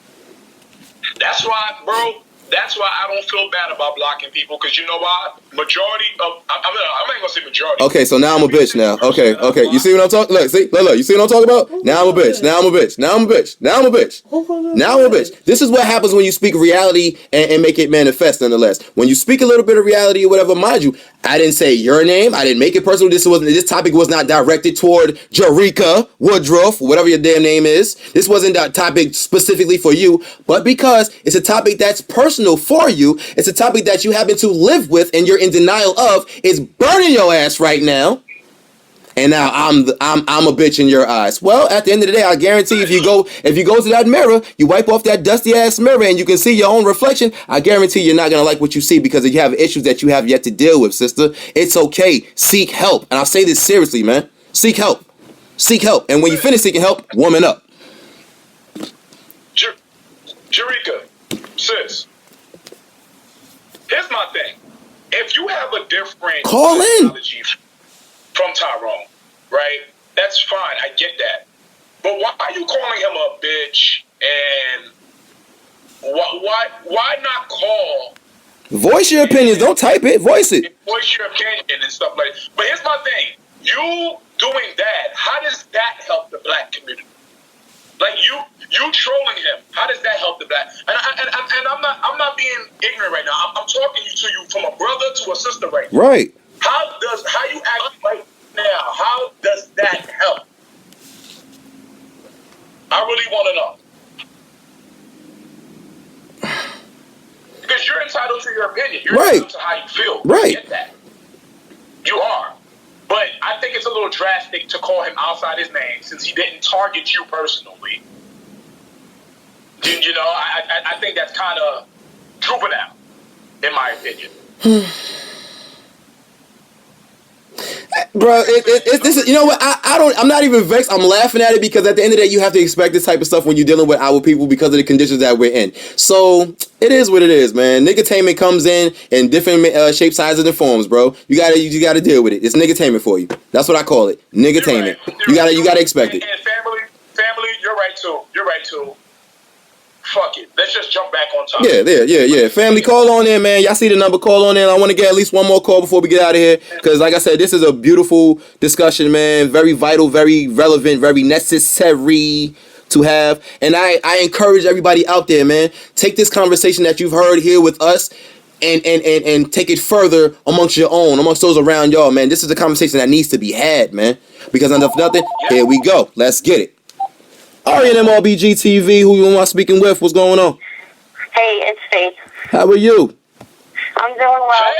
That's why, bro. That's why I don't feel bad about blocking people, because you know why? Majority of, I'm not gonna say majority. Okay, so now I'm a bitch now. Okay. You see what I'm talking? Look, you see what I'm talking about? Now I'm a bitch. Now I'm a bitch. Now I'm a bitch. Now I'm a bitch. Now I'm a bitch. This is what happens when you speak reality and make it manifest. Nonetheless, when you speak a little bit of reality or whatever, mind you, I didn't say your name. I didn't make it personal. This topic was not directed toward Jerika Woodruff, whatever your damn name is. This wasn't that topic specifically for you, but because it's a topic that's personal for you, it's a topic that you happen to live with and you're in denial of. It's burning your ass right now. And now I'm a bitch in your eyes. Well, at the end of the day, I guarantee if you go to that mirror, you wipe off that dusty ass mirror and you can see your own reflection, I guarantee you're not gonna like what you see because you have issues that you have yet to deal with, sister. It's okay. Seek help. And I'll say this seriously, man. Seek help. Seek help. And when you finish seeking help, woman up. Jerika, sis, here's my thing. If you have a different call in from Tyrone, right? That's fine. I get that. But why are you calling him a bitch? And why not call? Voice your opinions. Don't type it. Voice it. Voice your opinion and stuff like that. But here's my thing. You doing that, how does that help the black community? Like you trolling him, how does that help the black? And I'm not being ignorant right now. I'm talking to you from a brother to a sister right now. Right. How you act right now? How does that help? I really want to know. Because you're entitled to your opinion. You're entitled to how you feel. Right. I get that. You are. But I think it's a little drastic to call him outside his name since he didn't target you personally. You know, I think that's kind of juvenile, in my opinion. Bro, this is, you know what? I'm not even vexed. I'm laughing at it because at the end of the day, you have to expect this type of stuff when you're dealing with our people because of the conditions that we're in. So it is what it is, man. Niggertainment comes in different shapes, sizes, and forms, bro. You gotta deal with it. It's niggertainment for you. That's what I call it. Niggertainment. You gotta expect it. And family, you're right too. Fuck it. Let's just jump back on top. Yeah. Family, call on in, man. Y'all see the number, call on in. I want to get at least one more call before we get out of here. Because, like I said, this is a beautiful discussion, man. Very vital, very relevant, very necessary to have. And I encourage everybody out there, man. Take this conversation that you've heard here with us and take it further amongst those around y'all, man. This is a conversation that needs to be had, man. Because if nothing, here we go. Let's get it. R&M RBG TV, who you am I speaking with? What's going on? Hey, it's Faith. How are you? I'm doing well.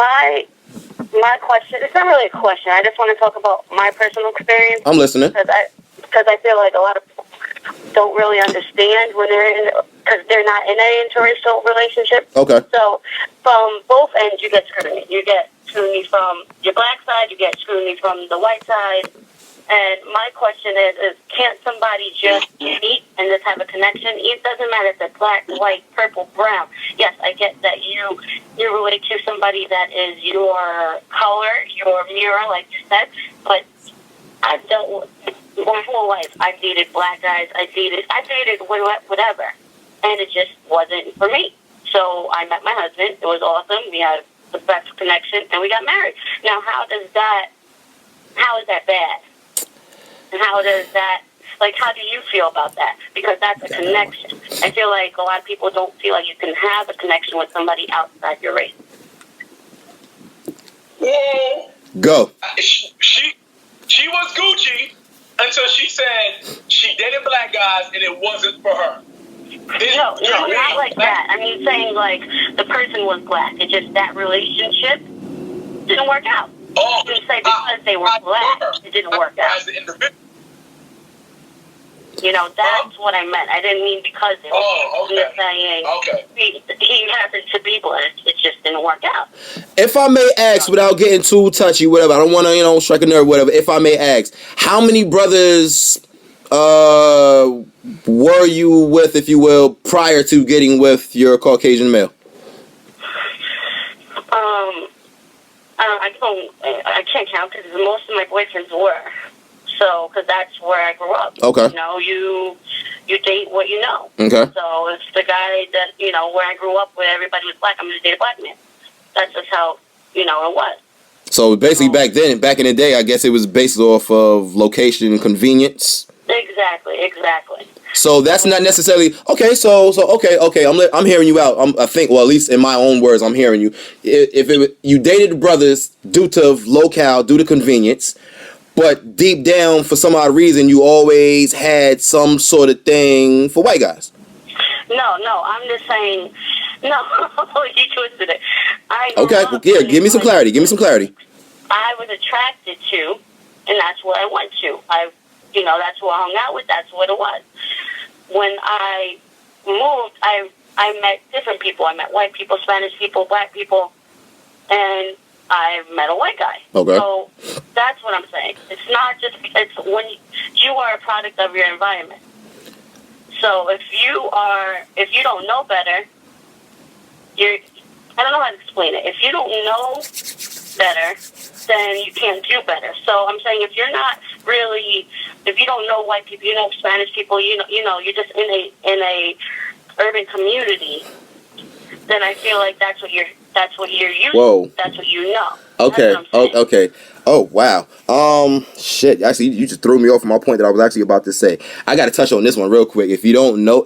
My question, it's not really a question. I just want to talk about my personal experience. I'm listening. Because I feel like a lot of people don't really understand when because they're not in an interracial relationship. Okay. So from both ends, you get scrutiny. You get scrutiny from your black side. You get scrutiny from the white side. And my question is can't somebody just meet and just have a connection? It doesn't matter if it's black, white, purple, brown. Yes, I get that you relate to somebody that is your color, your mirror, like you said, but I don't. My whole life, I dated black guys. I dated whatever, and it just wasn't for me. So I met my husband. It was awesome. We had the best connection, and we got married. Now, how is that bad? And how does that, how do you feel about that? Because that's a connection. I feel like a lot of people don't feel like you can have a connection with somebody outside your race. Well, go. She was Gucci until she said she dated black guys and it wasn't for her. No, not like that. I mean, saying the person was black. It's just that relationship didn't work out. You didn't say because they were black, it didn't work out. As an individual. You know, that's what I meant. I didn't mean because it was. Oh, okay. I'm just saying, Okay. he happened to be blessed. It just didn't work out. If I may ask, without getting too touchy, whatever, I don't want to, strike a nerve, whatever. If I may ask, how many brothers were you with, if you will, prior to getting with your Caucasian male? I can't count because most of my boyfriends were. So, because that's where I grew up. Okay. You know, you date what you know. Okay. So, if the guy that, where I grew up where everybody was black, I'm going to date a black man. That's just how, it was. So, basically back in the day, I guess it was based off of location and convenience. Exactly. So that's not necessarily okay. So okay. I'm hearing you out. I think, well, at least in my own words, I'm hearing you. You dated brothers due to locale, due to convenience, but deep down, for some odd reason, you always had some sort of thing for white guys. No. I'm just saying. No, you twisted it. Okay. Give me some clarity. I was attracted to, and that's what I went to. That's who I hung out with. That's what it was. When I moved, I met different people. I met white people, Spanish people, black people, and I met a white guy. Okay. So that's what I'm saying. It's not just, it's when you are a product of your environment. So if you don't know better, I don't know how to explain it. If you don't know better, then you can't do better. So I'm saying if you don't know white people, you know Spanish people, you're just in a urban community, then I feel like that's what you're used to. That's what you know. Okay. Okay. Oh wow. Shit. Actually, you just threw me off my point that I was actually about to say. I got to touch on this one real quick. If you don't know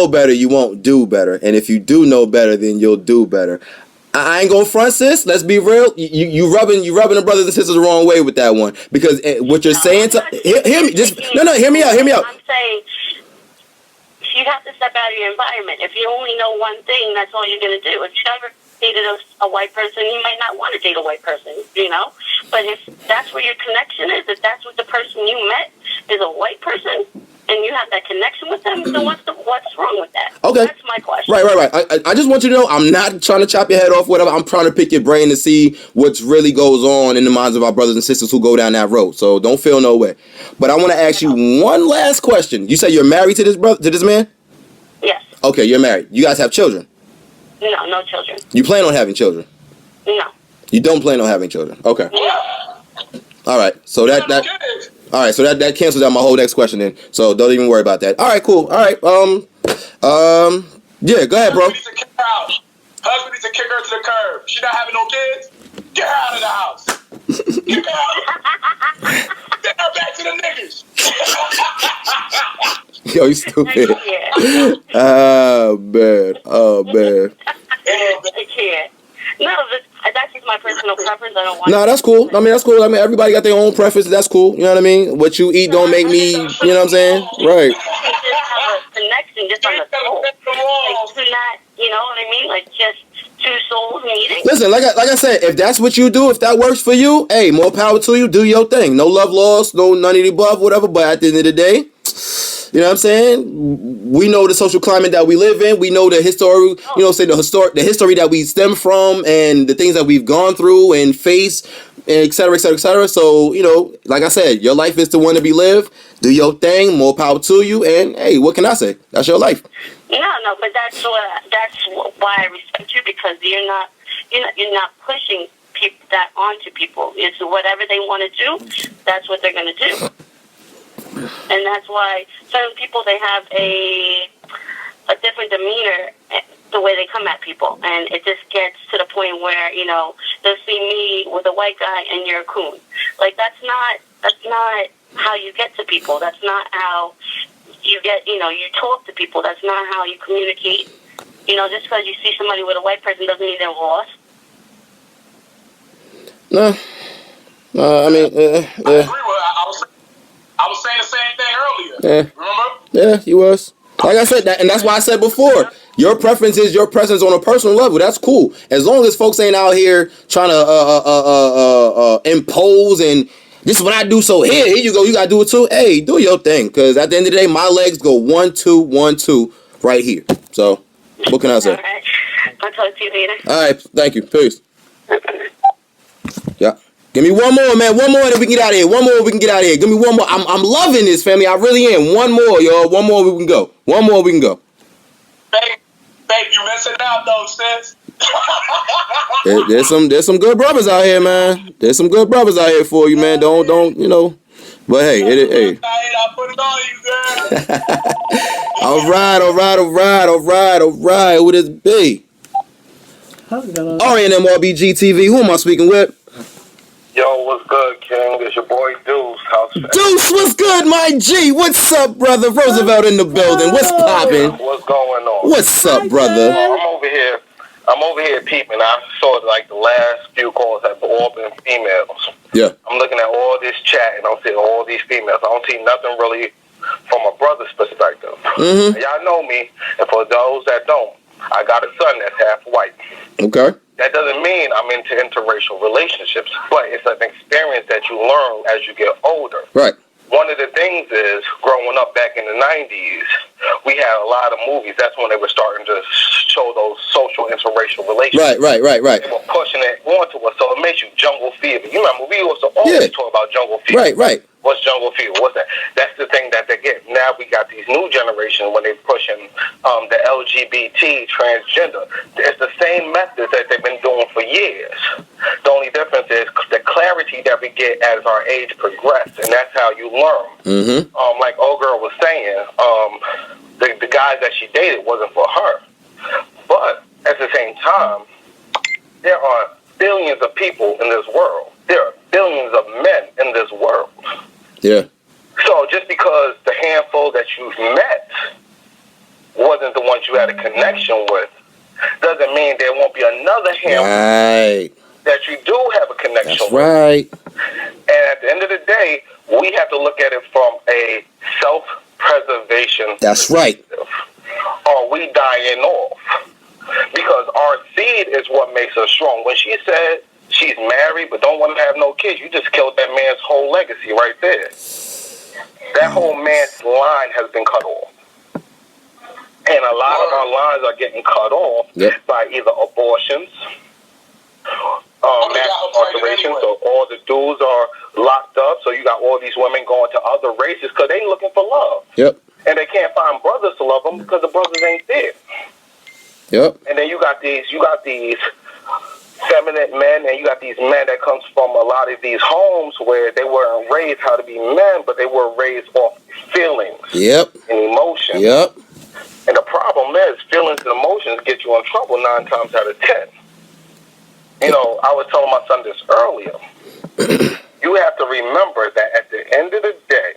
better, you won't do better, and if you do know better, then you'll do better. I ain't gonna front, sis. Let's be real. You rubbing the brothers and sisters the wrong way with that one, because what you're saying to hear me. Hear me out. I'm saying you have to step out of your environment. If you only know one thing, that's all you're gonna do. If you ever dated a white person, you might not want to date a white person, But if that's where your connection is, if that's what the person you met is a white person, and you have that connection with them, then what's wrong with that? Okay. That's my question. Right. I just want you to know, I'm not trying to chop your head off, whatever. I'm trying to pick your brain to see what really goes on in the minds of our brothers and sisters who go down that road. So don't feel no way. But I want to ask you one last question. You say you're married to this man? Yes. Okay, you're married. You guys have children? No children. You plan on having children? No. You don't plan on having children? Okay. No. All right. So that cancels out my whole next question then. So don't even worry about that. All right, cool. All right. Yeah, go ahead, bro. Husband needs to kick her out. Husband needs to kick her to the curb. She not having no kids. Get her out of the house. Get her out. Get her back to the niggas. Yo, you stupid. Oh, man. I can't. No, that's just my personal preference. I don't want. No, that's cool. That's cool. Everybody got their own preferences. That's cool. You know what I mean? What you eat don't make me. You know what I'm saying? Right. You can just have a connection, just on the soul. Like, do not, you know what I mean? Like, just two souls meeting. Listen, like I said, if that's what you do, if that works for you, hey, more power to you. Do your thing. No love lost, no none of the above, whatever. But at the end of the day, you know what I'm saying? We know the social climate that we live in. We know the history, the history that we stem from, and the things that we've gone through and faced, et cetera, et cetera, et cetera. So, like I said, your life is the one to be lived. Do your thing. More power to you. And hey, what can I say? That's your life. No, but that's why I respect you, because you're not pushing that onto people. It's whatever they want to do. That's what they're going to do. And that's why certain people, they have a different demeanor, the way they come at people. And it just gets to the point where, they'll see me with a white guy and you're a coon. Like, that's not how you get to people. That's not how you get, you talk to people. That's not how you communicate. Just because you see somebody with a white person doesn't mean they're lost. No. I agree with her. I was saying the same thing earlier. Yeah. Remember? Yeah, he was. Like I said, and that's why I said before, your preference is your presence on a personal level. That's cool. As long as folks ain't out here trying to impose and This is what I do. So here you go. You gotta do it too. Hey, do your thing. Cause at the end of the day, my legs go 1, 2, 1, 2 right here. So what can I say? All right. I'll talk to you later. All right. Thank you. Peace. Yeah. Give me one more, man. One more, then we can get out of here. One more, we can get out of here. Give me one more. I'm loving this, family. I really am. One more, y'all. One more, we can go. One more, we can go. Babe, you missing out though, sis. There's some good brothers out here, man. There's some good brothers out here for you, man. Don't you know? But hey, hey. I put it on you, girl. All right. Who this be? R&M RBG TV. Who am I speaking with? Yo, what's good, King? It's your boy Deuce. Deuce, what's good, my G? What's up, brother? Roosevelt in the building. What's poppin'? What's going on? What's up, brother? I'm over here peeping. I saw like the last few calls have all been females. Yeah. I'm looking at all this chat and I'm seeing all these females. I don't see nothing really from a brother's perspective. Mm-hmm. Y'all know me, and for those that don't, I got a son that's half white. Okay. That doesn't mean I'm into interracial relationships, but it's an experience that you learn as you get older. Right. One of the things is, growing up back in the 90s, we had a lot of movies. That's when they were starting to show those social interracial relationships. Right. They were pushing it onto us, so it makes you jungle fever. You remember, we used to always talk about jungle fever. Right. What's jungle fever? What's that? That's the thing that they get. Now we got these new generations when they're pushing the LGBT transgender. It's the same methods that they've been doing for years. The only difference is the clarity that we get as our age progresses, and that's how you learn. Mm-hmm. Like old girl was saying, the guys that she dated wasn't for her. But at the same time, there are billions of people in this world. There are billions of men in this world. Yeah. So just because the handful that you've met wasn't the ones you had a connection with, doesn't mean there won't be another handful that you do have a connection with. Right. And at the end of the day, we have to look at it from a self-preservation That's right. Are we dying off? Because our seed is what makes us strong. When she said she's married but don't want to have no kids, you just killed that man's whole legacy right there. That whole man's line has been cut off. And a lot of our lines are getting cut off by either abortions, mass incarceration, so all the dudes are locked up, so you got all these women going to other races because they looking for love. Yep. And they can't find brothers to love them because the brothers ain't there. Yep. And then you got these feminine men, and you got these men that comes from a lot of these homes where they weren't raised how to be men, but they were raised off feelings and emotions. Yep. And the problem is feelings and emotions get you in trouble 9 times out of 10. You know, I was telling my son this earlier. You have to remember that at the end of the day,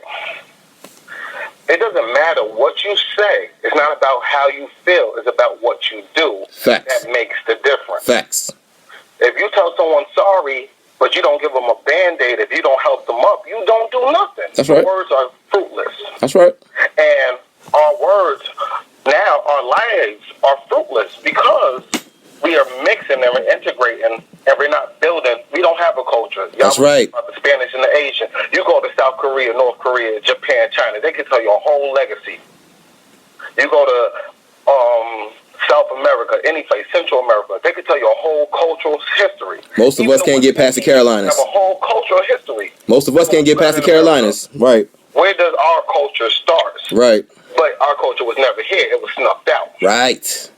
it doesn't matter what you say. It's not about how you feel. It's about what you do. Facts. That makes the difference. Facts. If you tell someone sorry, but you don't give them a Band-Aid, if you don't help them up, you don't do nothing. That's right. Words are fruitless. That's right. And our words now, our lives are fruitless because we are mixing and we're integrating and we're not building. We don't have a culture. That's right. About the Spanish and the Asian. You go to South Korea, North Korea, Japan, China, they can tell your whole legacy. You go to South America, any place, Central America, they can tell your whole cultural history. Most of us can't get past the Carolinas. Have a whole cultural history. Most of us can't get past the Carolinas. Right. Where does our culture start? Right. But our culture was never here. It was snuffed out. Right.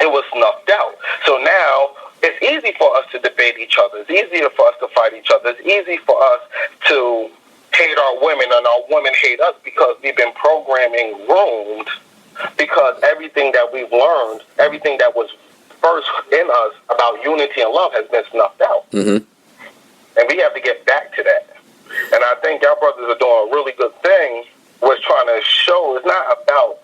It was snuffed out. So now it's easy for us to debate each other. It's easier for us to fight each other. It's easy for us to hate our women and our women hate us because we've been programming groomed because everything that we've learned, everything that was first in us about unity and love has been snuffed out. Mm-hmm. And we have to get back to that. And I think our brothers are doing a really good thing with trying to show it's not about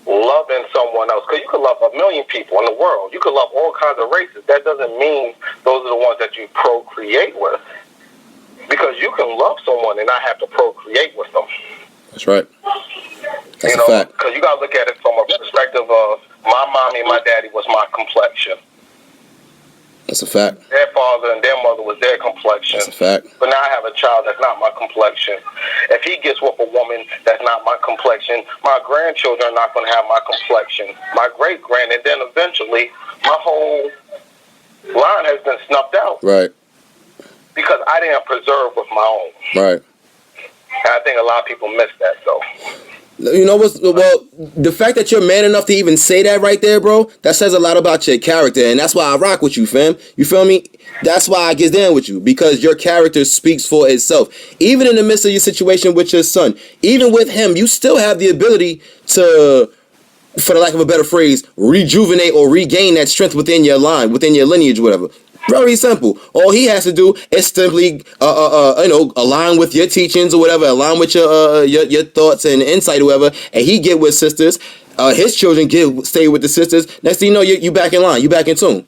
loving someone else. Because you could love a million people in the world. You could love all kinds of races. That doesn't mean those are the ones that you procreate with. Because you can love someone and not have to procreate with them. That's right. That's a fact. Because you got to look at it from a perspective of my mommy and my daddy was my complexion. That's a fact. Their father and their mother was their complexion. That's a fact. But now I have a child that's not my complexion. If he gets with a woman that's not my complexion, my grandchildren are not going to have my complexion. My great-grand, and then eventually my whole line has been snuffed out. Right. Because I didn't preserve with my own. Right. And I think a lot of people miss that, though. You know what's, well, the fact that you're man enough to even say that right there, bro, that says a lot about your character, and that's why I rock with you, fam. You feel me? That's why I get down with you, because your character speaks for itself. Even in the midst of your situation with your son, even with him, you still have the ability to, for the lack of a better phrase, rejuvenate or regain that strength within your line, within your lineage, whatever. Very simple. All he has to do is simply, align with your teachings or whatever, align with your thoughts and insight or whatever, and he get with sisters. His children stay with the sisters. Next thing you know, you back in line, you back in tune.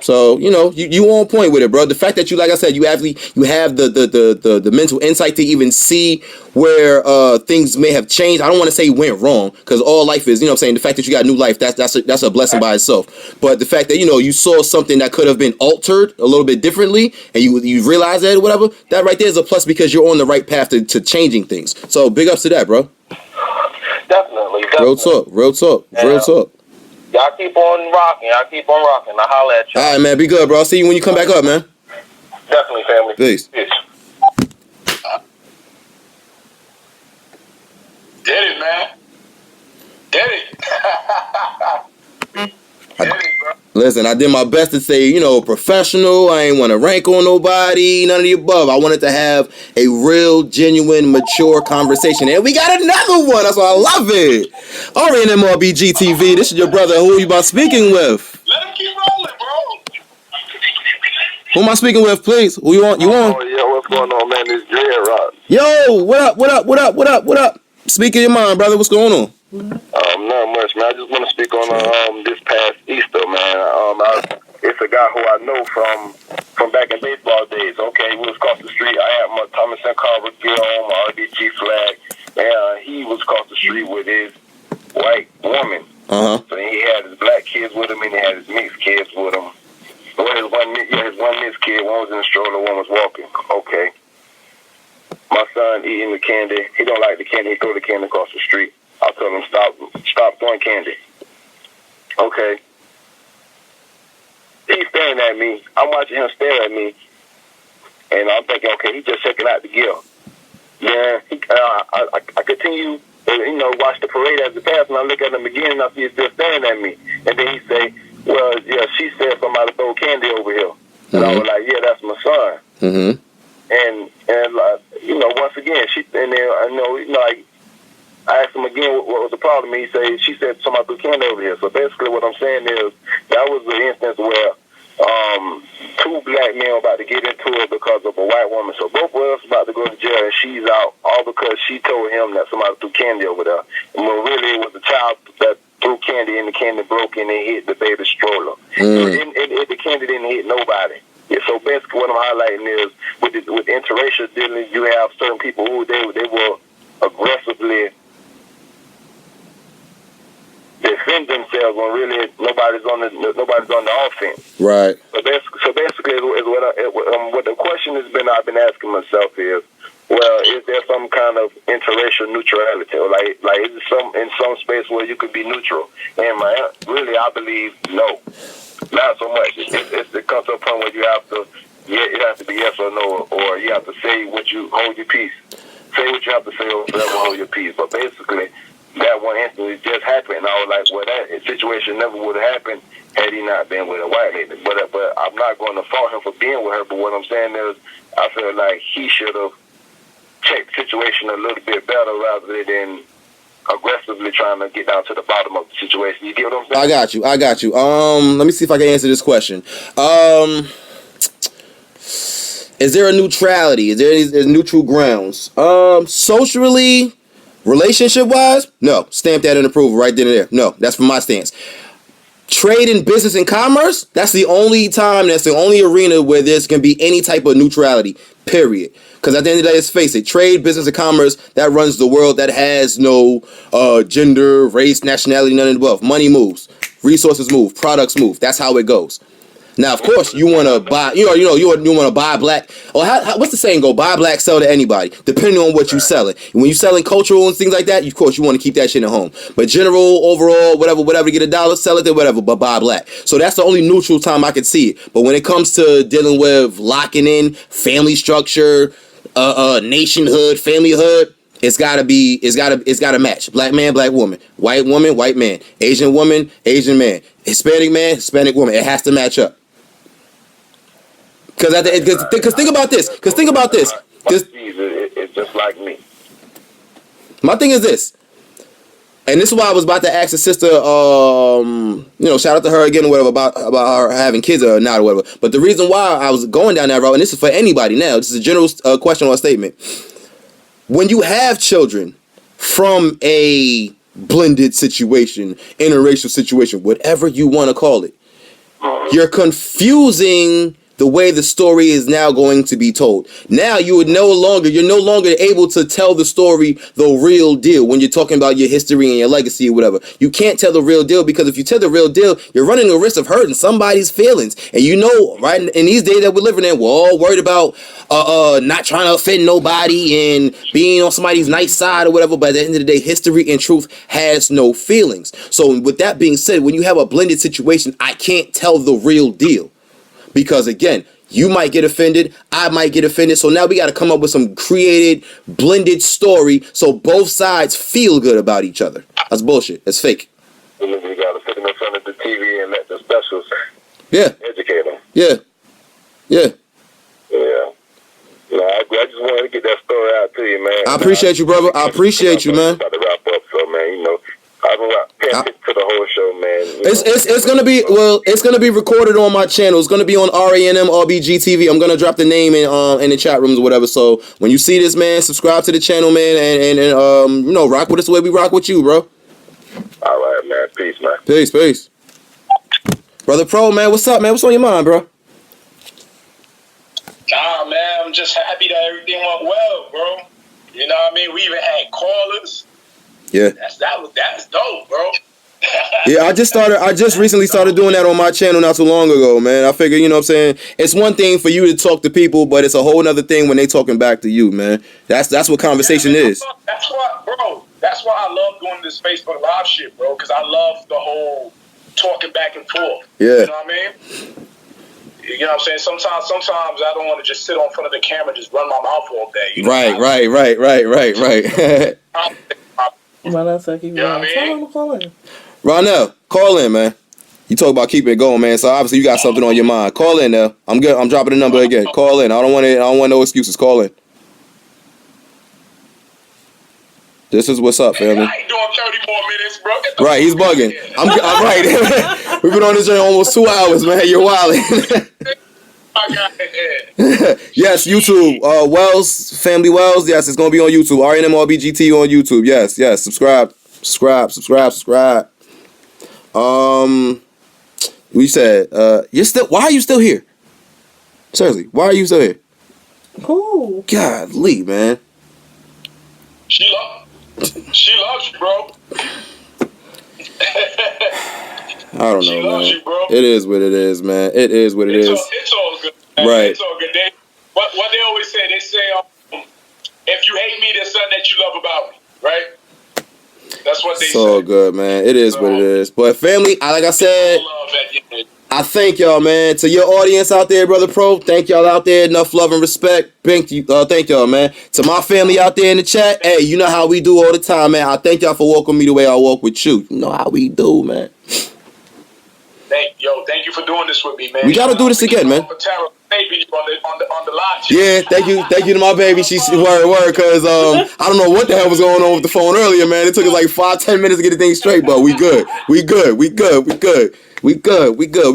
So you on point with it, bro. The fact that you, like I said, you have the mental insight to even see where things may have changed. I don't want to say went wrong, because all life is, I'm saying, the fact that you got new life, that's a blessing by itself. But the fact that you saw something that could have been altered a little bit differently, and you realize that or whatever, that right there is a plus, because you're on the right path to changing things. So big ups to that, bro. Definitely. Real talk. Y'all keep on rocking. I'll holler at you. All right, man. Be good, bro. I'll see you when you come back up, man. Definitely, family. Peace. Did it, man. Did it. Did it, bro. Listen, I did my best to say, professional. I ain't want to rank on nobody, none of the above. I wanted to have a real, genuine, mature conversation. And we got another one. That's why I love it. RNMRBG TV. This is your brother. Who you about speaking with? Let him keep rolling, bro. Who am I speaking with, please? Who you on? You on? Oh, yeah, what's going on, man? It's Dread Rock. Yo, what up? Speak in your mind, brother. What's going on? Not much, man. I just want to speak on this past Easter, man. It's a guy who I know from back in baseball days. Okay, we was across the street. I had my Thomas and Carver gear on, my RBG flag, and he was across the street with his white woman. So he had his black kids with him, and he had his mixed kids with him. Well, his one mixed kid, one was in the stroller, one was walking. Okay. My son eating the candy. He don't like the candy. He throw the candy across the street. I told him, stop throwing candy. Okay. He's staring at me. I'm watching him stare at me. And I'm thinking, okay, he's just checking out the gear. Then I continue to, watch the parade as it passed, and I look at him again, and I see he's still staring at me. And then he say, well, yeah, she said somebody throw candy over here. And I was like, yeah, that's my son. And once again, I asked him again what was the problem. She said somebody threw candy over here. So basically what I'm saying is that was the instance where two black men were about to get into it because of a white woman. So both of us about to go to jail, and she's out, all because she told him that somebody threw candy over there. And when really it was the child that threw candy, and the candy broke and it hit the baby stroller. The candy didn't hit nobody. Yeah, so basically what I'm highlighting is with interracial dealing, you have certain people who they will aggressively defend themselves when really nobody's on the offense. Right. So basically, what the question has been, I've been asking myself is, well, is there some kind of interracial neutrality, or like is it in some space where you could be neutral? And I believe no, not so much. It comes to a point where you have to, it has to be yes or no, or you have to say hold your peace. Say what you have to say, or hold your peace. But basically, that one instance just happened, and I was like, well, that situation never would have happened had he not been with a white lady. But I'm not going to fault him for being with her. But what I'm saying is, I feel like he should have checked the situation a little bit better rather than aggressively trying to get down to the bottom of the situation. You get what I'm saying? I got you. Let me see if I can answer this question. Is there a neutrality? Is there neutral grounds? Socially, relationship-wise, no. Stamp that in approval right then and there. No, that's from my stance. Trade and business and commerce, that's the only arena where there's going to be any type of neutrality, period. Because at the end of the day, let's face it, trade, business, and commerce, that runs the world. That has no gender, race, nationality, none of the above. Money moves. Resources move. Products move. That's how it goes. Now, of course, you want to buy, you want to buy black, or what's the saying go? Buy black, sell to anybody, depending on what you're selling. When you're selling cultural and things like that, of course, you want to keep that shit at home. But general, overall, whatever, to get $1, sell it to whatever, but buy black. So that's the only neutral time I could see it. But when it comes to dealing with locking in family structure, nationhood, familyhood, it's gotta match. Black man, black woman, white man, Asian woman, Asian man, Hispanic man, Hispanic woman. It has to match up. Because think about this. It's just like me. My thing is this, and this is why I was about to ask the sister. Shout out to her again or whatever about her having kids or not or whatever. But the reason why I was going down that route, and this is for anybody now, this is a general question or a statement. When you have children from a blended situation, interracial situation, whatever you want to call it, you're confusing the way the story is now going to be told. Now you're no longer able to tell the story the real deal when you're talking about your history and your legacy or whatever. You can't tell the real deal, because if you tell the real deal, you're running the risk of hurting somebody's feelings. And right in these days that we're living in, we're all worried about not trying to offend nobody and being on somebody's nice side or whatever. But at the end of the day, history and truth has no feelings. So with that being said, when you have a blended situation, I can't tell the real deal. Because again, you might get offended, I might get offended. So now we got to come up with some created, blended story so both sides feel good about each other. That's bullshit. It's fake. You got to sit in front of the TV and let the specials educate them. Yeah. I just wanted to get that story out to you, man. I appreciate you, brother. I appreciate you, man. About to wrap up, so man, I've been paying to the whole show, man. It's gonna be recorded on my channel. It's gonna be on RANM RBG TV. I'm gonna drop the name in the chat rooms or whatever. So when you see this, man, subscribe to the channel, man, and rock with us the way we rock with you, bro. All right, man. Peace, man. Peace. Brother Pro, man, what's up, man? What's on your mind, bro? Nah, man, I'm just happy that everything went well, bro. You know what I mean? We even had callers. Yeah. That's dope, bro. Yeah, I just recently started doing that on my channel not too long ago, man. I figure, it's one thing for you to talk to people, but it's a whole other thing when they talking back to you, man. That's what conversation is. That's why I love doing this Facebook Live shit, bro, because I love the whole talking back and forth. Yeah. You know what I mean? You know what I'm saying? Sometimes I don't want to just sit on front of the camera and just run my mouth all day. You know right. Ronell, call in, man. You talk about keeping it going, man. So obviously you got something on your mind. Call in now. I'm good. I'm dropping the number again. Call in. I don't want no excuses. Call in. This is what's up, family. I ain't doing 30 more minutes, bro. Right, he's bugging. I'm right. We've been on this journey almost 2 hours, man. You're wilding. Yes, YouTube. Family Wells. Yes, it's gonna be on YouTube. RNMRBGT on YouTube. Yes. Subscribe. We said, why are you still here? Seriously, why are you still here? Cool. Godly, man. She loves you, bro. I don't know, she loves man. You, bro. It is what it is, man. It's all good. Man. Right. It's all good. What they always say, if you hate me, there's something that you love about me, right? That's what they say. It's all good, man. It is what it is. But family, like I said, I thank y'all, man. To your audience out there, Brother Pro, thank y'all out there. Enough love and respect. Thank y'all, man. To my family out there in the chat, hey, you know how we do all the time, man. I thank y'all for walking me the way I walk with you. You know how we do, man. Thank you for doing this with me, man. We gotta do this again, man. On the live. Yeah, thank you to my baby. She's word, cause I don't know what the hell was going on with the phone earlier, man. It took us like 5-10 minutes to get the thing straight, but we good. We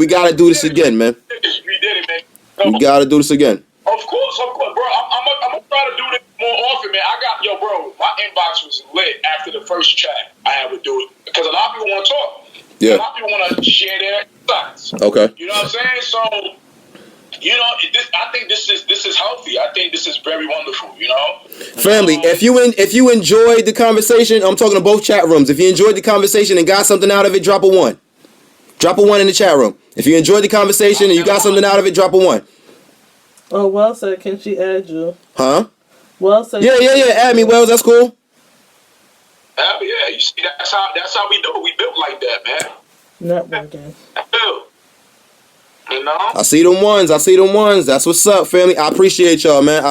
gotta do this again, man. We did it, man. We gotta do this again. Of course, bro. I'm gonna try to do this more often, man. Bro, my inbox was lit after the first chat I had to do it because a lot of people want to talk. Yeah. A lot of people want to share their thoughts. Okay. You know what I'm saying? So, I think this is healthy. I think this is very wonderful. You know. Family, if you enjoyed the conversation, I'm talking to both chat rooms. If you enjoyed the conversation and got something out of it, drop a 1. Drop a 1 in the chat room. If you enjoyed the conversation and you got something out of it, drop a 1. Oh, well said. Can she add you? Huh? Well said. Yeah. Add me, Wells. That's cool. Yeah, you see, that's how we do it. We built like that, man. Networking. You know? I see them ones. That's what's up, family. I appreciate y'all, man.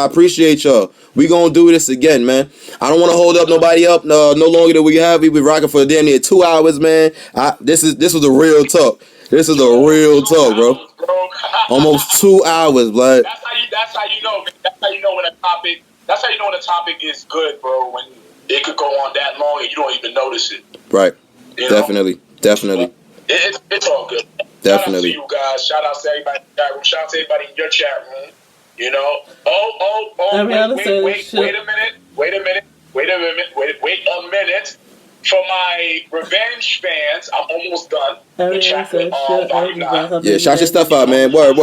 We gonna do this again, man. I don't want to hold up nobody up no longer than we have. We been rocking for damn near 2 hours, man. This was a real talk. This is a real talk, bro. Almost 2 hours, blood. That's how you know, man. That's how you know when a topic is good, bro. When it could go on that long and you don't even notice it. Right. You Definitely. It's all good. Definitely. Shout out to you guys. Shout out to everybody in the chat room. Shout out to everybody in your chat room. You know. Wait a minute. For my revenge fans, I'm almost done. The chocolate volume 9. Yeah, shout your stuff out, man. Word.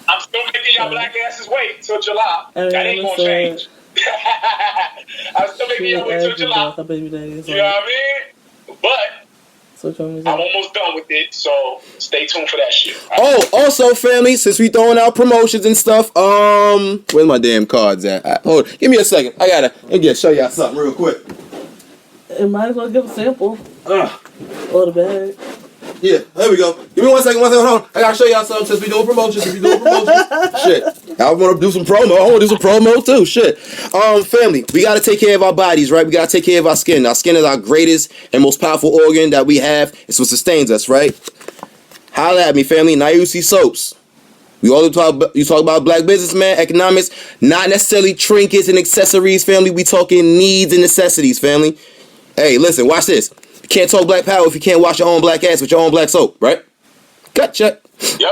I'm still making y'all black asses wait till July. That ain't gonna change. I'm still making y'all wait till July. You know what I mean? But I'm almost done with it, so stay tuned for that shit. Oh, also, family, since we throwing out promotions and stuff, where's my damn cards at? Hold on, give me a second. I gotta show y'all something real quick. It might as well give a sample. Or the bag. Yeah, there we go. Give me one second, hold on. I gotta show y'all something since we doing promotions. Shit. I want to do some promo. I want to do some promo too. Shit. Family, we gotta take care of our bodies, right? We gotta take care of our skin. Our skin is our greatest and most powerful organ that we have. It's what sustains us, right? Holla at me, family. Nayusi Soaps. You talk about black businessman, economics, not necessarily trinkets and accessories, family. We talking needs and necessities, family. Hey, listen, watch this. You can't talk black power if you can't wash your own black ass with your own black soap, right? Gotcha. Yep.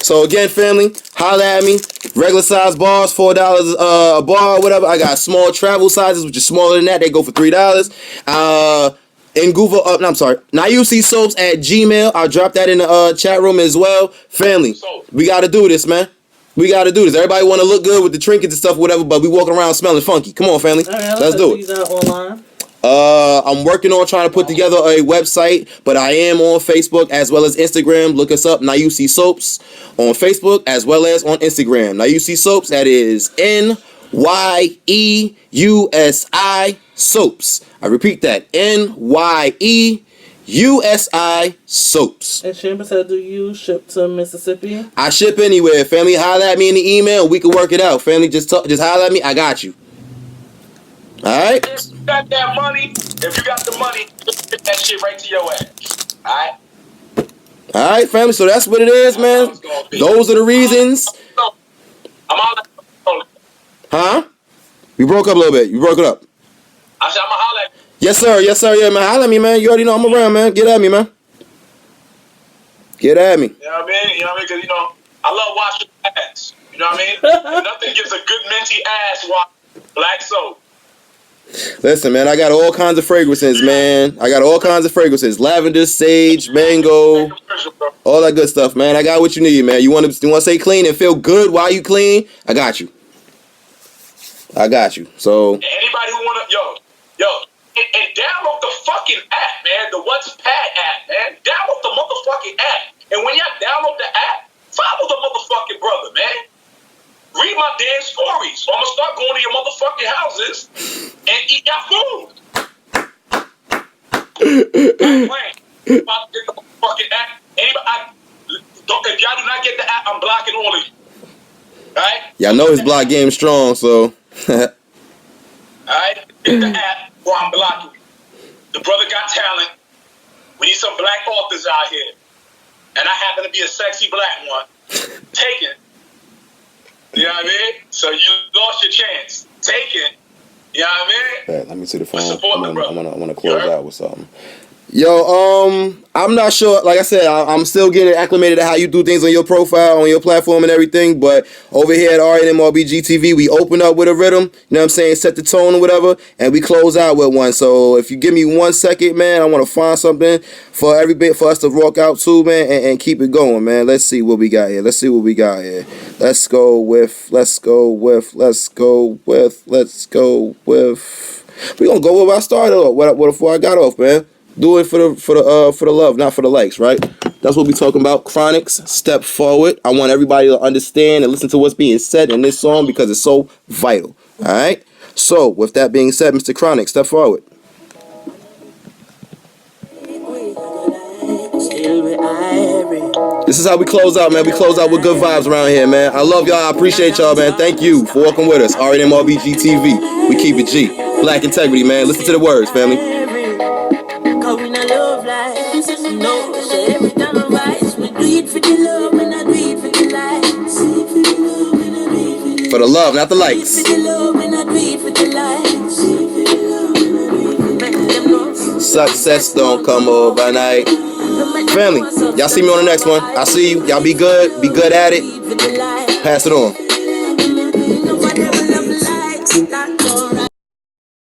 So again, family, holla at me. Regular size bars, $4 a bar or whatever. I got small travel sizes, which is smaller than that. They go for $3. Nayusi Soaps at Gmail. I'll drop that in the chat room as well. Family, we got to do this, man. We got to do this. Everybody want to look good with the trinkets and stuff, whatever, but we walking around smelling funky. Come on, family. Let's do it. Online. I'm working on trying to put together a website, but I am on Facebook as well as Instagram. Look us up, Nayusi Soaps, on Facebook as well as on Instagram. Nayusi Soaps, that is NYEUSI Soaps. I repeat that, NYEUSI Soaps. And Chamber said, do you ship to Mississippi? I ship anywhere, family. Holla at me in the email. We can work it out, family. Just holla at me. I got you. All right. If you got that money, just get that shit right to your ass. All right, family. So that's what it is, man. Those are the reasons. I'm all. Huh? You broke up a little bit. You broke it up. I said I'm gonna holler at you. Yes, sir. Yeah, man. Holla at me, man. You already know I'm around, man. Get at me, man. Get at me. You know what I mean? Because I love washing ass. You know what I mean? And nothing gives a good minty ass wash black soap. Listen, man, I got all kinds of fragrances, man. Lavender, sage, mango, all that good stuff, man. I got what you need, man. You want to stay clean and feel good while you clean? I got you. So anybody who wanna and download the fucking app, man. The What's Pat app, man. Download the motherfucking app. And when y'all download the app, follow the motherfucking brother, man. Read my damn stories. Or I'm gonna start going to your motherfucking houses and eat your food. About to get the motherfucking app. If y'all do not get the app, I'm blocking all of you. Alright? Y'all know his block game strong, so. Alright? Get the app or I'm blocking you. The brother got talent. We need some black authors out here. And I happen to be a sexy black one. Take it. You know what I mean? So you lost your chance. Take it. You know what I mean? Let me see the phone. I'm gonna close out with something. Yo, I'm not sure. Like I said, I'm still getting acclimated to how you do things on your profile, on your platform and everything. But over here at RNMRBG TV, we open up with a rhythm. You know what I'm saying? Set the tone or whatever, and we close out with one. So if you give me 1 second, man, I want to find something for us to rock out to, man, and keep it going, man. Let's see what we got here. Let's go with. We're gonna go where I started off. Before I got off, man. Do it for the love, not for the likes, right? That's what we talking about. Chronics, step forward. I want everybody to understand and listen to what's being said in this song because it's so vital. All right? So, with that being said, Mr. Chronic, step forward. This is how we close out, man. We close out with good vibes around here, man. I love y'all. I appreciate y'all, man. Thank you for walking with us. R&M RBG TV. We keep it G. Black integrity, man. Listen to the words, family. For the love, not the likes. Success don't come overnight. Family, y'all see me on the next one. I see you. Y'all be good. Be good at it. Pass it on.